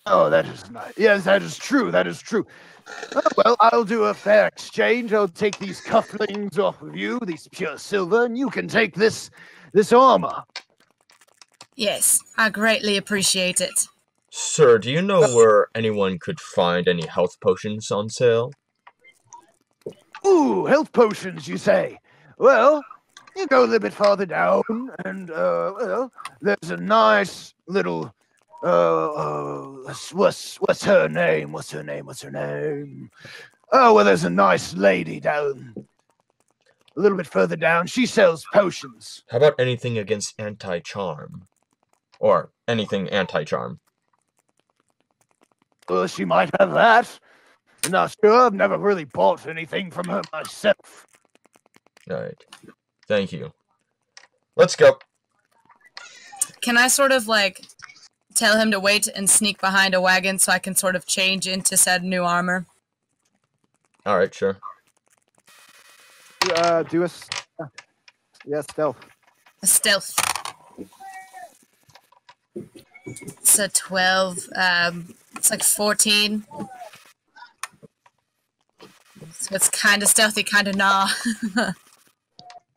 Oh, that is nice. Yes, that is true. That is true. Well, I'll do a fair exchange. I'll take these cufflinks off of you, these pure silver, and you can take this armor. Yes, I greatly appreciate it. Sir, do you know where anyone could find any health potions on sale? Ooh, health potions, you say? Well, You go a little bit farther down, and well, there's a nice little. What's her name? What's her name? Oh, well, there's a nice lady down a little bit further down. She sells potions. How about anything against anti-charm? Or anything anti-charm? Well, she might have that. I'm not sure. I've never really bought anything from her myself. Alright. Thank you. Let's go. Can I sort of like tell him to wait and sneak behind a wagon so I can sort of change into said new armor? Alright, sure. Do a stealth. A stealth. It's a 12. It's like 14. So it's kind of stealthy, kind of nah.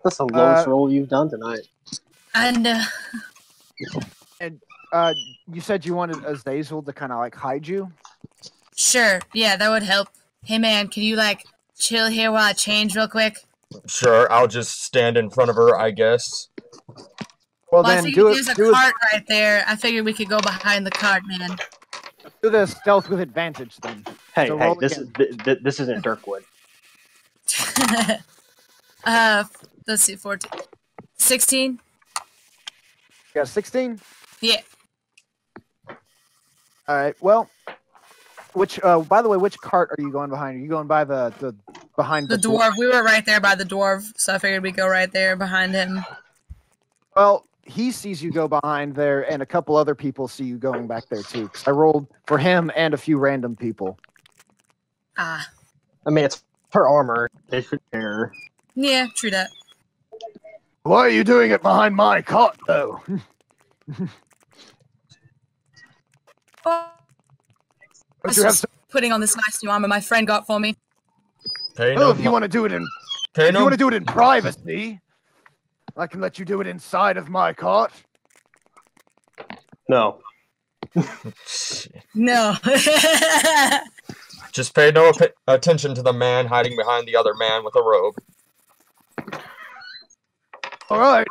That's the lowest roll you've done tonight. And You said you wanted Azazel to kind of like hide you? sure, yeah, that would help. Hey man, can you like chill here while I change real quick? Sure, I'll just stand in front of her, I guess. Well, I then figured do there's it. a cart right there. I figured we could go behind the cart, man. Do the stealth with advantage then. Hey, So hey, roll this isn't Dirkwood. Let's see, 14. 16? You got 16? Yeah. All right. Well, which by the way, which cart are you going behind? Are you going by the behind The dwarf. We were right there by the dwarf, so I figured we'd go right there behind him. Well, he sees you go behind there, and a couple other people see you going back there too. 'Cause I rolled for him and a few random people. Ah. I mean, it's her armor. They should care. Yeah, true that. Why are you doing it behind my cart, though? Oh, I was Don't you have just putting on this nice new armor my friend got for me. Pay Oh, no if you want to do it in, pay if you no want to do it in privacy, I can let you do it inside of my cart. No. No. Just pay no attention to the man hiding behind the other man with a robe. All right.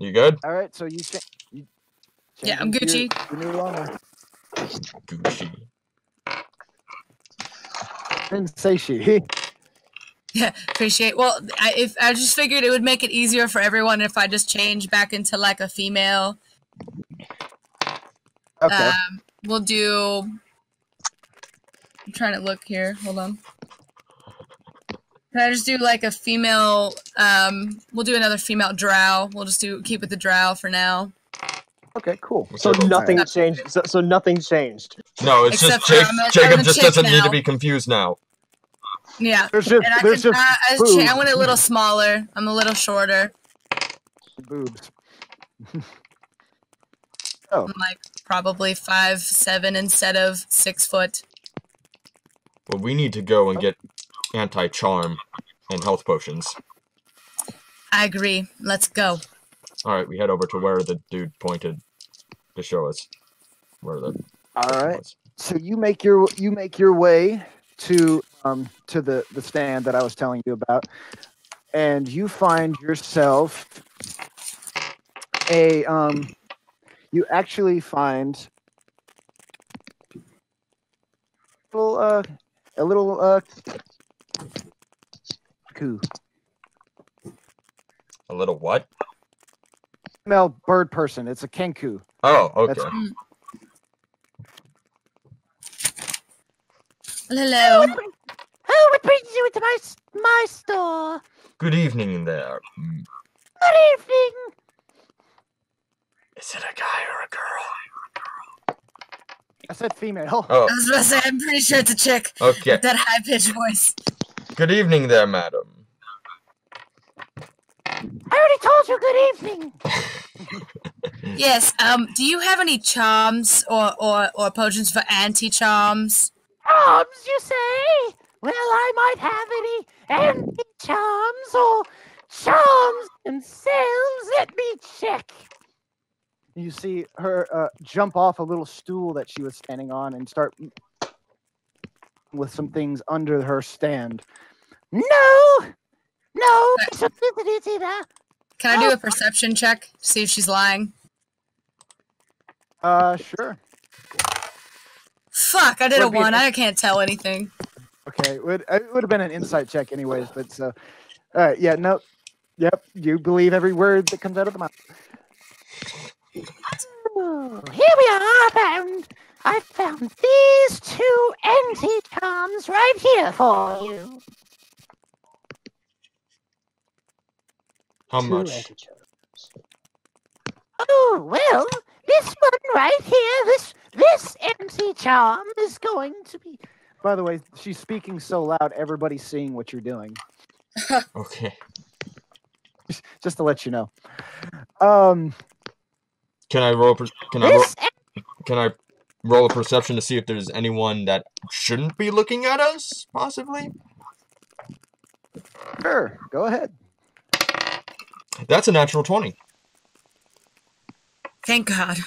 You good? All right. So you Yeah, I'm into Gucci. Your new armor. Gucci. Didn't say she. Yeah, appreciate. Well, I just figured it would make it easier for everyone if I just change back into like a female. Okay. We'll do. I'm trying to look here. Hold on. Can I just do like a female? We'll do another female drow. We'll just keep with the drow for now. Okay. Cool. So nothing changed. So nothing changed. No, it's Except just for I'm a Jacob just chick doesn't need to now. be confused now. Yeah. There's just And there's just I went a little smaller. I'm a little shorter. boobs. I'm like probably 5'7" instead of 6 foot. Well, we need to go and get anti-charm and health potions. I agree. Let's go. Alright, we head over to where the dude pointed to show us where the All right. was. So you make your way to the stand that I was telling you about, and you find yourself you actually find a little coo. A little what? Female bird person. It's a kenku. Oh, okay. That's- Hello. Oh, what brings you into my store? Good evening there. Good evening. Is it a guy or a girl? I said female. Oh, I was about to say, I'm pretty sure it's a chick okay. with that high-pitched voice. Good evening there, madam. I already told you good evening. Yes, do you have any charms or potions for anti-charms? Charms, you say? Well, I might have any anti-charms or charms themselves. Let me check. You see her jump off a little stool that she was standing on and start with some things under her stand. No, no. Can I do a perception check to see if she's lying? Sure. Fuck, I did a Would be an 1. I can't tell anything. Okay, it would have been an insight check anyways, but so. All right, yeah, no. Yep, you believe every word that comes out of the mouth. Oh, here we are, I found these 2 anti-charms right here for you. How 2 much? anti-charms. Oh, well, this one right here, this anti-charm is going to be... By the way, she's speaking so loud, everybody's seeing what you're doing. Okay. Just to let you know. Can I roll? Can I roll a perception to see if there's anyone that shouldn't be looking at us, possibly? Sure, go ahead. That's a natural 20. Thank God.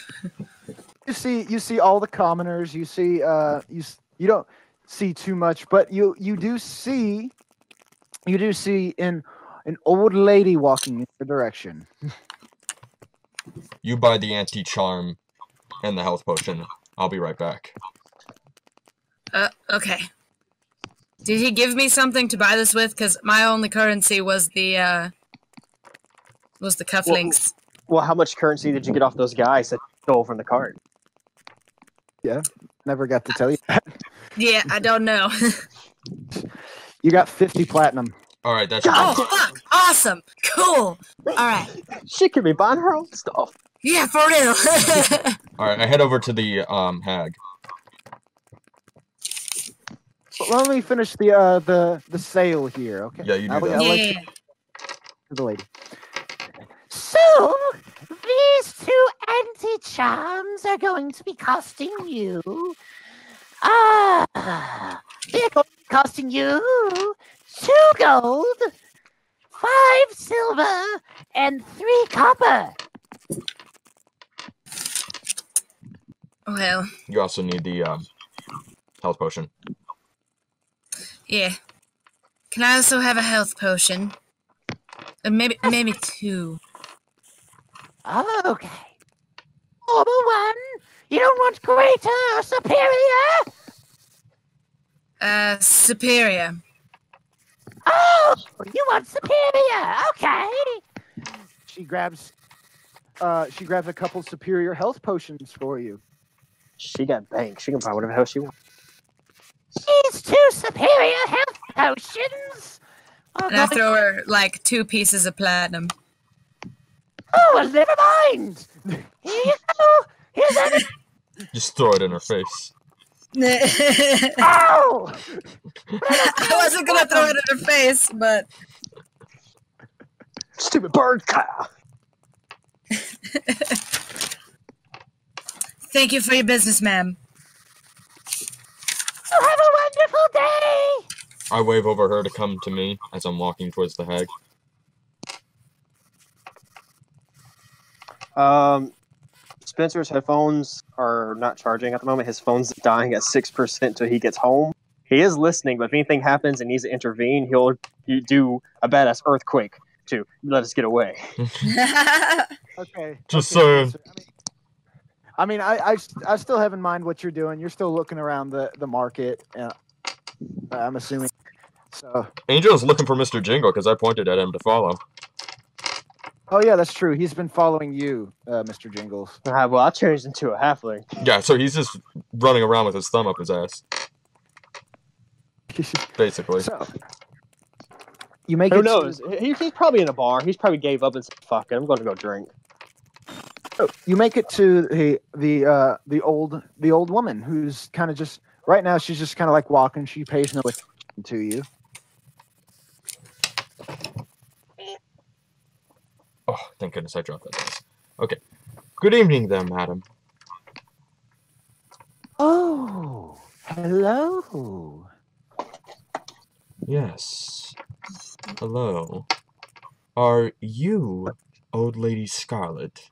You see all the commoners. You see you don't see too much, but you do see an old lady walking in your direction. You buy the anti-charm and the health potion. I'll be right back. Okay. Did he give me something to buy this with? Because my only currency was the cufflinks. Well, how much currency did you get off those guys that stole from the cart? Yeah, never got to tell you that. Yeah, I don't know. You got 50 platinum. All right, that's. Oh, fuck! Awesome! Cool! Alright. She could be buying her own stuff. Yeah, for real! Alright, I head over to the hag. Let me finish the sale here, okay? Yeah, you do I'll that. let Yeah. you to the lady. So, these 2 anti-charms are going to be costing you... they're going to be costing you 2 gold, 5 silver, and 3 copper. Well, You also need the health potion. yeah. Can I also have a health potion? Maybe 2. Okay. Normal 1. You don't want greater or superior? Superior. Oh, you want superior? Okay. She grabs a couple superior health potions for you. She got bank. She can buy whatever the hell she wants. These 2 superior health potions. And I throw her, like, 2 pieces of platinum. Oh, well, never mind. Here you go. Here's that. Just throw it in her face. Oh! I wasn't gonna throw it in her face, but... Stupid bird, Kyle. Thank you for your business, ma'am. So have a wonderful day. I wave over her to come to me as I'm walking towards the hag. Spencer's headphones are not charging at the moment. His phone's dying at 6% until he gets home. He is listening, but if anything happens and needs to intervene, he'll do a badass earthquake to let us get away. Okay. Just okay, saying. so, I mean, I still have in mind what you're doing. You're still looking around the market. I'm assuming. So. Angel is looking for Mr. Jingle because I pointed at him to follow. Oh yeah, that's true. He's been following you, Mr. Jingles. Well, I changed into a halfling. Yeah, so he's just running around with his thumb up his ass. Basically. So, you make Who it. knows? He's probably in a bar. He's probably gave up and said, "Fuck it, I'm going to go drink." You make it to the old woman who's kind of just right now. She's just kind of like walking. She pays no attention to you. Oh, thank goodness I dropped that dice. Okay. Good evening there, madam. Oh, hello. Yes. Hello. Are you Old Lady Scarlet?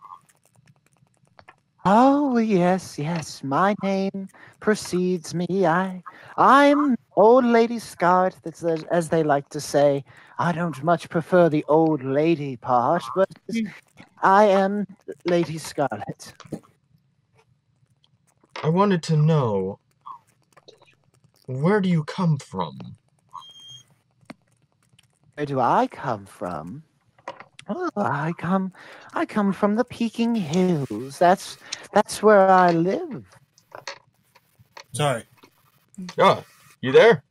Oh, yes, yes. My name precedes me. I'm Old lady Scarlet, that's as they like to say. I don't much prefer the old lady part, but I am Lady Scarlet. I wanted to know, where do you come from? Where do I come from? Oh, I come from the Peking Hills. That's where I live. Sorry. Oh, you there?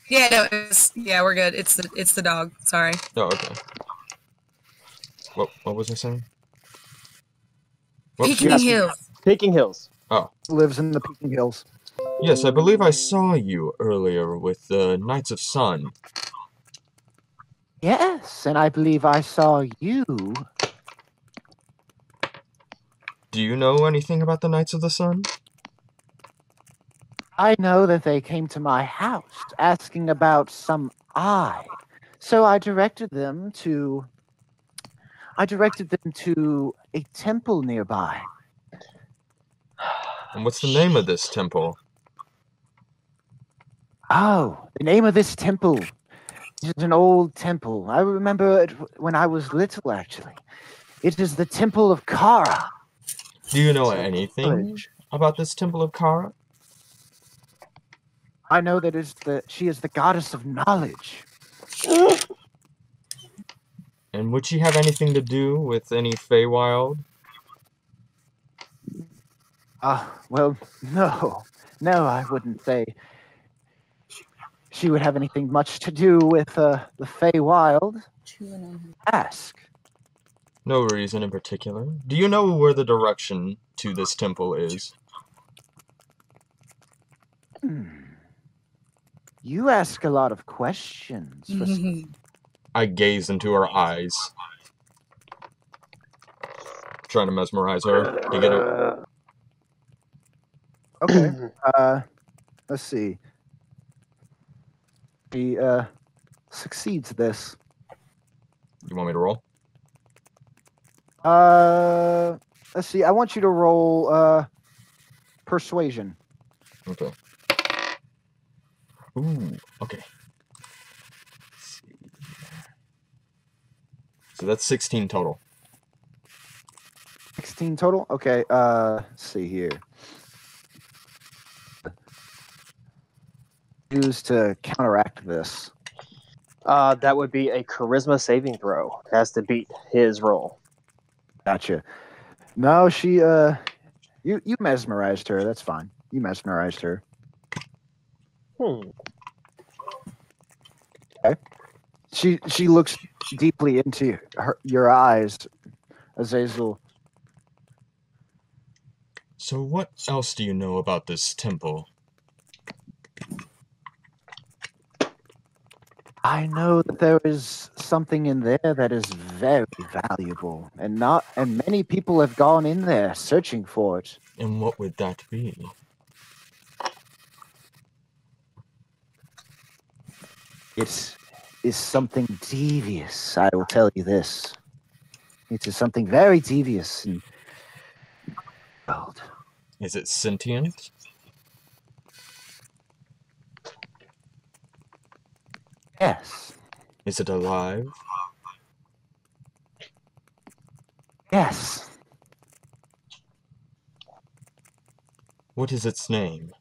Yeah, no, yeah, we're good. It's the dog. Sorry. Oh, okay. What was I saying? Peking Hills. Peking Hills. Oh. Lives in the Peking Hills. Yes, I believe I saw you earlier with the Knights of Sun. Yes, and I believe I saw you. Do you know anything about the Knights of the Sun? I know that they came to my house asking about some eye. So I directed them to a temple nearby. And what's the name of this temple? Oh, the name of this temple is an old temple. I remember it when I was little, actually. It is the Temple of Kara. Do you know anything about this Temple of Kara? I know that she is the goddess of knowledge. And would she have anything to do with any Feywild? Well, no, I wouldn't say she would have anything much to do with the Feywild. Ask. No reason in particular. Do you know where the direction to this temple is? You ask a lot of questions. I gaze into her eyes, trying to mesmerize her to get her. Okay. Let's see. He succeeds this. You want me to roll? Let's see. I want you to roll persuasion. Okay. Ooh, okay. Let's see. So that's 16 total. 16 total? Okay, let's see here. Use to counteract this. That would be a charisma saving throw. Has to beat his roll. Gotcha. No, she you mesmerized her. That's fine. You mesmerized her. Okay. She looks deeply into your eyes, Azazel. So what else do you know about this temple? I know that there is something in there that is very valuable, and many people have gone in there searching for it. And what would that be? It is something devious, I will tell you this. It is something very devious and old. Is it sentient? Yes. Is it alive? Yes. What is its name?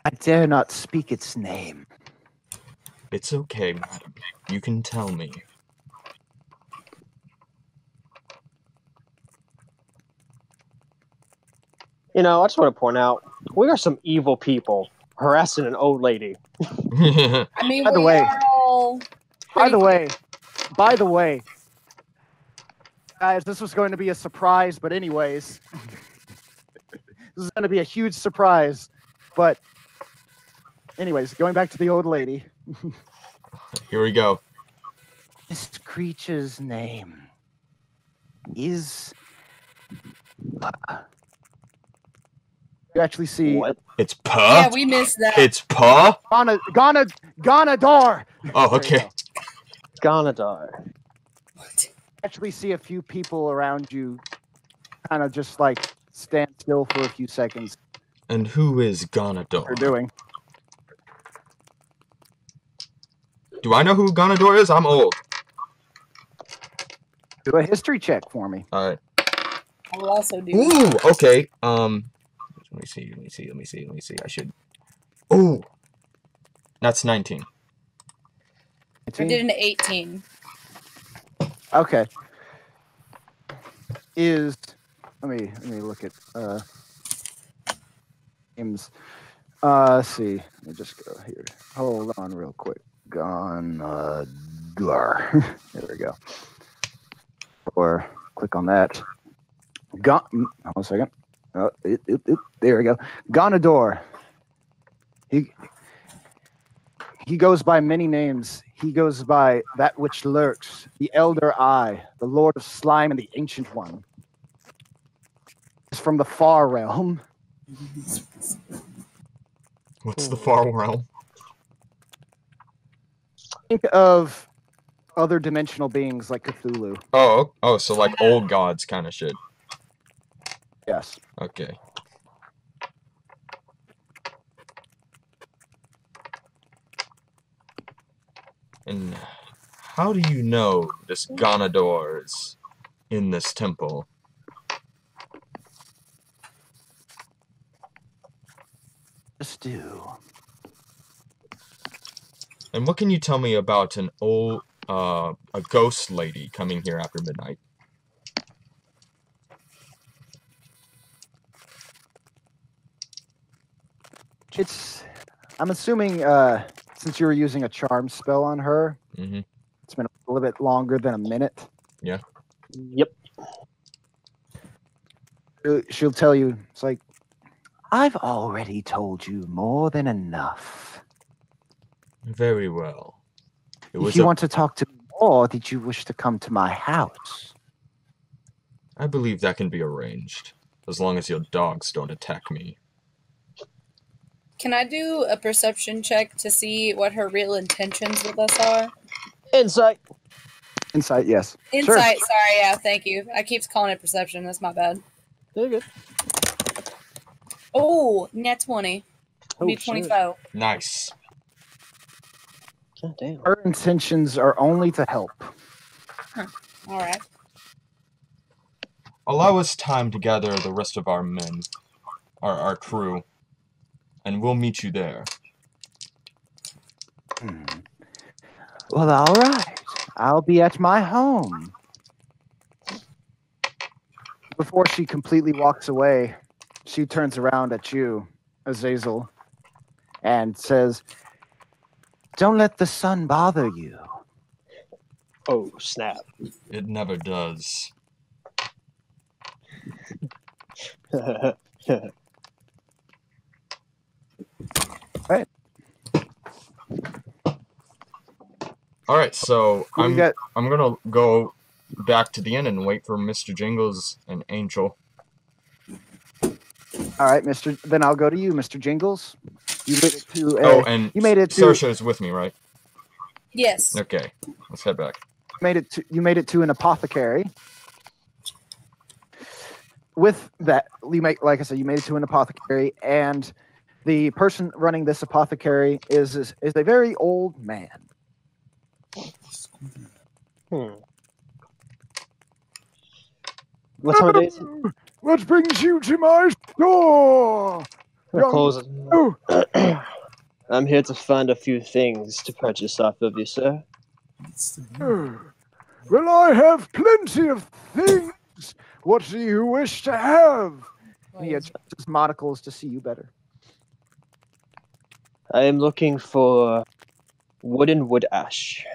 I dare not speak its name. It's okay, madam. You can tell me. You know, I just want to point out, we are some evil people harassing an old lady. I mean, By the we way- are all By the way, guys, this was going to be a surprise, but anyways, this is going to be a huge surprise. But anyways, going back to the old lady. Here we go. This creature's name is... You actually see What? It's Puh? Yeah, we missed that. It's Puh? Ganadar. Oh, There you okay. go. Ganadar. Actually see a few people around you kind of just like stand still for a few seconds. And who is What Ganador? you're doing. Do I know who Ganador is? I'm old. Do a history check for me. All right. I will also do. Ooh, okay. Let me see. I should. Ooh. That's 19. I did an 18. Okay. Let me look at names. Let's see. Let me just go here. Hold on real quick. Ganador. There we go. Or click on that. Hold on a second. There we go. Ganador. He goes by many names. He goes by that which lurks, the Elder Eye, the Lord of Slime, and the Ancient One. He's from the Far Realm. What's the far realm? Think of other dimensional beings like Cthulhu. Oh, so like old gods kind of shit. Yes. Okay. And how do you know this Ganador is in this temple? Just do. And what can you tell me about an old, a ghost lady coming here after midnight? I'm assuming, since you were using a charm spell on her, it's been a little bit longer than a minute. Yeah. Yep. She'll tell you, it's like, I've already told you more than enough. Very well. If you want to talk to me more, did you wish to come to my house? I believe that can be arranged, as long as your dogs don't attack me. Can I do a perception check to see what her real intentions with us are? Insight. Insight, yes. Insight, Sure. sorry, yeah, thank you. I keep calling it perception, that's my bad. Very good. Oh, net 20. Oh, Be 25. Nice. God damn. Her intentions are only to help. Alright. Allow us time to gather the rest of our men, our crew, and we'll meet you there. Well, all right. I'll be at my home. Before she completely walks away, she turns around at you, Azazel, and says, "Don't let the sun bother you." Oh, snap. It never does. Right. Alright, so I'm got- gonna go back to the inn and wait for Mr. Jingles and Angel. All right, Then I'll go to you, Mr. Jingles. You made it to. And you made it to. Saoirse is with me, right? Yes. Okay, let's head back. You made it to an apothecary. With that, like I said, you made it to an apothecary, and the person running this apothecary is a very old man. What time of day is it? What brings you to my store? Oh. I'm here to find a few things to purchase off of you, sir. Well, I have plenty of things. What do you wish to have? He adjusts his monocles to see you better. I am looking for wood ash.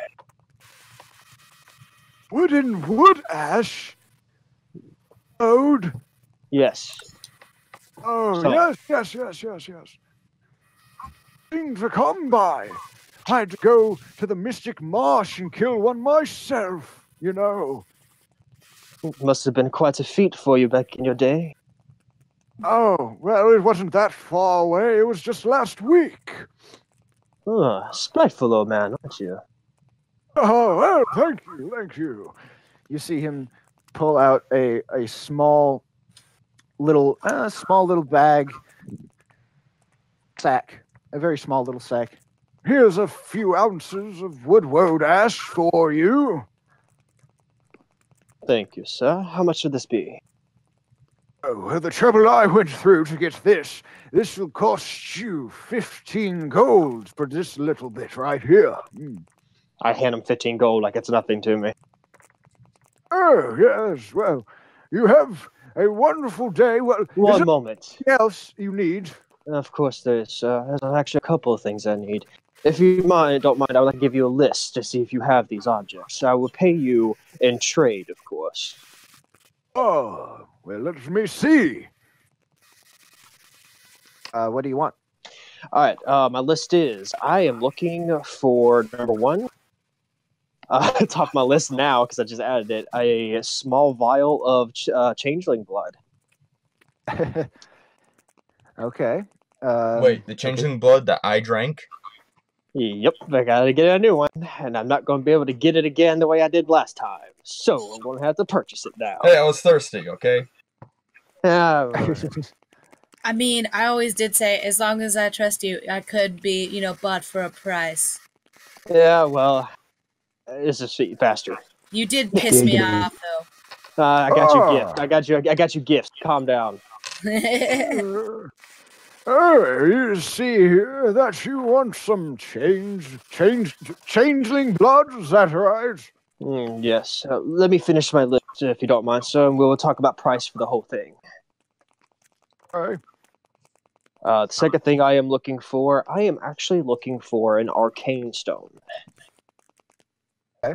Wood ash? Ode? Yes. Oh, So- yes. Thing to come by. I had to go to the Mystic Marsh and kill one myself, you know. It must have been quite a feat for you back in your day. Oh, well, it wasn't that far away. It was just last week. Oh, spiteful old man, aren't you? Oh, well, thank you. You see him pull out a small little, small little bag, sack, a very small little sack. Here's a few ounces of wood ash for you. Thank you, sir. How much would this be? Oh, the trouble I went through to get this will cost you 15 gold for this little bit right here. I hand him 15 gold like it's nothing to me. Oh, yes, well, you have a wonderful day. Well, One moment. Anything else you need? Of course, there's actually a couple of things I need. If you don't mind, I would like to give you a list to see if you have these objects. I will pay you in trade, of course. Oh, well, let me see. What do you want? All right, my list is, I am looking for, number one, top of my list now, because I just added it, a small vial of changeling blood. Okay. Wait, the changeling blood that I drank? Yep, I gotta get a new one, and I'm not going to be able to get it again the way I did last time. So I'm going to have to purchase it now. Hey, I was thirsty, okay? I mean, I always did say, as long as I trust you, I could be, bought for a price. Yeah, well, this is sweet faster. You did piss me off, though. I got you gift. I got you gifts. Calm down. Oh, you see here that you want some changeling blood, is that right? Yes. Let me finish my list, if you don't mind, sir, and we'll talk about price for the whole thing. Okay. The second thing I am looking for, I am actually looking for an arcane stone. Okay.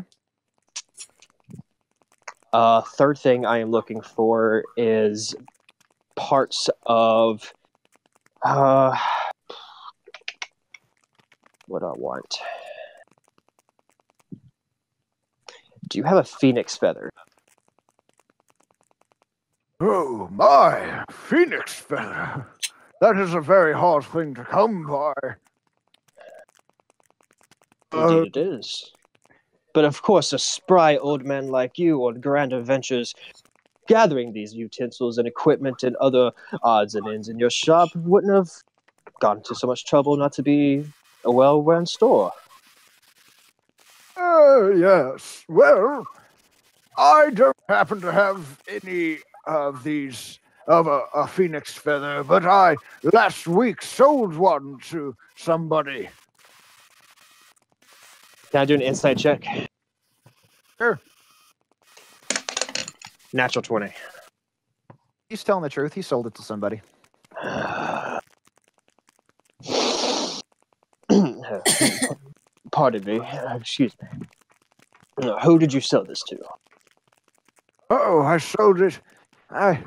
Third thing I am looking for is parts of what do I want? Do you have a phoenix feather? Oh, my phoenix feather. That is a very hard thing to come by. Indeed it is. But of course, a spry old man like you on grand adventures gathering these utensils and equipment and other odds and ends in your shop wouldn't have gotten into so much trouble not to be a well-run store. Yes. Well, I don't happen to have any of these of a phoenix feather, but I last week sold one to somebody. Can I do an insight check? Sure. Natural 20. He's telling the truth. He sold it to somebody. Pardon me. Excuse me. Who did you sell this to? Oh, I sold it. I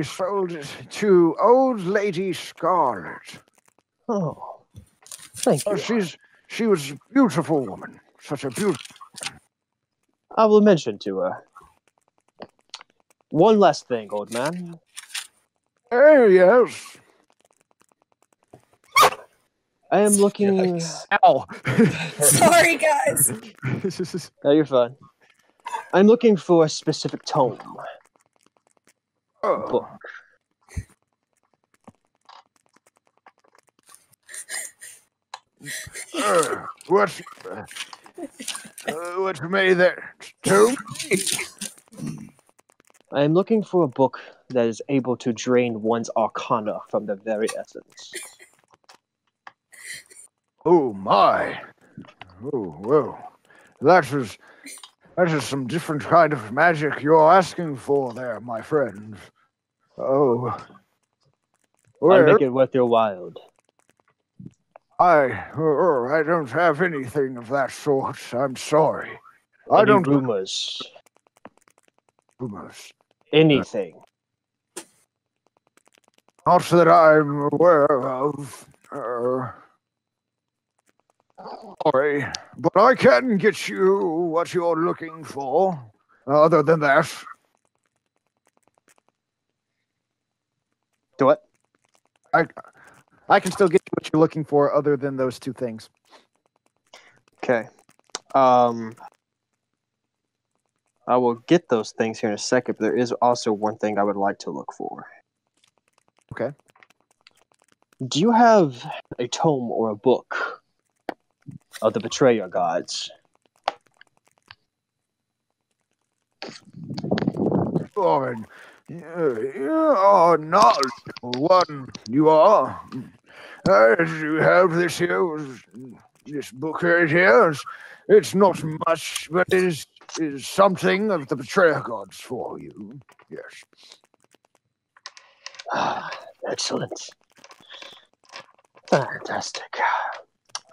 sold it to Old Lady Scarlet. Oh, thank you. She was a beautiful woman. Such a beautiful. I will mention to her. One last thing, old man. Yes. I am looking. Yikes. Ow! Sorry, guys. No, you're fine. I'm looking for a specific tome. Oh. Book. What may there tome? I am looking for a book that is able to drain one's arcana from the very essence. Oh my! Oh well, that is some different kind of magic you're asking for there, my friend. Oh, I'll well, make it worth your while. I don't have anything of that sort. I'm sorry. I Any don't rumors? rumors. Anything? Not that I'm aware of. Sorry, but I can get you what you're looking for. Other than that, Do what? I can still get you what you're looking for other than those two things. Okay. I will get those things here in a second, but there is also one thing I would like to look for. Okay. Do you have a tome or a book of the betrayer gods? Thorin, you are not one. You are. As you have this here, this book right here. It's not much, but it is something of the betrayer gods for you. Yes. Excellent. Fantastic.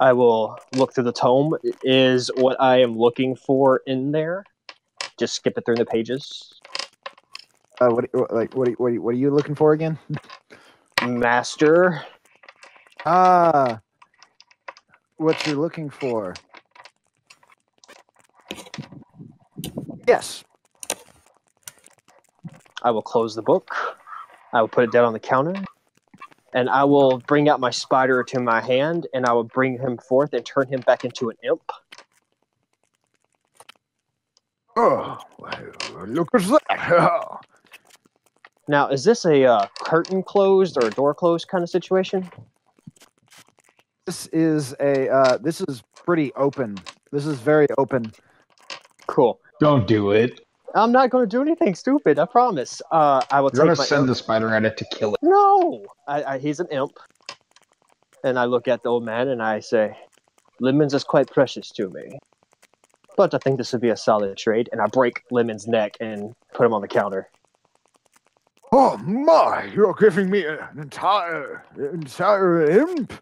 I will look through the tome. Is what I am looking for in there? Just skip it through the pages. What are you looking for again? Master. What you're looking for? Yes. I will close the book. I will put it down on the counter. And I will bring out my spider to my hand, and I will bring him forth and turn him back into an imp. Oh, well, look at that. Now, is this a curtain closed or a door closed kind of situation? This is pretty open. This is very open. Cool. Don't do it. I'm not going to do anything stupid, I promise. I will You're gonna take my send imp. the spider at it to kill it. No! He's an imp. And I look at the old man and I say, Lemons is quite precious to me. But I think this would be a solid trade. And I break Lemon's neck and put him on the counter. Oh my, you're giving me an entire imp?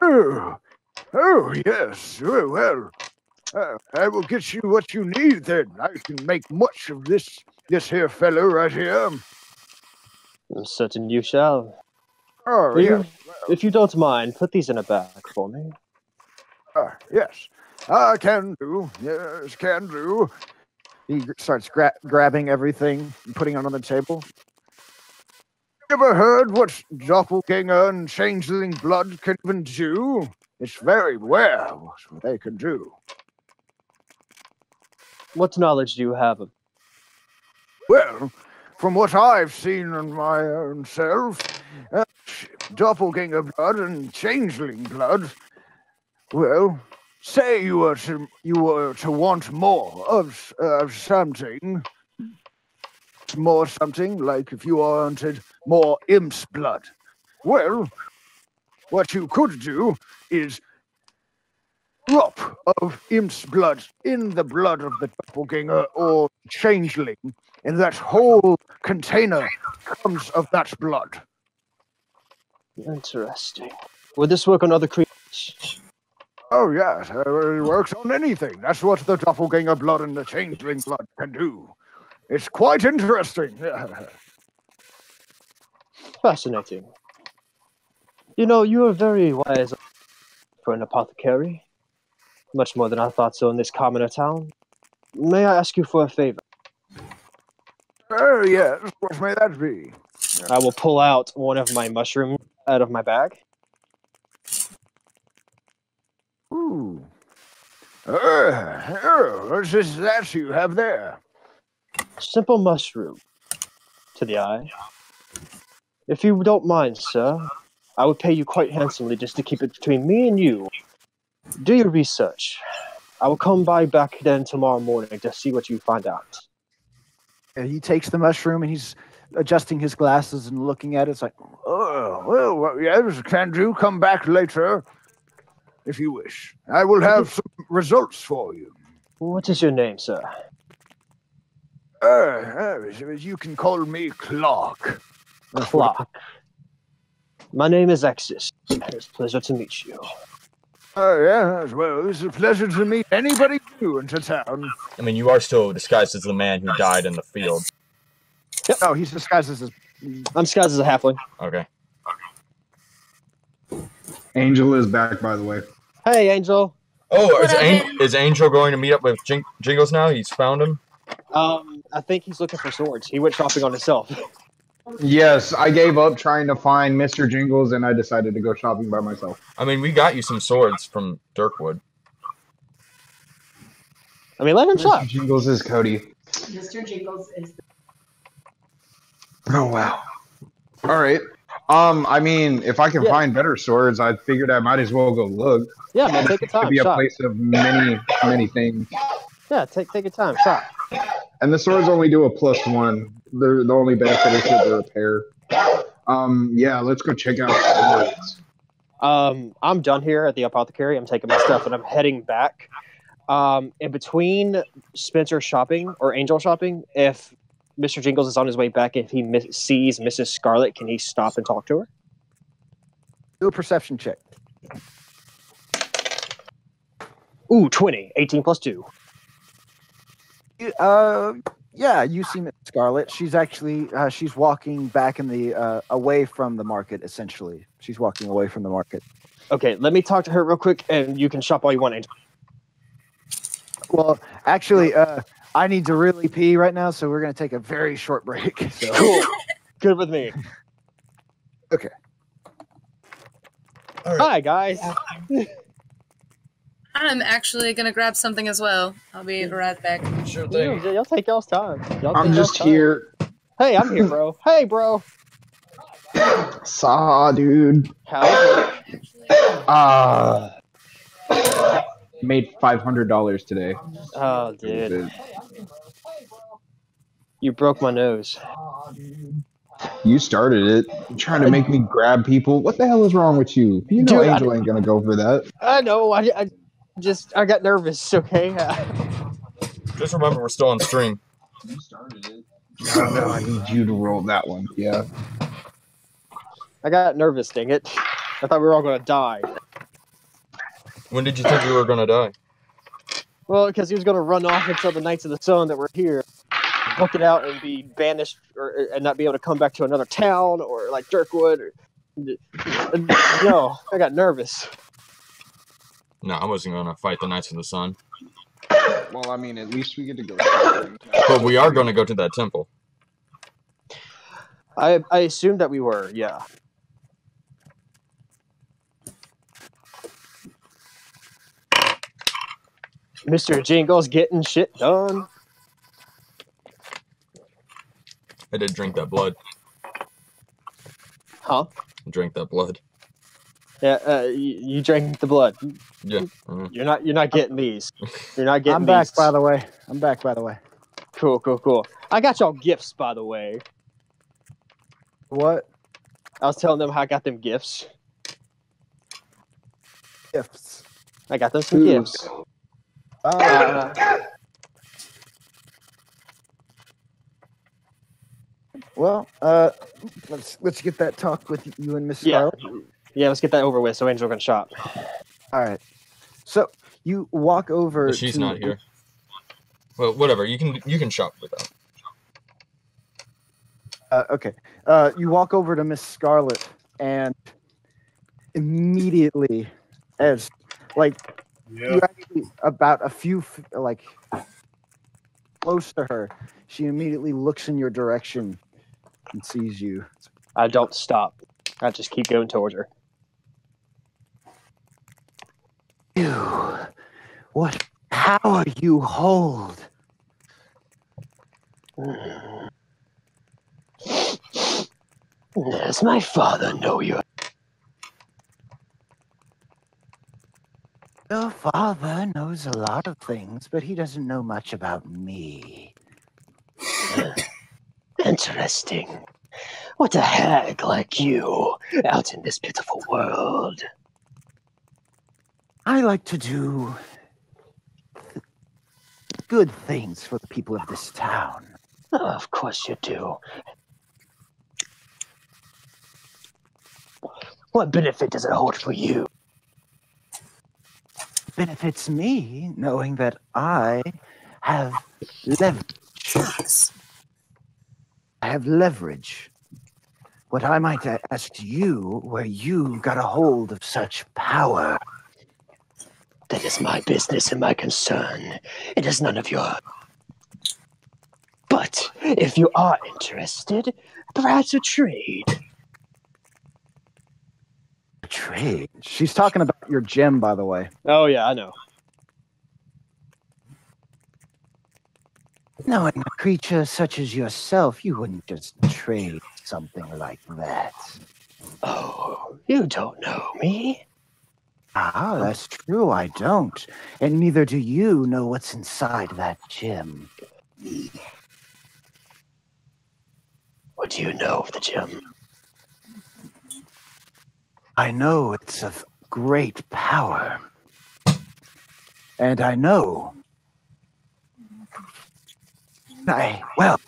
Oh yes, well, I will get you what you need then. I can make much of this here fellow right here. I'm certain you shall. Oh, Will yes. If you don't mind, put these in a bag for me. Yes. I can do. Yes, can do. He starts grabbing everything and putting it on the table. Ever heard what doppelganger and changeling blood can even do? It's very rare what they can do. What knowledge do you have of? Well, from what I've seen in my own self, doppelganger blood and changeling blood, well, say you were to want more of something, like if you wanted more imp's blood. Well, what you could do is drop of imp's blood in the blood of the doppelganger or changeling, and that whole container comes of that blood. Interesting. Would this work on other creatures? Oh yes, it works on anything. That's what the doppelganger blood and the changeling blood can do. It's quite interesting. Fascinating. You know, you are very wise for an apothecary. Much more than I thought so in this commoner town. May I ask you for a favor? Oh yes, what may that be? I will pull out one of my mushrooms out of my bag. Ooh. What is that you have there? Simple mushroom. To the eye. If you don't mind, sir, I would pay you quite handsomely just to keep it between me and you. Do your research. I will come by back then tomorrow morning to see what you find out. And he takes the mushroom and he's adjusting his glasses and looking at it. It's like, Oh, well, yes, can do. Come back later, if you wish. I will have some results for you. What is your name, sir? You can call me Clark. Clark. My name is Exis. It's a pleasure to meet you. Oh, yes, well, it's a pleasure to meet anybody new into town. I mean, you are still disguised as the man who died in the field. Yep. no, he's disguised as his. I'm disguised as a halfling. Okay. Angel is back, by the way. Hey, Angel. Oh, What up, is Angel going to meet up with Jingles now? He's found him? I think he's looking for swords. He went shopping on himself. Yes, I gave up trying to find Mr.Jingles, and I decided to go shopping by myself. I mean, we got you some swords from Dirkwood. I mean, let him shop. Mr.Jingles is Cody. Mr. Jingles is Oh, wow. All right. I mean, if I can find better swords, I figured I might as well go look. Yeah, man, take your It could time. be a Shop. place of many things. Yeah, take your time. Shop. And the swords only do a +1. They're the only benefit is the repair. Yeah, let's go check out swords. I'm done here at the apothecary. I'm taking my stuff and I'm heading back. In between Spencer shopping or Angel shopping, if Mr. Jingles is on his way back, if he sees Mrs. Scarlet, can he stop and talk to her? Do a perception check. Ooh, 20. 18 plus 2. Yeah, you see Miss Scarlet. She's actually she's walking back in the away from the market. Essentially, she's walking away from the market. Okay, let me talk to her real quick, and you can shop all you want, Angel. Well, actually, I need to really pee right now, so we're gonna take a very short break. So. Cool. Good with me. Okay. All right. Hi, guys. I'm actually gonna grab something as well. I'll be right back. Sure thing. Y'all take y'all's time. I'm just here. Hey, I'm here, bro. Hey, bro. Saw, dude. How's Made $500 today. Oh, dude. You broke my nose. You started it. You're trying to make me grab people. What the hell is wrong with you? You know Dude, Angel ain't gonna go for that. I know. I got nervous. Okay. Just remember, we're still on stream. You started it. No, I need you to roll that one. Yeah. I got nervous. Dang it! I thought we were all gonna die. When did you think you were gonna die? Well, because he was gonna run off until the Knights of the Sun that were here, book it out, and be banished, and not be able to come back to another town or like Dirkwood. No, I got nervous. No, I wasn't gonna fight the Knights of the Sun. Well, I mean, at least we get to go. But we are gonna go to that temple. I assumed that we were. Yeah. Mr. Jingles getting shit done. I did drink that blood. Huh? Drink that blood. Yeah, you drank the blood. Yeah. You're not getting these. You're not getting I'm these. back, by the way. I'm back, by the way. Cool. I got y'all gifts, by the way. What? I was telling them how I got them gifts. Gifts. I got them some gifts. Well, let's get that talk with you and Miss Scarlet. Yeah, let's get that over with so Angel can shop. All right. So you walk over. But she's not here. Well, whatever. You can shop with them. Okay. You walk over to Miss Scarlet, and immediately, as like you're actually about a few close to her, she immediately looks in your direction and sees you. I don't stop. I just keep going towards her. You, what power you hold? Does my father know you? Your father knows a lot of things, but he doesn't know much about me. Interesting. What a hag like you out in this pitiful world. I like to do good things for the people of this town. Oh, of course you do. What benefit does it hold for you? Benefits me knowing that I have leverage. I have leverage. What I might ask you, where you got a hold of such power. That is my business and my concern. It is none of your. But if you are interested, perhaps a trade. Trade. She's talking about your gem, by the way. Oh yeah, I know. Knowing a creature such as yourself, you wouldn't just trade something like that. Oh, you don't know me. Ah, that's true, I don't. And neither do you know what's inside that gem. What do you know of the gem? I know it's of great power. And I know... well,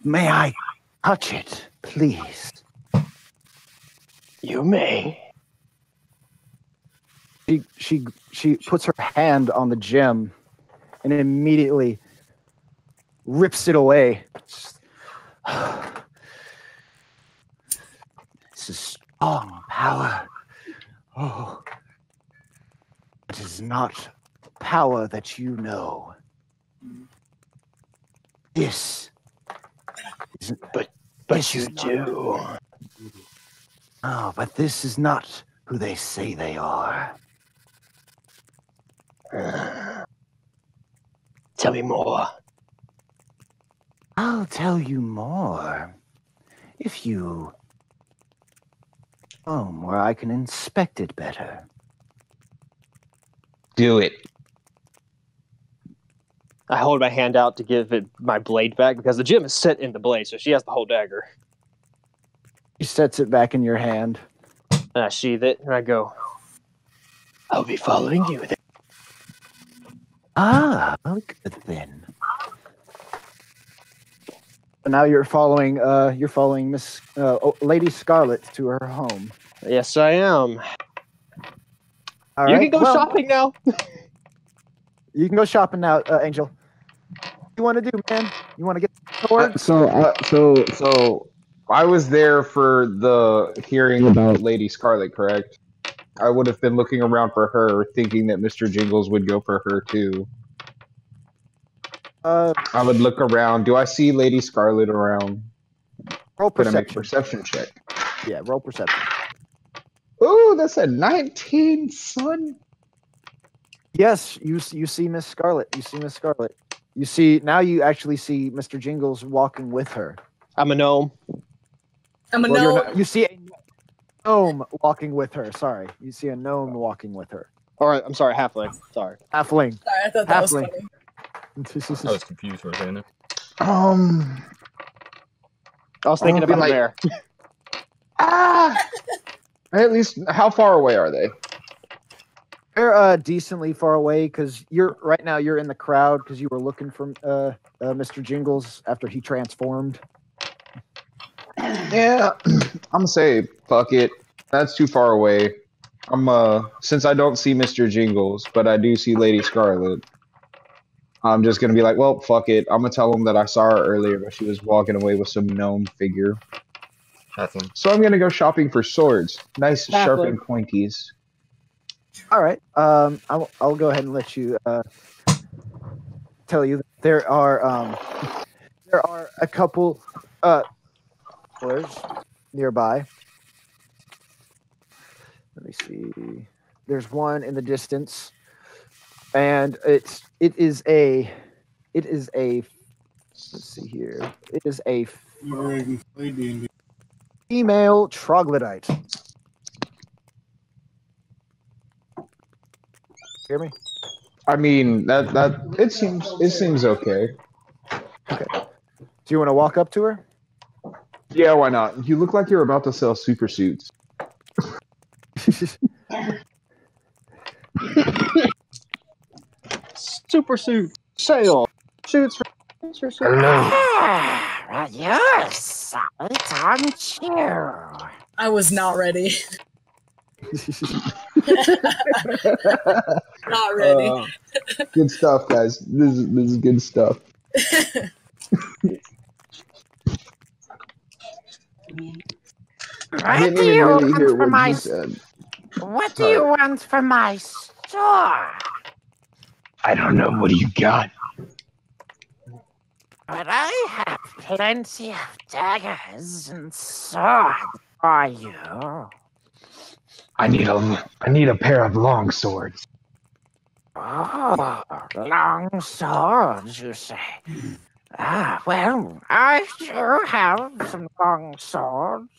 may I touch it, please? You may. She puts her hand on the gem and immediately rips it away. This is strong power. Oh, it is not power that you know. This isn't. But this you is do. Oh, but this is not who they say they are. Tell me more. I'll tell you more if you come where I can inspect it better. Do it. I hold my hand out to give it my blade back because the gem is set in the blade, so she has the whole dagger. She sets it back in your hand. And I sheath it, and I go, I'll be following you then. Ah, good then. So now you're following Miss Lady Scarlet to her home. yes, I am. All You right, can go shopping now. You can go shopping now, Angel. What do you want to do, man? You want to get the sword? So I was there for the hearing about Lady Scarlet, correct? I would have been looking around for her, thinking that Mr. Jingles would go for her too. I would look around. Do I see Lady Scarlet around? Roll Can I make a perception. perception check? Yeah, roll perception. Ooh, that's a 19, son. Yes, you see Miss Scarlet. You see Miss Scarlet. You see now. You actually see Mr. Jingles walking with her. I'm a gnome. I'm a Well, no. you see a gnome walking with her. Sorry, you see a gnome walking with her. All right, I'm sorry, halfling. Sorry. Halfling. Sorry, I thought that was Halfling. funny. I was confused for a second. I was thinking I'll be about like- a bear. At least, how far away are they? They're decently far away because right now you're in the crowd because you were looking for Mr. Jingles after he transformed. Yeah, I'm gonna say fuck it. That's too far away. Since I don't see Mr. Jingles, but I do see Lady Scarlet. I'm just gonna be like, well, fuck it. I'm gonna tell him that I saw her earlier, but she was walking away with some gnome figure. Nothing. So I'm gonna go shopping for swords, nice, sharp, Halfling. and pointies. All right. I'll go ahead and let you tell you there are a couple stores nearby. Let me see. There's one in the distance, and it is a let's see here. It is a female troglodyte. Hear me? I mean, that it seems okay. Okay. Do you want to walk up to her? Yeah, why not? You look like you're about to sell super suits. Super suit sale. Shoots for. Yes, it's on cheer. I was not ready. Not ready. Good stuff, guys. This is good stuff. I didn't even really hear what you said. What do you want from my store? I don't know. What do you got? But I have plenty of daggers and swords for you. I need a pair of long swords. Oh, long swords, you say? Ah, well, I do have some long swords.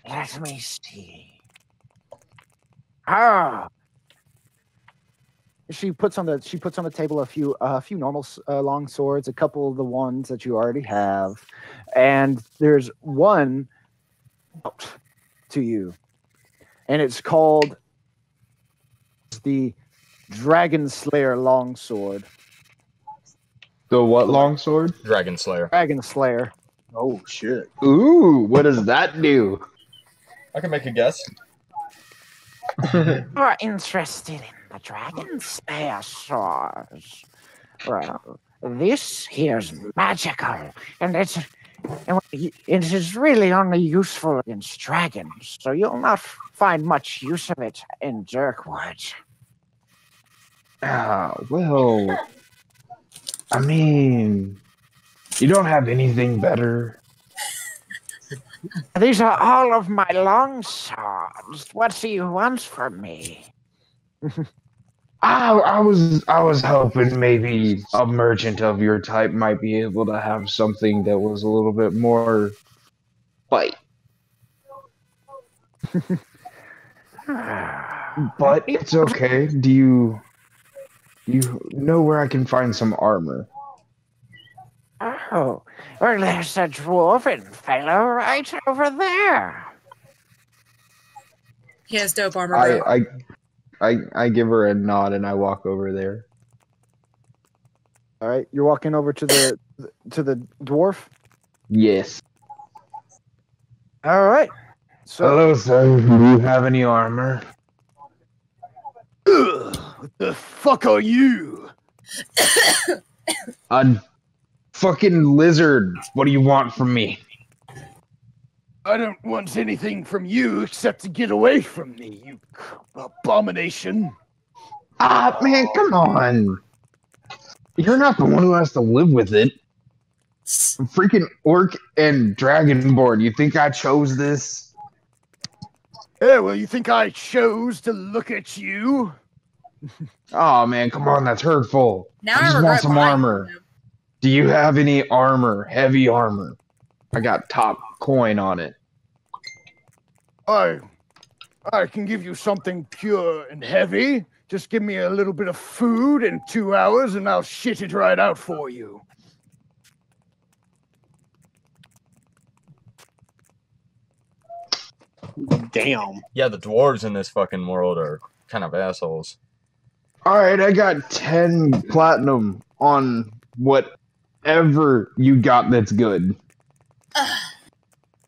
Let me see. Ah. She puts on the table a few normal long swords, a couple of the ones that you already have, and there's one out to you, and it's called the Dragon Slayer longsword. The what longsword? Dragon Slayer. Dragon Slayer. Oh shit! Ooh, what does that do? I can make a guess. You're interested in the Dragon Slayer swords. Well, this here's magical, and it is really only useful against dragons, so you'll not find much use of it in Dirkwood. Well, I mean, you don't have anything better. These are all of my long swords. What do you want from me? I was hoping maybe a merchant of your type might be able to have something that was a little bit more bite. But it's okay. Do you know where I can find some armor? Oh, well, there's a dwarven fellow right over there. He has dope armor. Bro. I give her a nod and I walk over there. All right, you're walking over to the dwarf. Yes. All right. So, hello, sir. Do you have any armor? What the fuck are you? A fucking lizard. What do you want from me? I don't want anything from you except to get away from me, you abomination. Ah, man, come on. You're not the one who has to live with it. I'm freaking orc and dragonborn. You think I chose this? Yeah, well, you think I chose to look at you? Oh, man, come on. That's hurtful. Now I just want some armor. Do you have any armor? Heavy armor? I got top coin on it. I can give you something pure and heavy. Just give me a little bit of food in 2 hours and I'll shit it right out for you. Damn. Yeah, the dwarves in this fucking world are kind of assholes. Alright, I got 10 platinum on whatever you got that's good.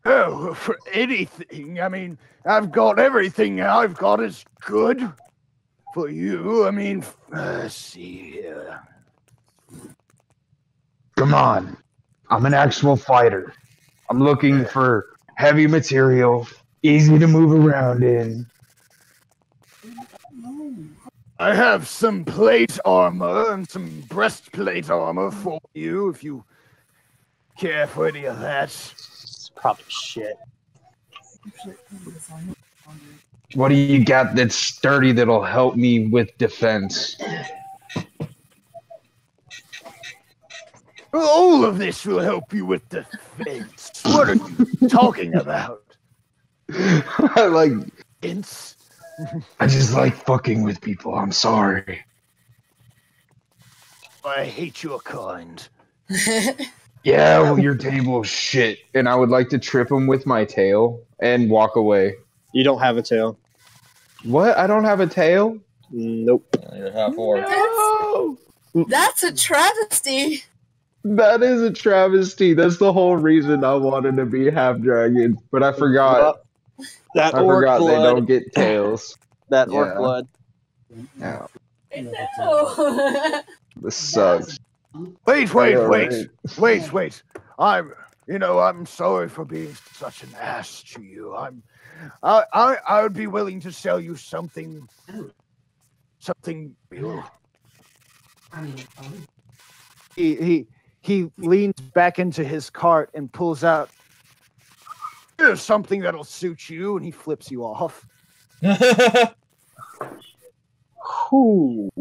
Oh, for anything. I mean, I've got everything I've got is good. For you, I mean, let's see here. Come on. I'm an actual fighter. I'm looking for heavy material, easy to move around in. I have some plate armor and some breastplate armor for you if you care for any of that. It's probably shit. What do you got that's sturdy that'll help me with defense? All of this will help you with defense. What are you talking about? I just like fucking with people. I'm sorry. I hate your kind. Yeah, well, your table's shit. And I would like to trip him with my tail and walk away. You don't have a tail. What? I don't have a tail? Nope. You're half orc. No! That's a travesty. That is a travesty. That's the whole reason I wanted to be half dragon. But I forgot. That I orc forgot blood. they don't get tails. That orc Yeah. blood. Yeah. No. This sucks. Wait. I'm sorry for being such an ass to you. I would be willing to sell you something real. He leans back into his cart and pulls out Here's something that'll suit you, and he flips you off. Ooh.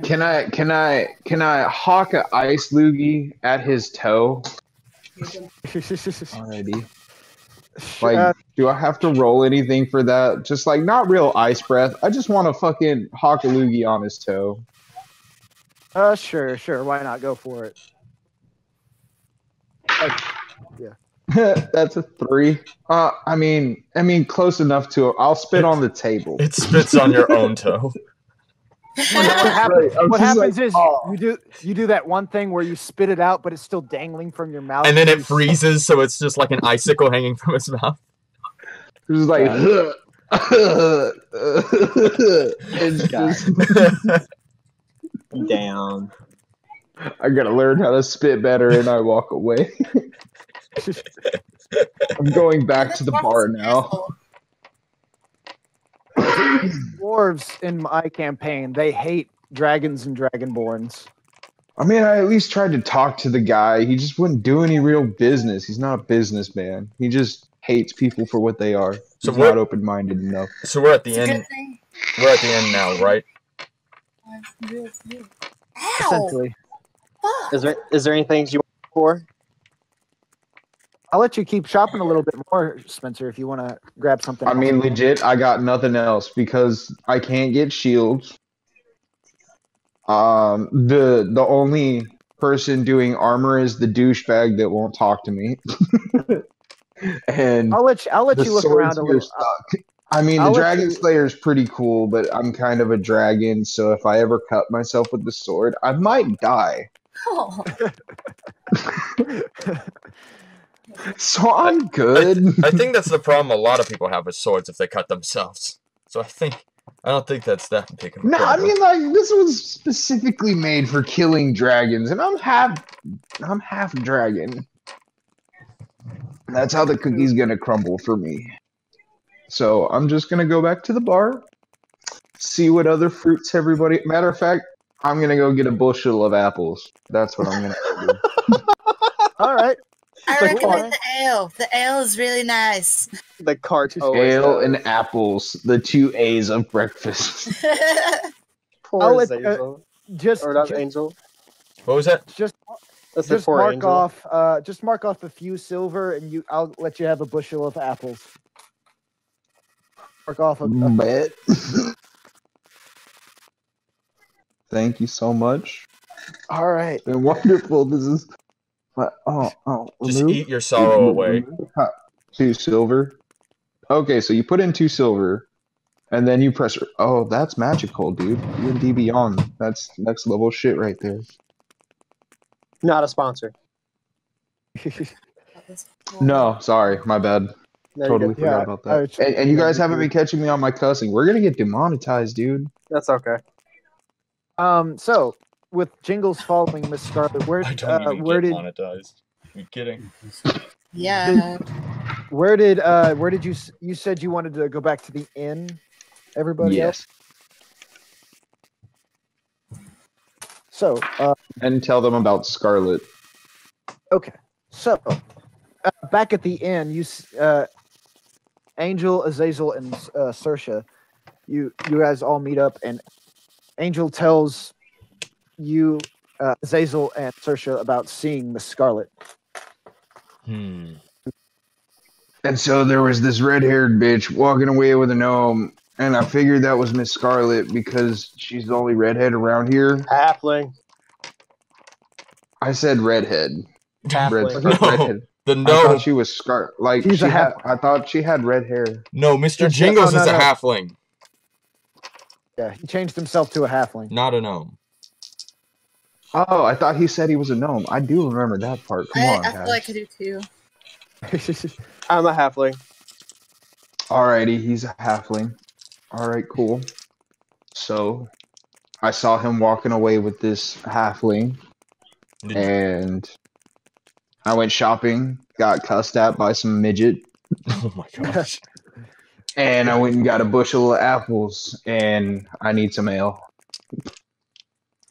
Can I hawk a ice loogie at his toe? Alrighty. Like, do I have to roll anything for that? Just like not real ice breath. I just want to fucking hawk a loogie on his toe. Sure. Why not? Go for it. That's a 3. I mean, close enough to it. I'll spit on the table. It spits on your own toe. What happens is you do that one thing where you spit it out, but it's still dangling from your mouth, And then it freezes, so it's just like an icicle hanging from his mouth. It's like, it's just, Down. I gotta learn how to spit better, and I walk away. I'm going back to the bar now. Dwarves in my campaign, they hate dragons and dragonborns. I mean, I at least tried to talk to the guy. He just wouldn't do any real business. He's not a businessman. He just hates people for what they are. So He's not open-minded enough. So we're at the end. We're at the end now, right? Essentially. Is there anything you want for? I'll let you keep shopping a little bit more, Spencer, if you want to grab something. I mean, legit, I got nothing else because I can't get shields. The only person doing armor is the douchebag that won't talk to me. And I'll let you look around a little. I mean, the Dragon Slayer is pretty cool, but I'm kind of a dragon, so if I ever cut myself with the sword, I might die. Oh. So I'm good. I think that's the problem a lot of people have with swords if they cut themselves. So I don't think that's that big of a problem. I mean, like, this was specifically made for killing dragons, and I'm half dragon. That's how the cookie's gonna crumble for me. So I'm just gonna go back to the bar, see what other fruits everybody. Matter of fact, I'm gonna go get a bushel of apples. That's what I'm gonna do. All right. I recommend the ale. The ale is really nice. The cart. Ale and apples, the 2 A's of breakfast. Poor Angel. Or not Angel. What was that? Just mark off a few silver, and I'll let you have a bushel of apples. Mark off a bet. Thank you so much. All right. It's been wonderful. This is. Just eat your sorrow away. 2 silver. Okay, so you put in 2 silver, and then you press. Oh, that's magical, dude. D&D Beyond. That's next level shit right there. Not a sponsor. No, sorry, my bad. No, totally forgot about that. And you guys haven't been catching me on my cussing. We're gonna get demonetized, dude. That's okay. So with Jingles following Miss Scarlet, where did monetized? Are you kidding? Yeah. Where did you said you wanted to go back to the inn? Everybody else. So and tell them about Scarlet. Okay, so back at the inn, Angel, Azazel, and Saoirse, you guys all meet up, and Angel tells you, Azazel and Saoirse, about seeing Miss Scarlet. And so there was this red-haired bitch walking away with a gnome, and I figured that was Miss Scarlet because she's the only redhead around here. Halfling. I said redhead. Halfling. Redhead. I thought she was Scarlet. Like I thought she had red hair. No, Mr. Jingles is a halfling. Yeah, he changed himself to a halfling. Not a gnome. Oh, I thought he said he was a gnome. I do remember that part. Come on, I feel like I do too. I'm a halfling. Alrighty, he's a halfling. Alright, cool. So, I saw him walking away with this halfling, and I went shopping, got cussed at by some midget. Oh my gosh. And I went and got a bushel of apples, and I need some ale.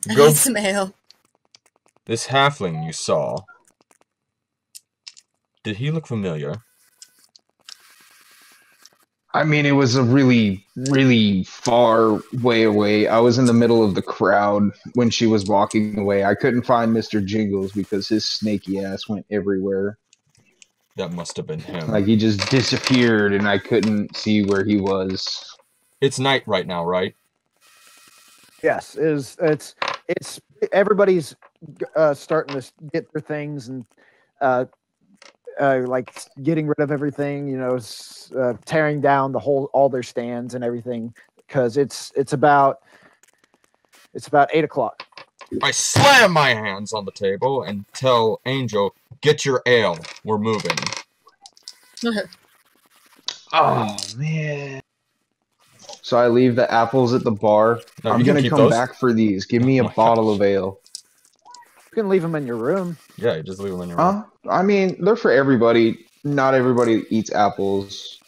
I need some ale. This halfling you saw, did he look familiar? I mean, it was a really, really far way away. I was in the middle of the crowd when she was walking away. I couldn't find Mr. Jingles because his snaky ass went everywhere. That must have been him. Like he just disappeared and I couldn't see where he was. It's night right now, right? Yes, it's everybody's starting to get their things and like getting rid of everything. You know, tearing down all their stands and everything because it's about 8 o'clock. I slam my hands on the table and tell Angel, "Get your ale. We're moving." Oh man. So I leave the apples at the bar. No, I'm you can gonna keep come those. back for these. Give me Oh a my bottle gosh. of ale. You can leave them in your room. Yeah, you just leave them in your room. I mean, they're for everybody. Not everybody eats apples.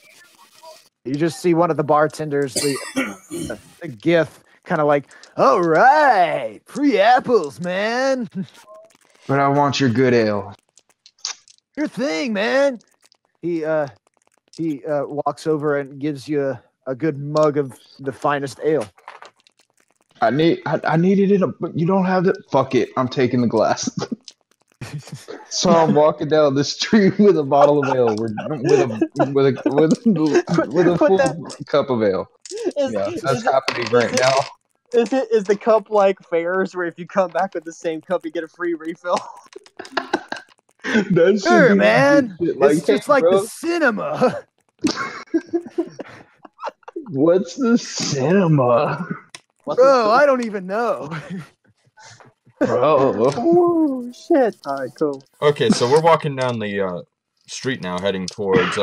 You just see one of the bartenders, the Gith, kind of like, "All right, free apples, man. But I want your good ale. Your thing, man." He walks over and gives you a good mug of the finest ale. I need it in a. But you don't have it. Fuck it. I'm taking the glass. So I'm walking down the street with a bottle of ale, with a full cup of ale. That's happening right now. Is the cup like fairs where if you come back with the same cup you get a free refill? That should Sure, be man. shit. It's just like bro, the cinema. what's the cinema, Bro, I don't even know. bro? Oh shit! All right, cool. Okay, so we're walking down the street now, heading towards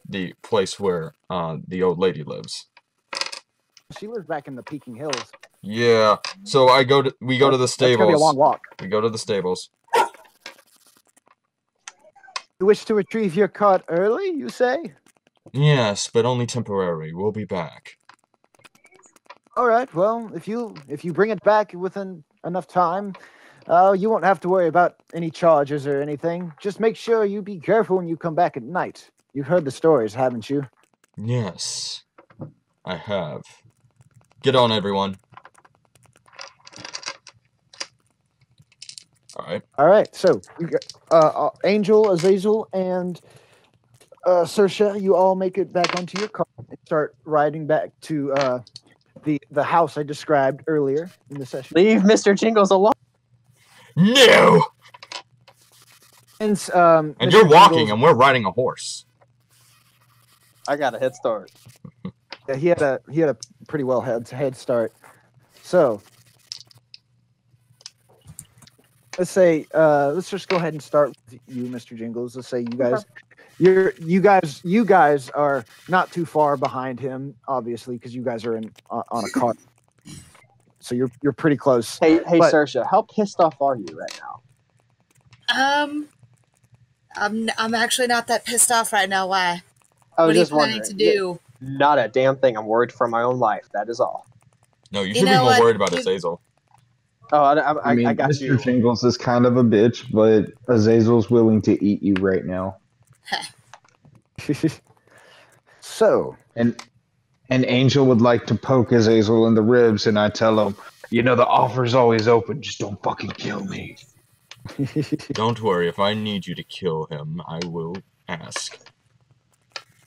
the place where the old lady lives. She lives back in the Peking Hills. Yeah. So we go to the That's gonna be a stables. long walk. We go to the stables. You wish to retrieve your cart early, you say? Yes, but only temporary. We'll be back. All right. Well, if you bring it back within enough time, you won't have to worry about any charges or anything. Just make sure you be careful when you come back at night. You've heard the stories, haven't you? Yes, I have. Get on, everyone. All right. So you got, Angel, Azazel, and Saoirse, you all make it back onto your car and start riding back to the house I described earlier in the session. Leave Mr.Jingles alone. No. And And you're walking, and we're riding a horse. I got a head start. Yeah, he had a pretty well head start. So let's say let's just go ahead and start with you, Mr. Jingles. Let's say you guys are not too far behind him, obviously, because you guys are on a cart. So you're pretty close. Hey, Saoirse, how pissed off are you right now? I'm actually not that pissed off right now. Why? I was What are you just planning wondering. to do? Not a damn thing. I'm worried for my own life. That is all. No, you should be more worried about Azazel. Oh, I mean, I got Mr. you. Jingles is kind of a bitch, but Azazel's willing to eat you right now. So, and Angel would like to poke Azazel in the ribs, and I tell him, you know, the offer's always open. Just don't fucking kill me. Don't worry. If I need you to kill him, I will ask.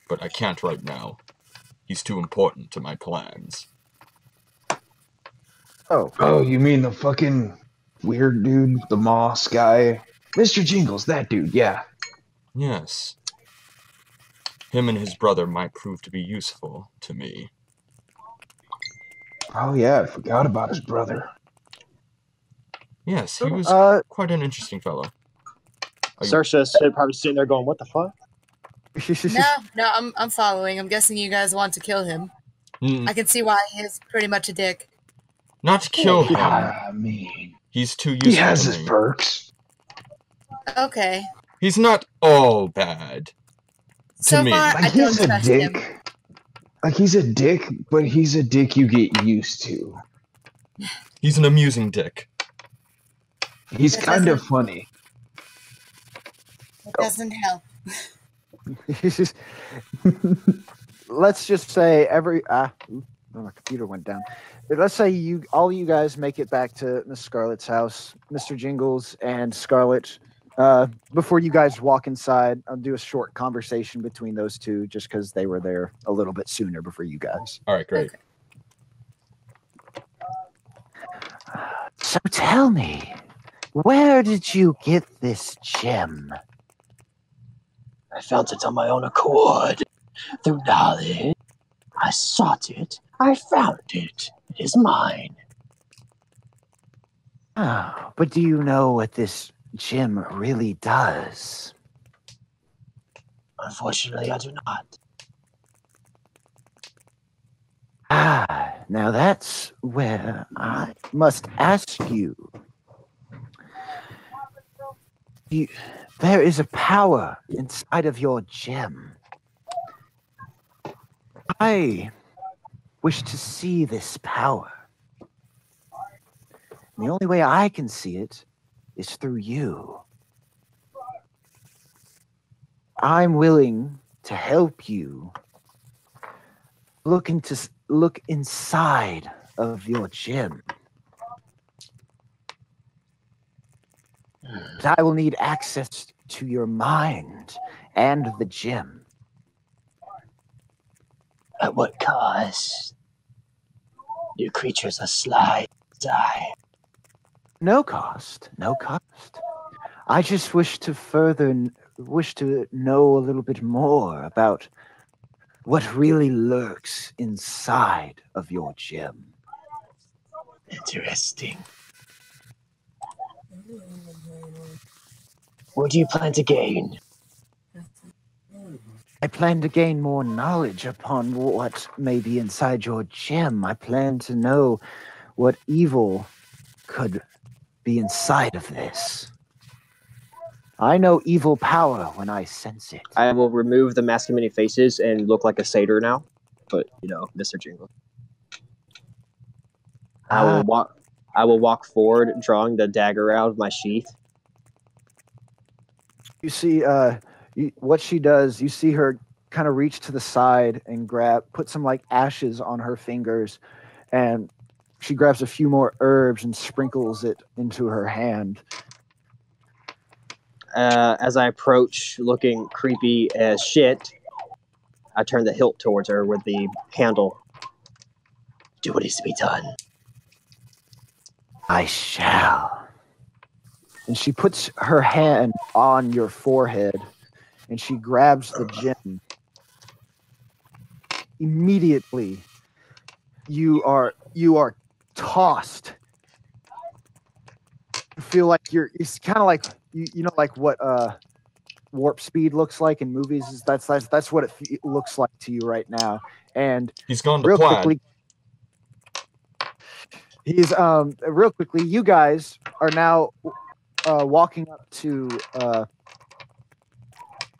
But I can't right now. He's too important to my plans. Oh, you mean the fucking weird dude, the moss guy? Mr. Jingles, that dude, yeah. Yes. Him and his brother might prove to be useful to me. Oh yeah, I forgot about his brother. Yes, he was quite an interesting fellow. Saoirse's probably sitting there going, what the fuck? No, I'm following. I'm guessing you guys want to kill him. I can see why he is pretty much a dick. Not to kill him. I mean, he's too useful. He has to his me. perks. Okay. He's not all bad. So me. far, Like, I don't he's a trust dick. him. Like, he's a dick, but he's a dick you get used to. He's an amusing dick. He's kind of funny. It doesn't help. Let's just say my computer went down. But let's say all you guys make it back to Miss Scarlet's house. Mr. Jingles and Scarlet before you guys walk inside, I'll do a short conversation between those two, just because they were there a little bit sooner before you guys. All right, great. Okay. So tell me, where did you get this gem? I found it on my own accord. Through knowledge. I sought it. I found it. It is mine. Oh, but do you know what this gem really does? Unfortunately, I do not. Ah, now that's where I must ask you. There is a power inside of your gem. I wish to see this power. The only way I can see it is through you. I'm willing to help you look inside of your gem. But I will need access to your mind and the gem. At what cost? You creatures are sly. Die. No cost, no cost. I just wish to know a little bit more about what really lurks inside of your gem. Interesting. What do you plan to gain? I plan to gain more knowledge upon what may be inside your gem. I plan to know what evil could be inside of this. I know evil power when I sense it. I will remove the mask of many faces and look like a satyr now. But, you know, Mr. Jingles. I will walk forward, drawing the dagger out of my sheath. You see, what she does, you see her kind of reach to the side and put some like ashes on her fingers, and she grabs a few more herbs and sprinkles it into her hand. As I approach, looking creepy as shit, I turn the hilt towards her with the handle. Do what needs to be done. I shall. And she puts her hand on your forehead, and she grabs the gem. Immediately, you are tossed. You feel like it's kind of like you know, like what warp speed looks like in movies. That's what it looks like to you right now. And He's gone to real plaid. quickly, real quickly, you guys are now walking up to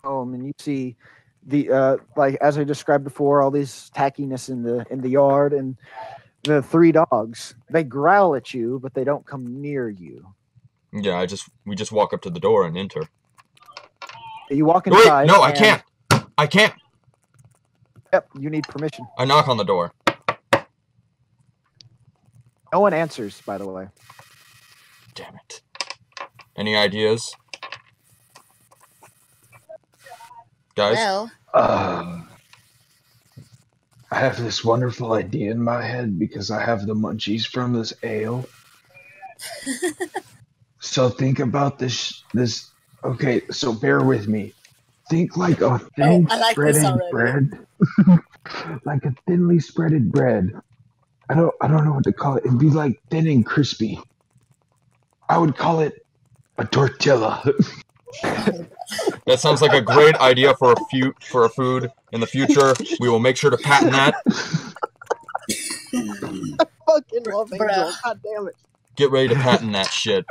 home, and you see the like as I described before, all these tackiness in the yard, and the three dogs. They growl at you, but they don't come near you. Yeah, we just walk up to the door and enter. You walk inside. Wait, no, I can't. I can't. Yep, you need permission. I knock on the door. No one answers, by the way. Damn it. Any ideas? Guys? Well, I have this wonderful idea in my head because I have the munchies from this ale. So think about this. Okay, so bear with me. Think like a thin I like this spreaded already. bread, like a thinly spreaded bread. I don't know what to call it. It'd be like thin and crispy. I would call it a tortilla. That sounds like a great idea for a food in the future. We will make sure to patent that. I fucking love Angel. God damn it. Get ready to patent that shit.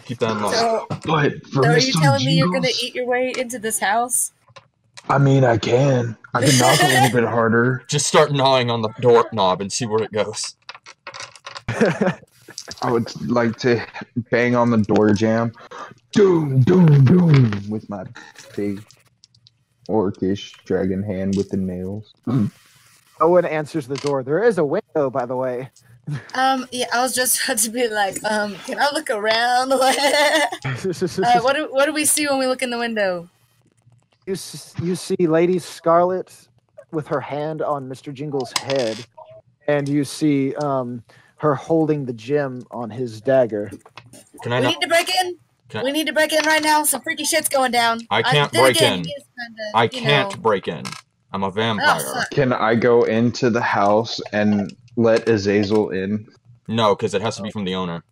Keep that in mind. So, But for are you Mr. telling me you're gonna Jingles, eat your way into this house? I mean, I can knock a little bit harder. Just start gnawing on the doorknob and see where it goes. I would like to bang on the door jamb. Doom, doom, doom. With my big orcish dragon hand with the nails. No one answers the door. There is a window, by the way. Yeah, I was just about to be like, can I look around? What do we see when we look in the window? You see Lady Scarlet with her hand on Mr. Jingles' head, and you see her holding the gem on his dagger. Can I We not? need to break in. We need to break in right now. Some freaky shit's going down. I can't break in. He is kinda, I can't break in. I'm a vampire. Oh, fuck. Can I go into the house and let Azazel in? No, because it has to be from the owner.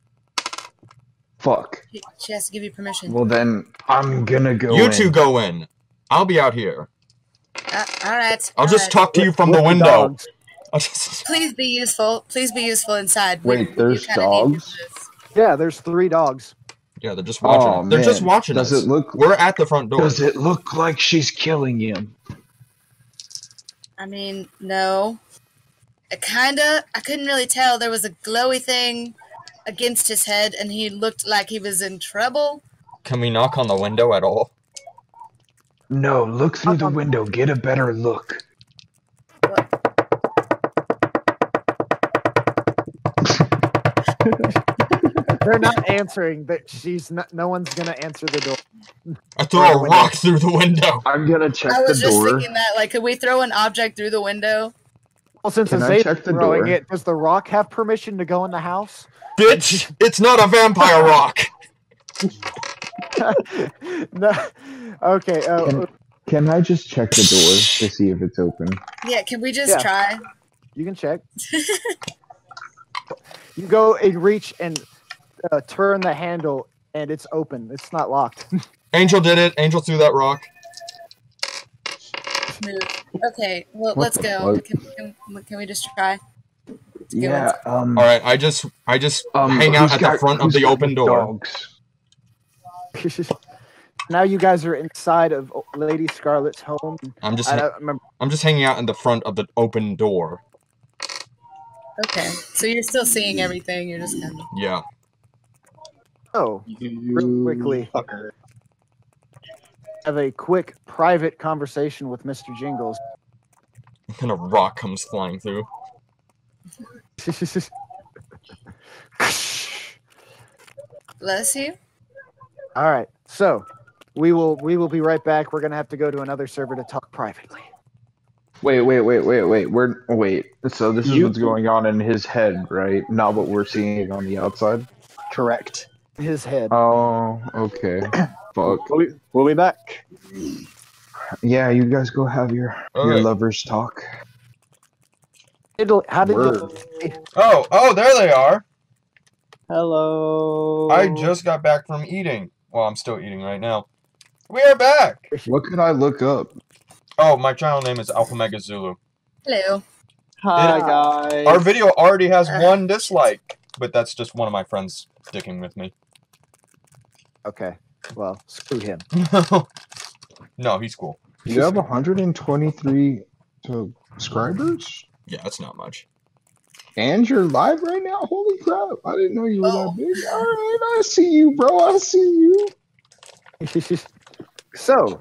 Fuck. She has to give you permission. Well then, I'm gonna go You in. two go in. I'll be out here. All right. I'll just talk to you from the window. Please be useful. Please be useful inside. Wait, there's dogs? Yeah, there's 3 dogs. Yeah, they're just watching. Oh, They're man. just watching Does us. it look? We're at the front door. Does it look like she's killing him? I mean, no. I couldn't really tell. There was a glowy thing against his head, and he looked like he was in trouble. Can we knock on the window at all? No, look through the window. Get a better look. They're not answering, but no one's gonna answer the door. I throw a rock through the window. I'm gonna check the door. I was just thinking that, like, could we throw an object through the window? Well, since Can I Azazel's check the throwing door? it, does the rock have permission to go in the house? Bitch, it's not a vampire rock. No. Okay. Can I just check the door to see if it's open? Yeah, can we just try? You can check. You go and reach and turn the handle, and it's open. It's not locked. Angel did it. Angel threw that rock. Move. Okay, well, let's go. Can we just try? Yeah. All right. I just hang out at the front of the open door. Now you guys are inside of Lady Scarlet's home. I'm just hanging out in the front of the open door. Okay, so you're still seeing everything. You're just kind of... Yeah. Oh, real quickly. Have a quick private conversation with Mr. Jingles. And a rock comes flying through. Bless you. All right, so we will be right back. We're gonna have to go to another server to talk privately. Wait. So this is what's going on in his head, right? Not what we're seeing on the outside. Correct. His head. Oh, okay. Fuck. We'll be back. Yeah, you guys go have your lovers talk. How did Oh, there they are. Hello. I just got back from eating. Well, I'm still eating right now. We are back. What could I look up? Oh, my channel name is Alpha Mega Zulu. Hello. Hi, guys. Our video already has 1 dislike, but that's just one of my friends sticking with me. Okay. Well, screw him. No, he's cool. You have 123 subscribers? Yeah, that's not much. And you're live right now? Holy crap. I didn't know you were that big. Alright, I see you, bro. I see you. So,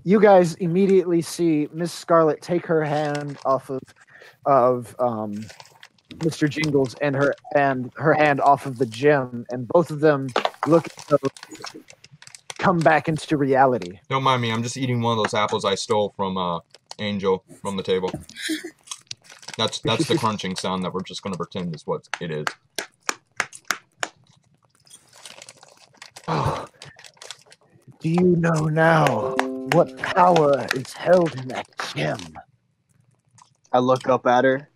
you guys immediately see Miss Scarlet take her hand off of Mr. Jingles and her hand off of the gem, and both of them look to come back into reality. Don't mind me. I'm just eating one of those apples I stole from Angel from the table. That's the crunching sound that we're just going to pretend is what it is. Oh, do you know now what power is held in that gem? I look up at her.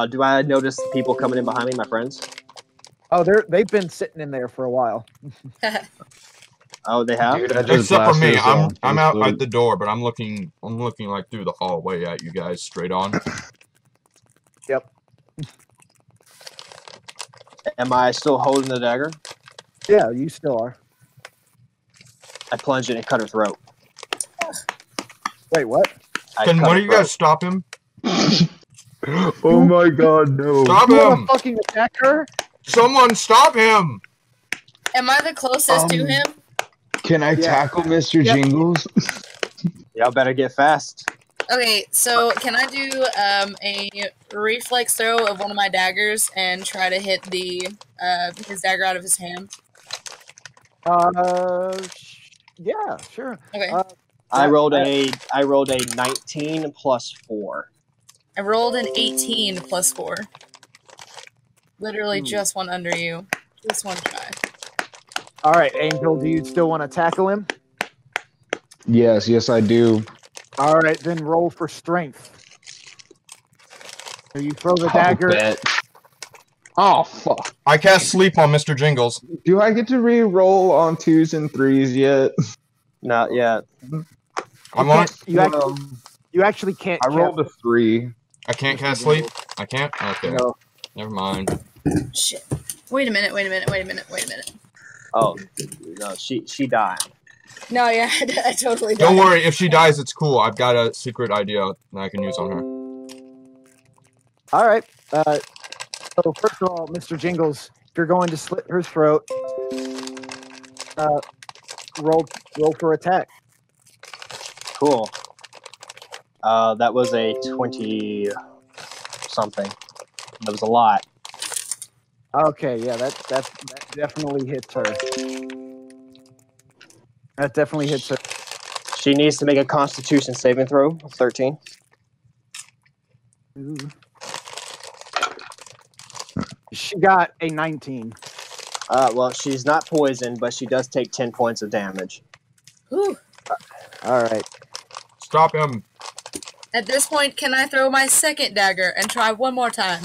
Do I notice the people coming in behind me, my friends? Oh, they've been sitting in there for a while. Oh, they have? Dude, I just Except for me, blasted I'm his out phone. at the door, but I'm looking like through the hallway at you guys straight on. Yep. Am I still holding the dagger? Yeah, you still are. I plunge it and cut her throat. Wait, what? Can one of you guys stop him? Oh my god, no. Stop You want him! to fucking attack her? Someone stop him! Am I the closest to him? Can I tackle Mr. Jingles? Y'all better get fast. Okay, so can I do a reflex throw of one of my daggers and try to hit the his dagger out of his hand? Yeah, sure. Okay. I rolled a 19 plus 4. I rolled an 18 plus 4. Literally just one under you. Just one shy. All right, Angel, do you still want to tackle him? Yes, I do. All right, then roll for strength. So you throw the dagger. Bet. Oh, fuck. I cast sleep on Mr. Jingles. Do I get to re-roll on 2s and 3s yet? Not yet. I'm on. You actually can't. I rolled a 3. I can't cast sleep. I can't. Okay. No. Never mind. Shit. Wait a minute. Oh, no, she died. No, yeah, I totally Don't worry. If she dies, it's cool. I've got a secret idea that I can use on her. All right. So first of all, Mr. Jingles, if you're going to slit her throat, roll for attack. Cool. That was a 20 something. That was a lot. Okay, yeah, that definitely hits her. That definitely hits her. She needs to make a Constitution saving throw. 13. Ooh. She got a 19. Well, she's not poisoned, but she does take 10 points of damage. Whew. All right. Stop him. At this point, can I throw my second dagger and try one more time?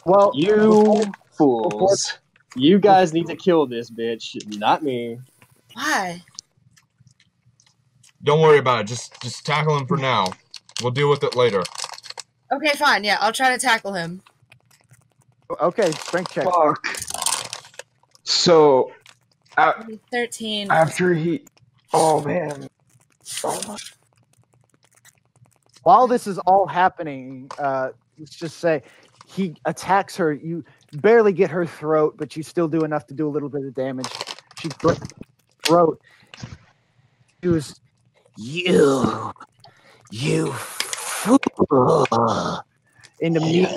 Well, you fools. You guys need to kill this bitch, not me. Why? Don't worry about it. Just tackle him for now. We'll deal with it later. Okay, fine. Yeah, I'll try to tackle him. Okay, strength check. Fuck. So, 13. after he... Oh, man. Oh. While this is all happening, let's just say he attacks her. You barely get her throat, but you still do enough to do a little bit of damage. She throat. She was, you fool. In the meat,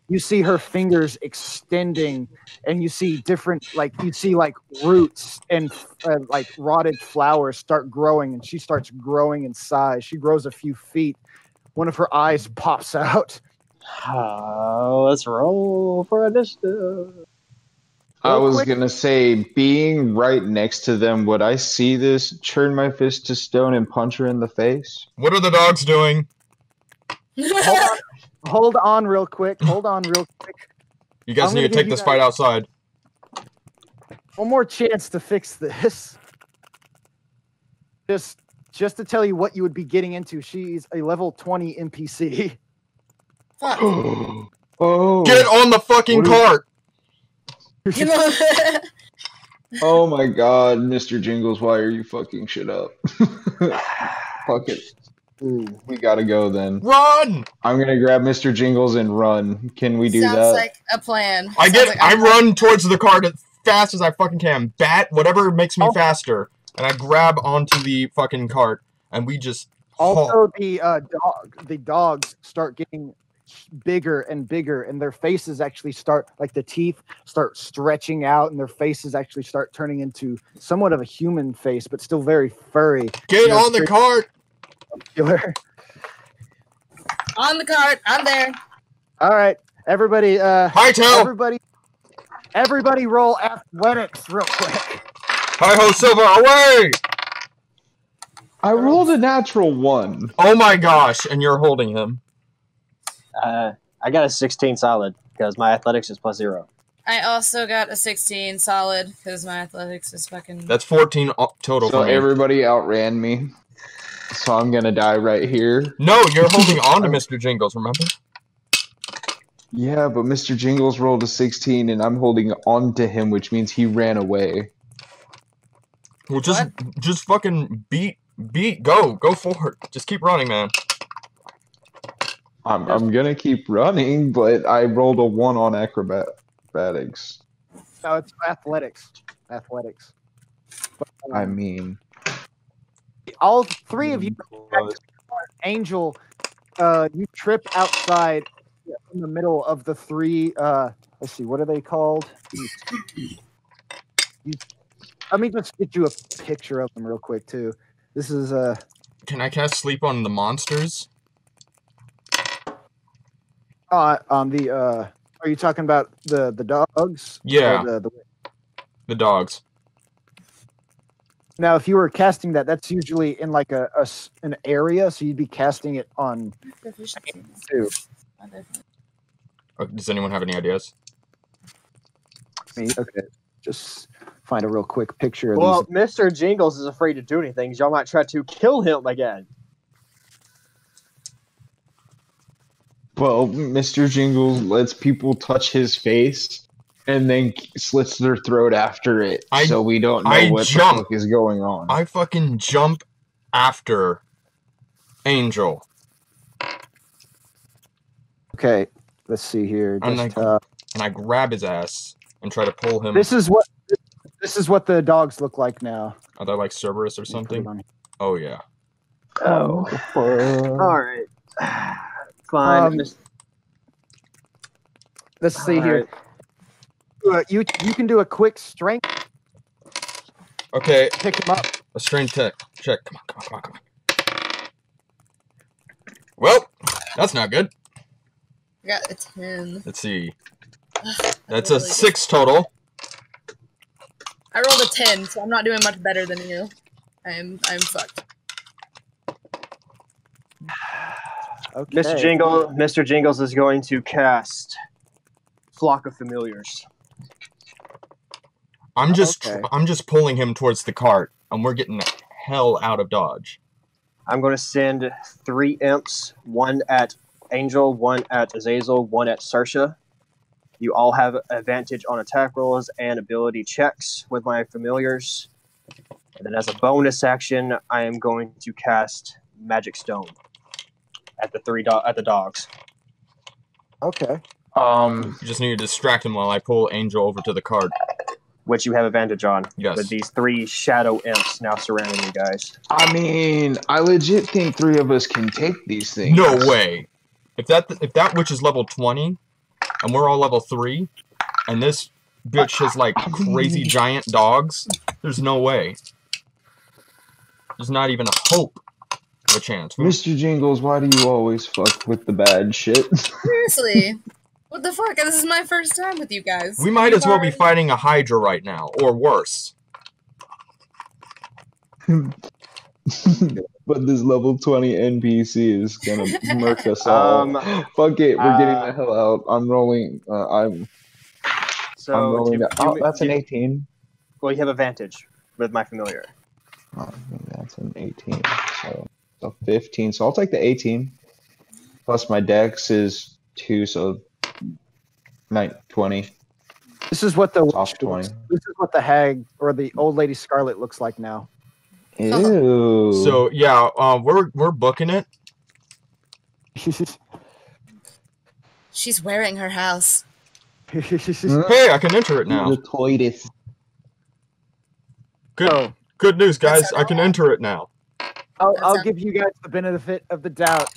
you see her fingers extending, and you see different, roots and rotted flowers start growing, and she starts growing in size. She grows a few feet. One of her eyes pops out. Let's roll for initiative. I was going to say, being right next to them, would I see this, turn my fist to stone and punch her in the face? What are the dogs doing? Hold on real quick. You guys need to take this fight outside. One more chance to fix this. Just to tell you what you would be getting into, she's a level 20 NPC. Fuck. Oh. Get on the fucking cart! Oh my god, Mr. Jingles, why are you fucking shit up? Fuck it. We gotta go then. Run! I'm gonna grab Mr. Jingles and run. Can we do that? Sounds like a plan. I run towards the cart as fast as I fucking can. Bat, whatever makes me faster. And I grab onto the fucking cart, and we just... Also, the dogs start getting bigger and bigger, and their faces actually start, the teeth start stretching out, and their faces actually start turning into somewhat of a human face, but still very furry. Get on the cart! On the cart, I'm there. All right, everybody. Hightail! Everybody, roll athletics real quick. Hi-ho, Silver, away! I rolled a natural 1. Oh my gosh, and you're holding him. I got a 16 solid because my athletics is +0. I also got a 16 solid because my athletics is fucking... That's 14 total So for me. everybody outran me. So I'm gonna die right here. No, you're holding on to Mr. Jingles, remember? Yeah, but Mr. Jingles rolled a 16 and I'm holding on to him, which means he ran away. Well, just fucking go forward. Just keep running, man. I'm gonna keep running, but I rolled a 1 on acrobatics. No, it's athletics. Athletics. I mean, all three of you Angel, you trip outside in the middle of the three. Let's see, what are they called? Let me just get you a picture of them real quick too. This is Can I cast sleep on the monsters? on the Are you talking about the dogs? Yeah. Or The dogs. Now, if you were casting that, that's usually in like an area, so you'd be casting it on two. Does anyone have any ideas? Okay, just find a real quick picture of Well, these. Mr. Jingles is afraid to do anything. Y'all might try to kill him again. Well, Mr. Jingles lets people touch his face and then slits their throat after it, so we don't know what the fuck is going on. I fucking jump after Angel. Okay, let's see here. And I grab his ass and try to pull him. This is what the dogs look like now. Are they like Cerberus or something? Oh yeah. Oh. All right. Fine. Let's see here. You can do a quick strength. Okay. Pick him up. A strength check. Come on. Well, that's not good. I got a 10. Let's see. That's a 6 total. I rolled a 10, so I'm not doing much better than you. I'm fucked. Okay. Mr. Jingles is going to cast Flock of Familiars. I'm just pulling him towards the cart, and we're getting the hell out of Dodge. I'm going to send 3 imps, 1 at Angel, 1 at Azazel, 1 at Saoirse. You all have advantage on attack rolls and ability checks with my familiars. And then as a bonus action, I am going to cast Magic Stone at the dogs. Okay. You just need to distract him while I pull Angel over to the cart. Which you have advantage on. Yes. With these 3 shadow imps now surrounding you guys. I mean, I legit think 3 of us can take these things. No way. If that witch is level 20, and we're all level 3, and this bitch has like crazy giant dogs, there's no way. There's not even a hope of a chance. Mr. Jingles, why do you always fuck with the bad shit? Seriously. What the fuck? This is my first time with you guys. We might as well be fighting a Hydra right now, or worse. But this level 20 NPC is gonna murk us all. Fuck it, we're getting the hell out. I'm rolling. I'm rolling. That's an 18. Well, you have advantage with my familiar. Oh, that's an 18. So 15. So I'll take the 18. Plus my dex is 2, so 20. This is what the off 20. This is what the hag or the old lady Scarlet looks like now. Ew. So yeah, we're booking it. She's wearing her house. Hey, I can enter it now. The coitus. Good news, guys. I can enter it now. I'll give you guys the benefit of the doubt.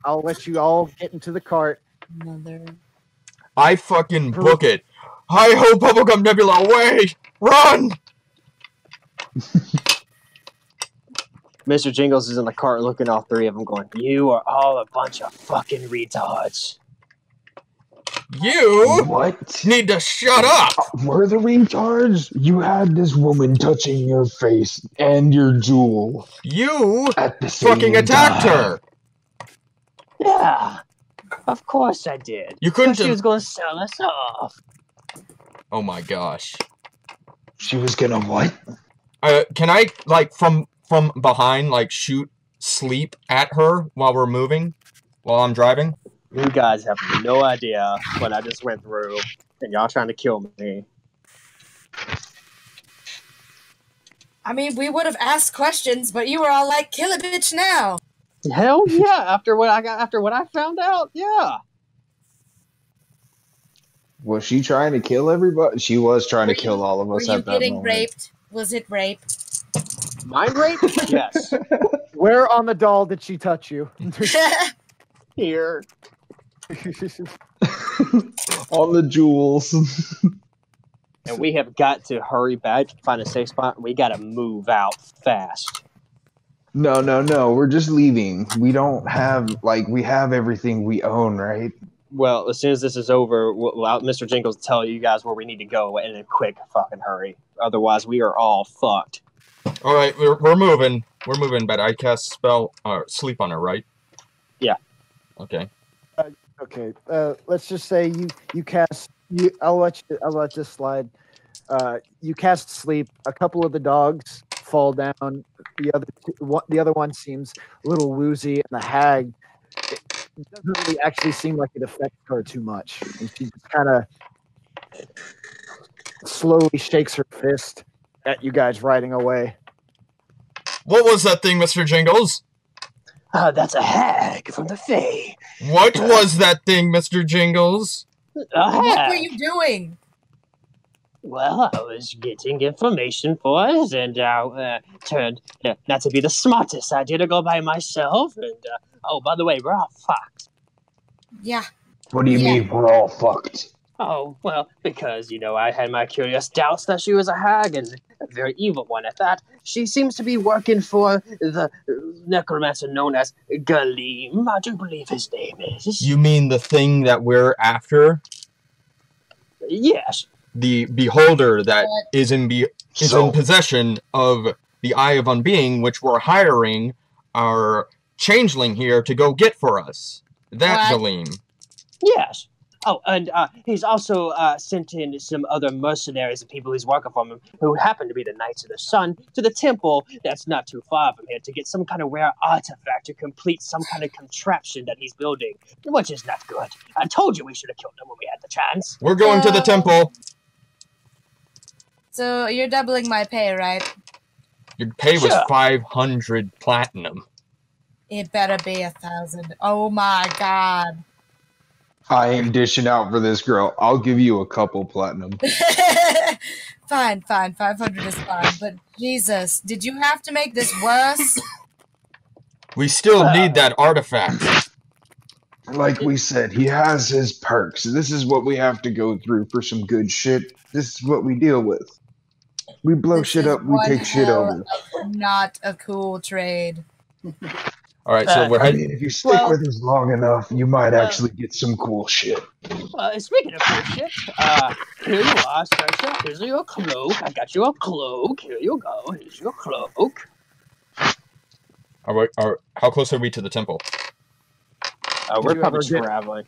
I'll let you all get into the cart. Mother. I fucking book it. Hi-ho, Bubblegum Nebula, away! Run! Mr. Jingles is in the cart looking at all 3 of them going, you are all a bunch of fucking retards. You what? Need to shut up! We're the retards? You had this woman touching your face and your jewel. You at the same fucking attacked her! Yeah, of course I did. You couldn't She was going to sell us off. Oh my gosh. She was gonna what? Can I, like, from behind, like, shoot sleep at her while we're moving? While I'm driving? You guys have no idea what I just went through, and y'all trying to kill me. I mean, we would have asked questions, but you were all like, kill a bitch now. Hell yeah, after what I found out, yeah. Was she trying to kill everybody? She was trying to kill all of us Were you at that getting moment. raped? Was it rape? Mind rape? Yes. Where on the doll did she touch you? Here. On the jewels. And we have got to hurry back, find a safe spot. We got to move out fast. No. We're just leaving. We don't have, we have everything we own, right? Well, as soon as this is over, Mr. Jingles will tell you guys where we need to go in a quick fucking hurry. Otherwise, we are all fucked. All right, we're moving. We're moving, but I cast spell sleep on her, right? Yeah. Okay. Okay. Let's just say you cast. I'll let this slide. You cast sleep. A couple of the dogs fall down. The other one seems a little woozy, and the hag. It doesn't really actually seem like it affects her too much, and she just kind of slowly shakes her fist at you guys riding away. What was that thing, Mr. Jingles? That's a hag from the Fae. What was that thing, Mr. Jingles? A hag. What were you doing? Well, I was getting information for us, and turned not to be the smartest idea to go by myself. And oh, by the way, we're all fucked. Yeah. What do you mean we're all fucked? Oh, well, because, I had my curious doubts that she was a hag, and a very evil one at that. She seems to be working for the necromancer known as Gallowmere, I do believe his name is. You mean the thing that we're after? Yes. The beholder that is in possession of the Eye of Unbeing, which we're hiring our changeling here to go get for us. That Gallowmere. Yes. Oh, and he's also sent in some other mercenaries and people he's working for him who happen to be the Knights of the Sun to the temple that's not too far from here to get some kind of rare artifact to complete some kind of contraption that he's building, which is not good. I told you we should have killed him when we had the chance. We're going to the temple. So you're doubling my pay, right? Your pay was 500 platinum. It better be 1,000. Oh my god. I ain't dishing out for this girl. I'll give you a couple platinum. Fine. 500 is fine. But Jesus, did you have to make this worse? We still need that artifact. Like we said, he has his perks. This is what we have to go through for some good shit. This is what we deal with. We blow shit up, we take shit over. Not a cool trade. All right, so we're heading. If you stick with us long enough, you might actually get some cool shit. Well, speaking of cool shit, here you are, sir. Here's your cloak. I got you a cloak. Here you go. Here's your cloak. How close are we to the temple? We're probably traveling.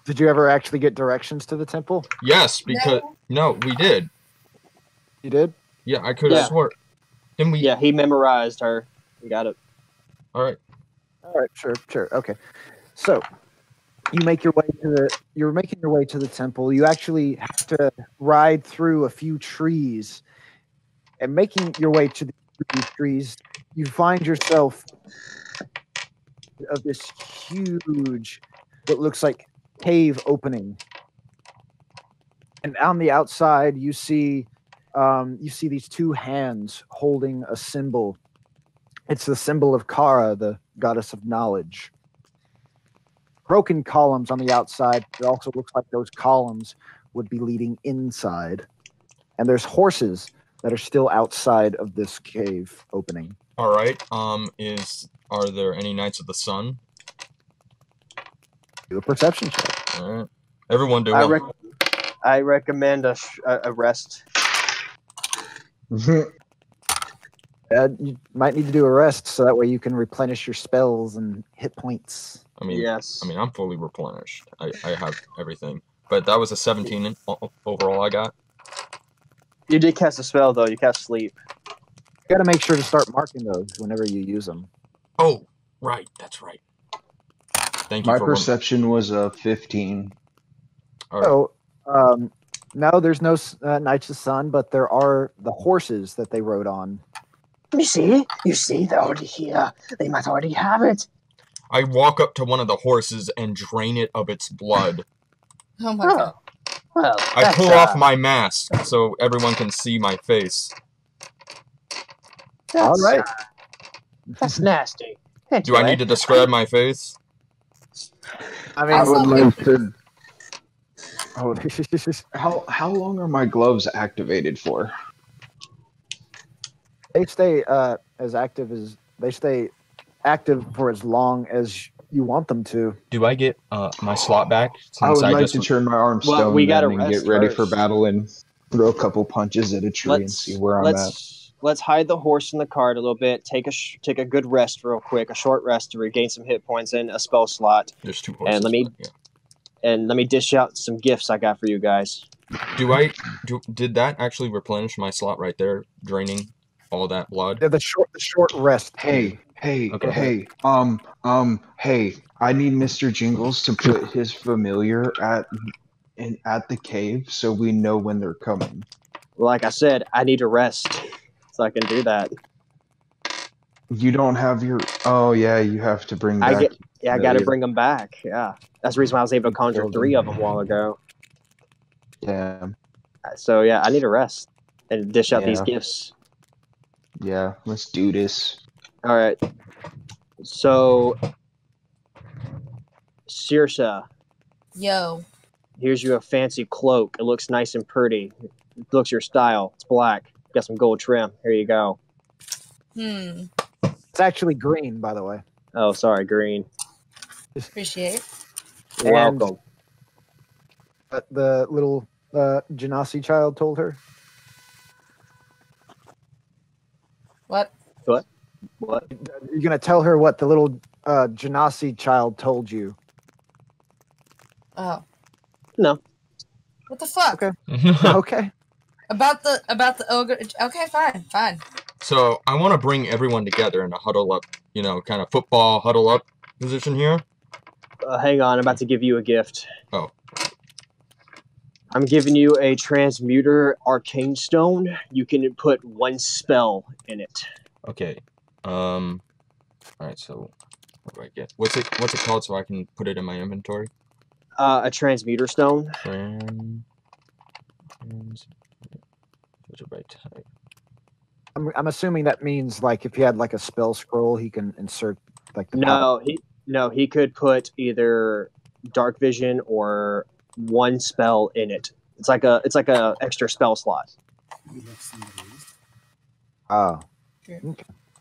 Did you ever actually get directions to the temple? Yes, because no, we did. You did? Yeah, I could have swore. Didn't we? Yeah, he memorized her. We got it. All right. All right, sure. Okay. So, you're making your way to the temple. You actually have to ride through a few trees. And making your way to these trees, you find yourself of this huge, what looks like cave opening. And on the outside, you see these two hands holding a symbol. It's the symbol of Kara, the goddess of knowledge. Broken columns on the outside. It also looks like those columns would be leading inside. And there's horses that are still outside of this cave opening. All right. Are there any Knights of the Sun? Do a perception check. All right. Everyone do one. I recommend a rest. You might need to do a rest so that way you can replenish your spells and hit points. I mean, yes. I mean, I'm fully replenished. I have everything. But that was a 17 overall I got. You did cast a spell, though. You cast sleep. You got to make sure to start marking those whenever you use them. Oh, right. That's right. Thank you. My perception was a 15. All right. So, no, there's no Knights of the Sun, but there are the horses that they rode on. You see, they're already here. They might already have it. I walk up to one of the horses and drain it of its blood. Oh my god. Well, I pull off my mask so everyone can see my face. All right. That's nasty. Do I need to describe my face? I I mean, would like to. oh, How long are my gloves activated for? they stay as active as they stay active for as long as you want them to. Do I get my slot back? I would like just to turn my arm Well, stone we gotta then and get rest ready for first. battle and throw a couple punches at a tree and see where I'm at. Let's hide the horse in the cart a little bit. Take a good rest real quick, a short rest to regain some hit points and a spell slot. There's 2 horses. And let me dish out some gifts I got for you guys. Did that actually replenish my slot right there, draining all that blood? The short rest. Hey, Okay. hey, I need Mr. Jingles to put his familiar at the cave so we know when they're coming. Like I said, I need to rest, so I can do that. You don't have your. Oh yeah, you have to bring back. I got to bring them back. Yeah, that's the reason why I was able to conjure 3 of them a while ago. Damn. So yeah, I need to rest and dish out these Yeah. gifts. Yeah, let's do this. All right. So, Saoirse, Yo. here's you a fancy cloak. It looks nice and pretty. It looks your style. It's black. Got some gold trim. Here you go. It's actually green, by the way. Oh, sorry, green. Appreciate. You're And- welcome. The little Genasi child told her. What? What? You're gonna tell her what the little Genasi child told you. Oh. No. What the fuck? Okay. Okay. About the ogre. Okay, fine. So I want to bring everyone together in a huddle up, kind of football huddle up position here. Hang on, I'm about to give you a gift. Oh. I'm giving you a transmuter arcane stone. You can put 1 spell in it. Okay. All right. So what do I get? What's it called so I can put it in my inventory? A transmuter stone. What's it by type? I'm assuming that means like if he had like a spell scroll, he can insert like the He could put either dark vision or 1 spell in it. It's like a extra spell slot. Oh.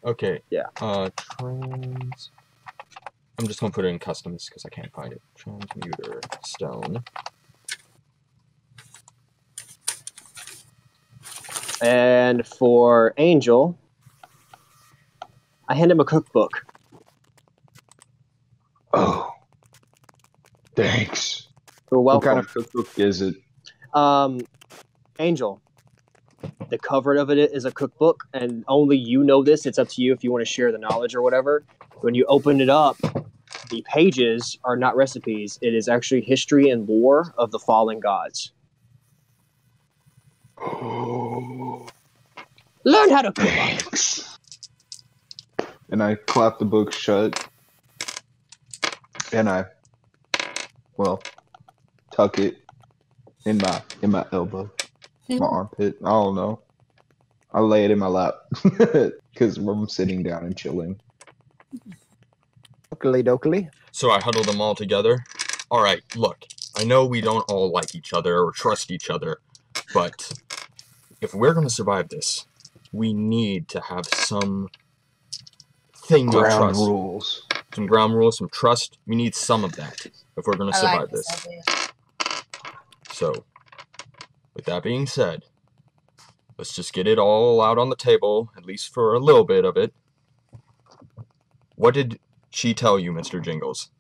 Okay. Yeah. I'm just gonna put it in customs because I can't find it. Transmuter stone. And for Angel, I hand him a cookbook. Oh. Thanks. You're What welcome. kind of cookbook is it? Angel, the cover of it is a cookbook, and only you know this. It's up to you if you want to share the knowledge or whatever. When you open it up, the pages are not recipes. It is actually history and lore of the fallen gods. Learn how to cook. Thanks. And I clap the book shut. And I, tuck it in my elbow, my armpit. I don't know. I lay it in my lap because I'm sitting down and chilling. Dokily. So I huddle them all together. All right, look. I know we don't all like each other or trust each other, but if we're going to survive this, we need to have some thing of Ground trust. rules. Some ground rules, some trust. We need some of that if we're going to survive this. idea. So, with that being said, let's just get it all out on the table, at least for a little bit of it. What did she tell you, Mr. Jingles?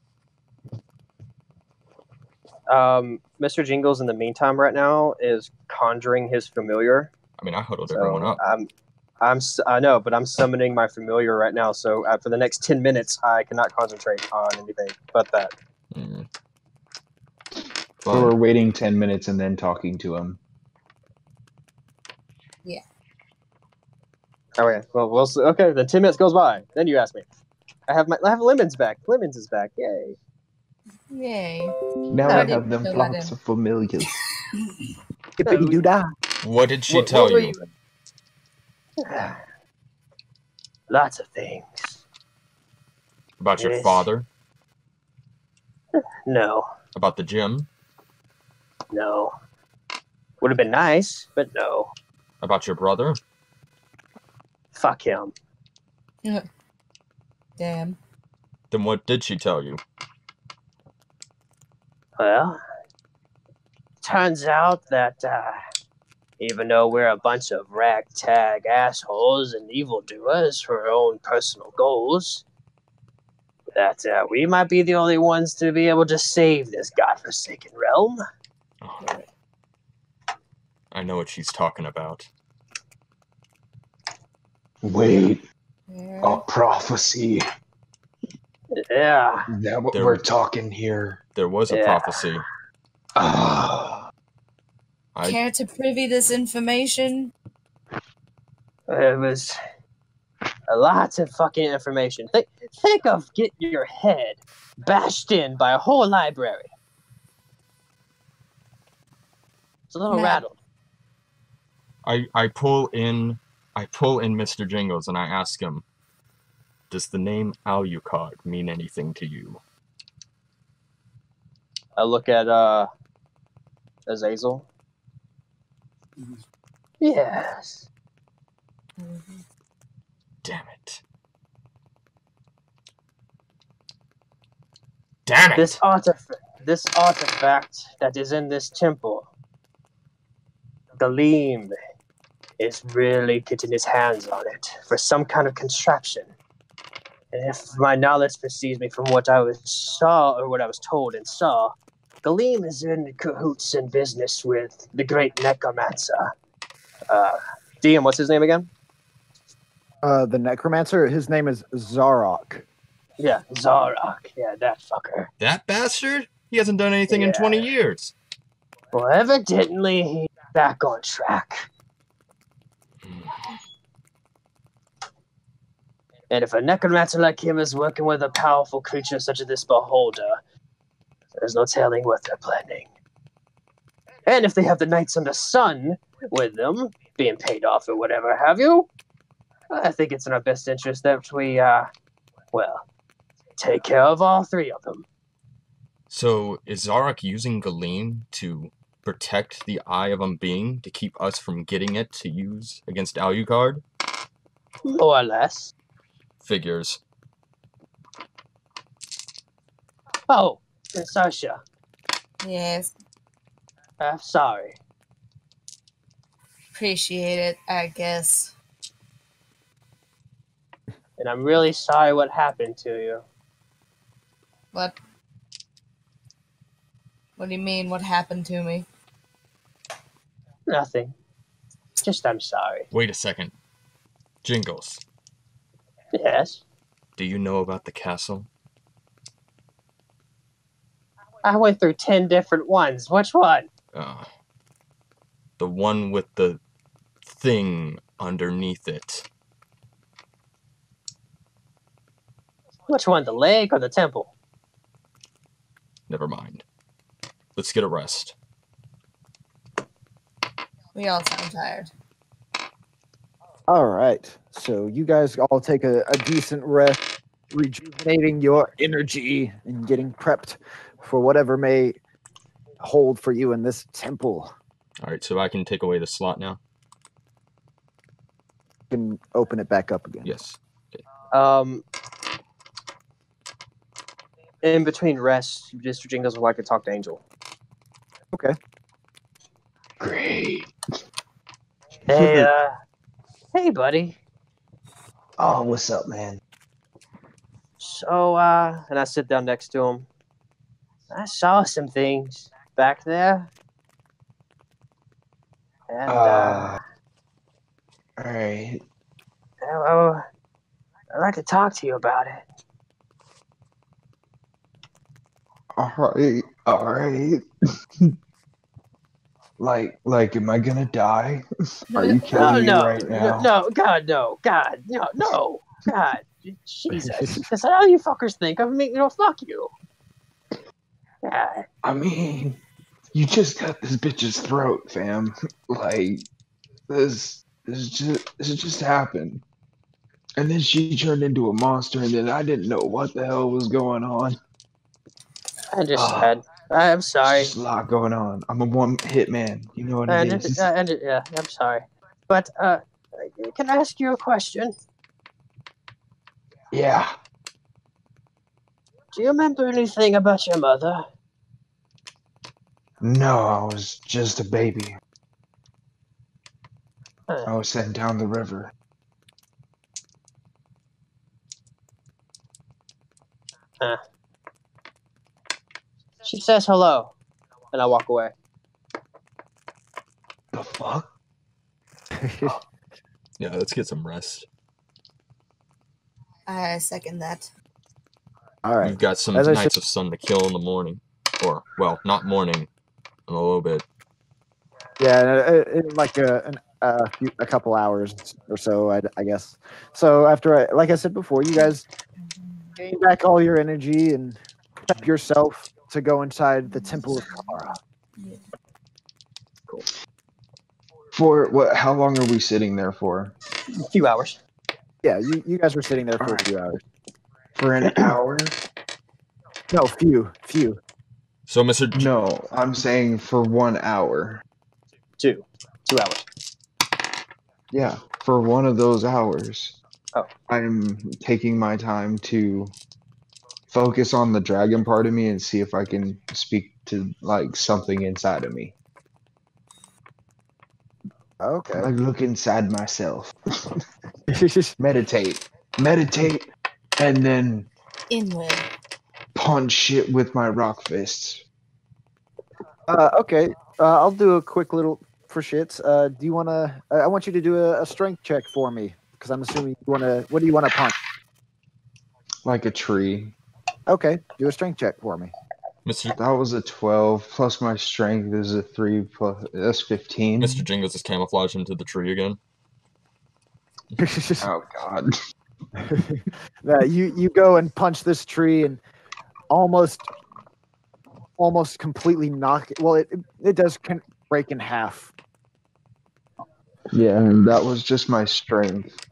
Mr. Jingles, in the meantime, right now, is conjuring his familiar. I mean, I huddled everyone up. I know, but I'm summoning my familiar right now. So for the next 10 minutes, I cannot concentrate on anything but that. So we're waiting 10 minutes and then talking to him. Yeah. Okay. Well, we'll see. Okay. Then 10 minutes goes by. Then you ask me. I have Lemons back. Lemons is back. Yay. Yay. Now I I didn't have them know flocks that. of familiars. Hippity doo dah. What did she tell you? Lots of things. About your Yes. father? No, About the gym? no. Would have been nice, but no. About your brother? Fuck him. Damn. Then what did she tell you? Well, turns out that even though we're a bunch of ragtag assholes and evildoers for our own personal goals, that we might be the only ones to be able to save this godforsaken realm. Oh, I know what she's talking about. Wait, Yeah. a prophecy. Yeah. Is that what There- we're talking here? There was a Yeah. prophecy. Ah, Care to privy this information? It was a lot of fucking information. Think of getting your head bashed in by a whole library. It's a little Mad. rattled. I pull in Mr. Jingles and I ask him, does the name Alucard mean anything to you? I look at Azazel. Yes. Damn it. Damn it! This artifact that is in this temple, Gallowmere is really getting his hands on it for some kind of contraption. And if my knowledge precedes me from what I was told and saw, Gallowmere is in cahoots in business with the great necromancer. DM, what's his name again? The necromancer, his name is Zarok. Yeah, Zorothin. Yeah, that fucker. That bastard? He hasn't done anything in Yeah. 20 years. Well, evidently he's back on track. And if a necromancer like him is working with a powerful creature such as this beholder, there's no telling what they're planning. And if they have the Knights Under Sun with them, being paid off or whatever have you, I think it's in our best interest that we, take care of all three of them. So, is Zarok using Gallowmere to protect the Eye of Unbeing to keep us from getting it to use against Alucard? More or less. Figures. Oh, and Sasha, Yes. sorry. Appreciate it, I guess. And I'm really sorry what happened to you. What? What do you mean, what happened to me? Nothing. Just I'm sorry. Wait a second. Jingles, Yes. do you know about the castle? I went through 10 different ones. Which one? The one with the thing underneath it. Which one? The lake or the temple? Never mind. Let's get a rest. We all sound tired. All right. So you guys all take a decent rest, rejuvenating your energy and getting prepped for whatever may hold for you in this temple. Alright, so I can take away the slot now? You can open it back up again. Yes. In between rests, Mr. Jingles would like to talk to Angel. Okay. great. Hey, hey, buddy. Oh, what's up, man? So, and I sit down next to him. I saw some things back there. And, Alright. I'd like to talk to you about it. Alright. like, am I gonna die? Are you killing me right now? No, God, no, God, no, God, Jesus. That's how you fuckers think of me, fuck you. Yeah. I mean, you just cut this bitch's throat, fam. Like, this just happened. And then she turned into a monster, and then I didn't know what the hell was going on. I understand. I'm sorry. There's just a lot going on. I'm a one-hit man. You know what it is. Yeah, I'm sorry. But, can I ask you a question? Yeah. Do you remember anything about your mother? No, I was just a baby. I was sent down the river. She says hello, and I walk away. The fuck? Yeah, let's get some rest. I second that. All right. We've got some As I nights of sun to kill in the morning. Or, well, not morning, in a little bit. Yeah, in like a couple hours or so, I guess. So after, like I said before, you guys gain back all your energy and prep yourself to go inside the Temple of Kara. Cool. For what? How long are we sitting there for? A few hours. Yeah, you guys were sitting there for a few hours. For an hour? No, few. So, Mr. No, I'm saying for 1 hour. 2 hours. Yeah, for one of those hours. Oh. I'm taking my time to focus on the dragon part of me and see if I can speak to like something inside of me. Okay. Like look inside myself. Meditate, and then Inward. punch shit with my rock fists. Okay. I'll do a quick little for shits. Do you want to? I want you to do a strength check for me because I'm assuming you want to. What do you want to punch? Like a tree. Okay, do a strength check for me. That was a 12 plus my strength is a 3 plus that's 15. Mr. Jingles is camouflaged into the tree again. Oh god. You go and punch this tree and almost completely knock it. Well, it does break in half. Yeah, and that was just my strength.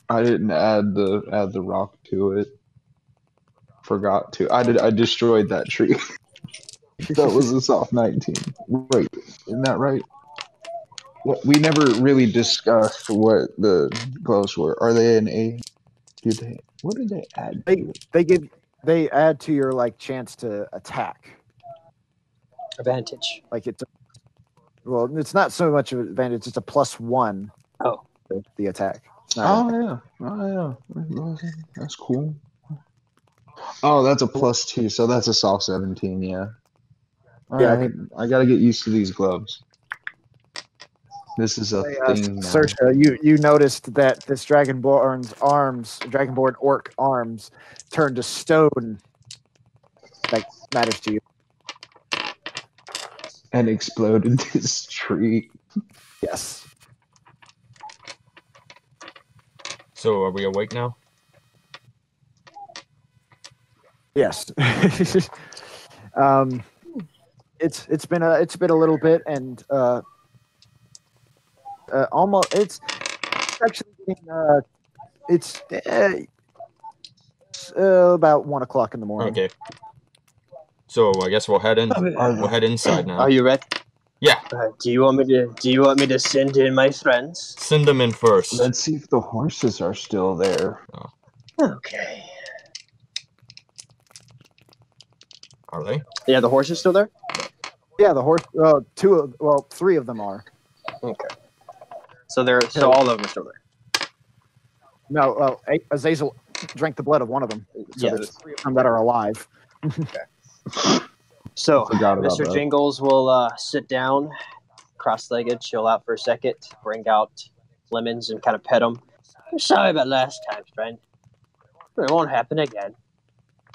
I didn't add the rock to it. Forgot to. I destroyed that tree. That was a soft 19. Right. Isn't that right? Well, we never really discussed what the gloves were. Are they an A? What did they add? They add to your like chance to attack. Advantage. Like it's not so much of an advantage. It's a +1. Oh, the attack. Oh yeah. That's cool. Oh, that's a +2, so that's a soft 17. Yeah. Alright, I gotta get used to these gloves. This is a thing now. Saoirse, you noticed that this Dragonborn orc arms turned to stone. That matters to you. And exploded this tree. Yes. So, are we awake now? Yes. It's been a little bit, and almost it's actually getting, it's about 1 o'clock in the morning. Okay. So I guess we'll head in. We'll head inside now. Are you ready? Yeah. Do you want me to send in my friends? Send them in first. Let's see if the horses are still there. Oh. Okay. Are they? Yeah, the horse is still there? Yeah, the horse. 3 of them are. Okay. So all of them are still there. No, Azazel drank the blood of one of them. So there's 3 of them that are alive. Okay. So Mr. Jingles will sit down, cross-legged, chill out for a second, bring out lemons and kind of pet them. I'm sorry about last time, friend. It won't happen again.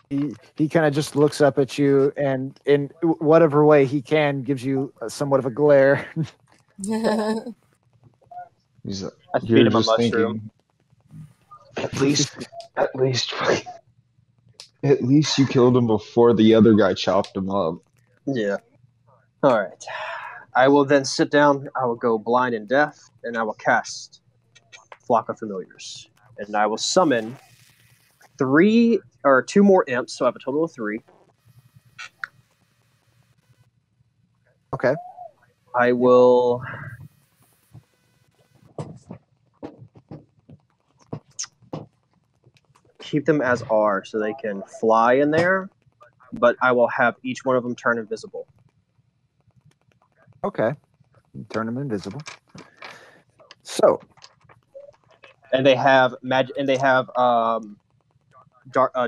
He kind of just looks up at you and in whatever way he can gives you somewhat of a glare. He's like, I feed him a mushroom. Thinking, at least you killed him before the other guy chopped him up. Yeah. All right. I will then sit down. I will go blind and deaf, and I will cast Flock of Familiars. and I will summon 2 more imps, so I have a total of 3. Okay. I will keep them as are, so they can fly in there, but I will have each one of them turn invisible. Okay. Turn them invisible. So. And they have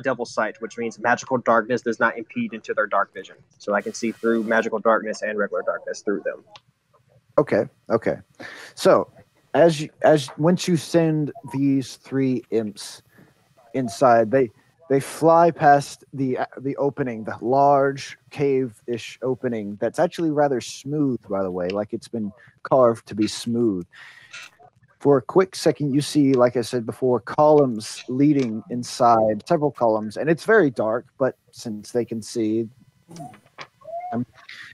Devil's Sight, which means magical darkness does not impede into their dark vision. So I can see through magical darkness and regular darkness through them. Okay. So, once you send these 3 imps inside, they fly past the opening, the large cave-ish opening that's actually rather smooth, by the way, like it's been carved to be smooth. For a quick second, you see, like I said before, columns leading inside, several columns, and it's very dark, but since they can see,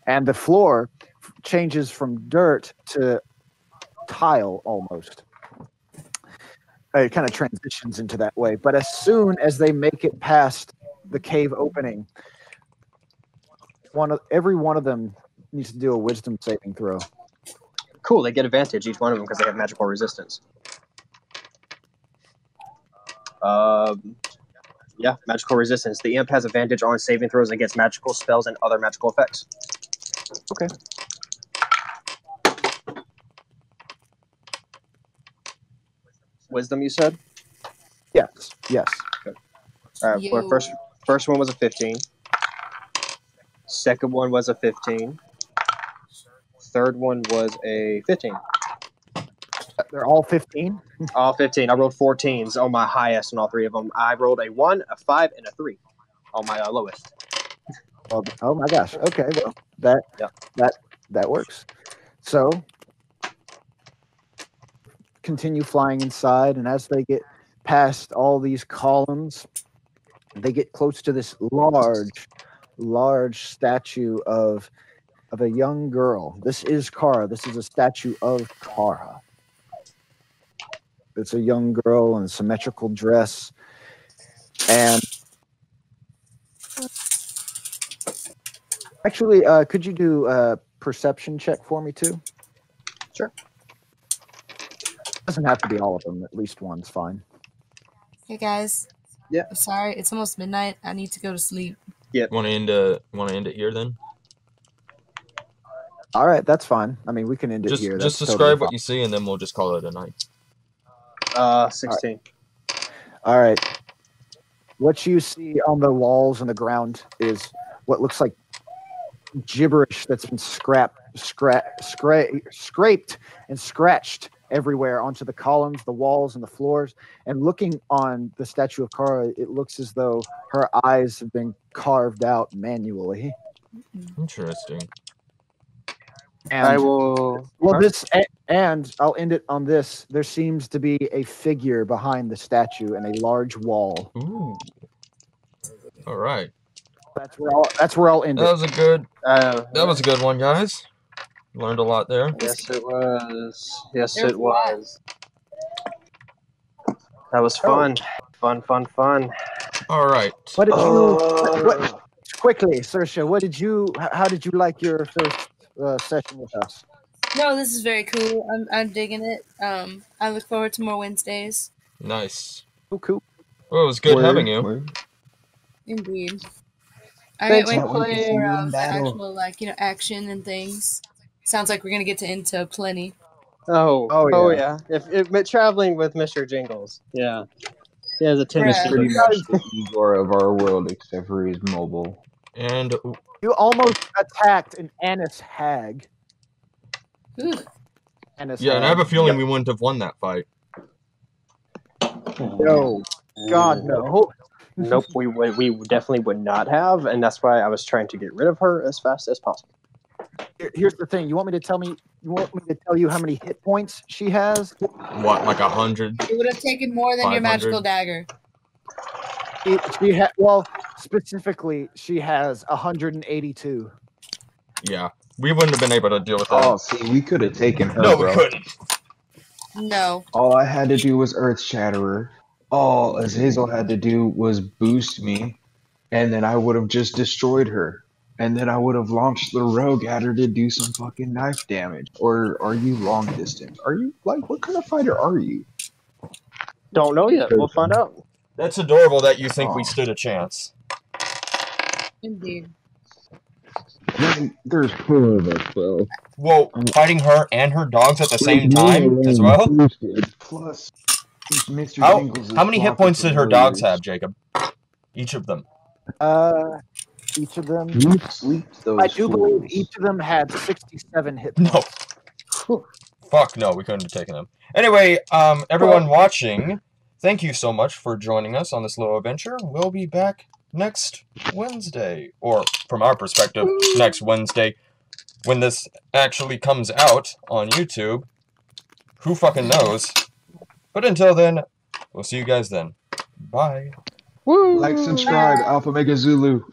and the floor changes from dirt to tile almost. It kind of transitions into that way, but as soon as they make it past the cave opening, every one of them needs to do a wisdom saving throw. Cool, they get advantage, each one of them, because they have magical resistance. Yeah, magical resistance. The imp has advantage on saving throws against magical spells and other magical effects. Okay. Wisdom, you said? Yes. Okay. All right, well, first one was a 15. Second one was a 15. Third one was a 15. They're all 15? All 15. I rolled 14s on my highest on all 3 of them. I rolled a 1, a 5, and a 3 on my lowest. Oh my gosh. Okay, well, that works. So, continue flying inside, and as they get past all these columns, they get close to this large statue of a young girl. This is Kara. This is a statue of Kara. It's a young girl in a symmetrical dress. And actually, could you do a perception check for me too? Sure. Doesn't have to be all of them. At least one's fine. Hey guys. Yeah. I'm sorry, it's almost midnight. I need to go to sleep. Yeah. Want to end it here then? All right, that's fine. I mean, we can end it here. Just That's describe totally what fine. you see, and then we'll just call it a night. 16. All right. What you see on the walls and the ground is what looks like gibberish that's been scraped and scratched everywhere onto the columns, the walls, and the floors. And looking on the statue of Kara, it looks as though her eyes have been carved out manually. Interesting. And I will. Well, and I'll end it on this. There seems to be a figure behind the statue and a large wall. Ooh. All right. That's where I'll end it. That was a good one, guys. Learned a lot there. Yes, it was. Yes, it was. That was fun. Fun. All right. What did you? Quickly, Saoirse, how did you like your first session with us? No, this is very cool. I'm digging it. I look forward to more Wednesdays. Nice. Cool. Well, it was good having you. Indeed. I can't wait for actual, action and things. Sounds like we're gonna get to intel plenty. Oh yeah. If traveling with Mr.Jingles, yeah. He has a tendency. Pretty much the Igor of our world, except for he's mobile. And you almost attacked an Annis hag. And I have a feeling we wouldn't have won that fight. No. God, no. Nope, we definitely would not have, and that's why I was trying to get rid of her as fast as possible. Here's the thing. You want me to tell you how many hit points she has? What, like 100? It would have taken more than your magical dagger. Specifically, she has 182. Yeah, we wouldn't have been able to deal with that. Oh, see, we could have taken her. No, bro. we couldn't. No. All I had to do was Earth Shatterer. all Azazel had to do was boost me, and then I would have just destroyed her. And then I would have launched the rogue at her to do some fucking knife damage. Or are you long distance? Are you, like, what kind of fighter are you? Don't know yet. We'll find out. That's adorable that you think we Aw. stood a chance. Indeed. Man, there's 4 of us, though. Whoa, fighting her and her dogs at the same time as well? Plus, Mr. How Jingles is how many hit blocking points for did her dogs warriors. have, Jacob? Each of them. Each of them. You sleeped those I do believe fools. each of them had 67 hit No. points. Fuck no, we couldn't have taken them. Anyway, everyone watching, thank you so much for joining us on this little adventure. We'll be back next Wednesday. Or, from our perspective, next Wednesday. When this actually comes out on YouTube. Who fucking knows? But until then, we'll see you guys then. Bye. Like, subscribe, Alpha Mega Zulu.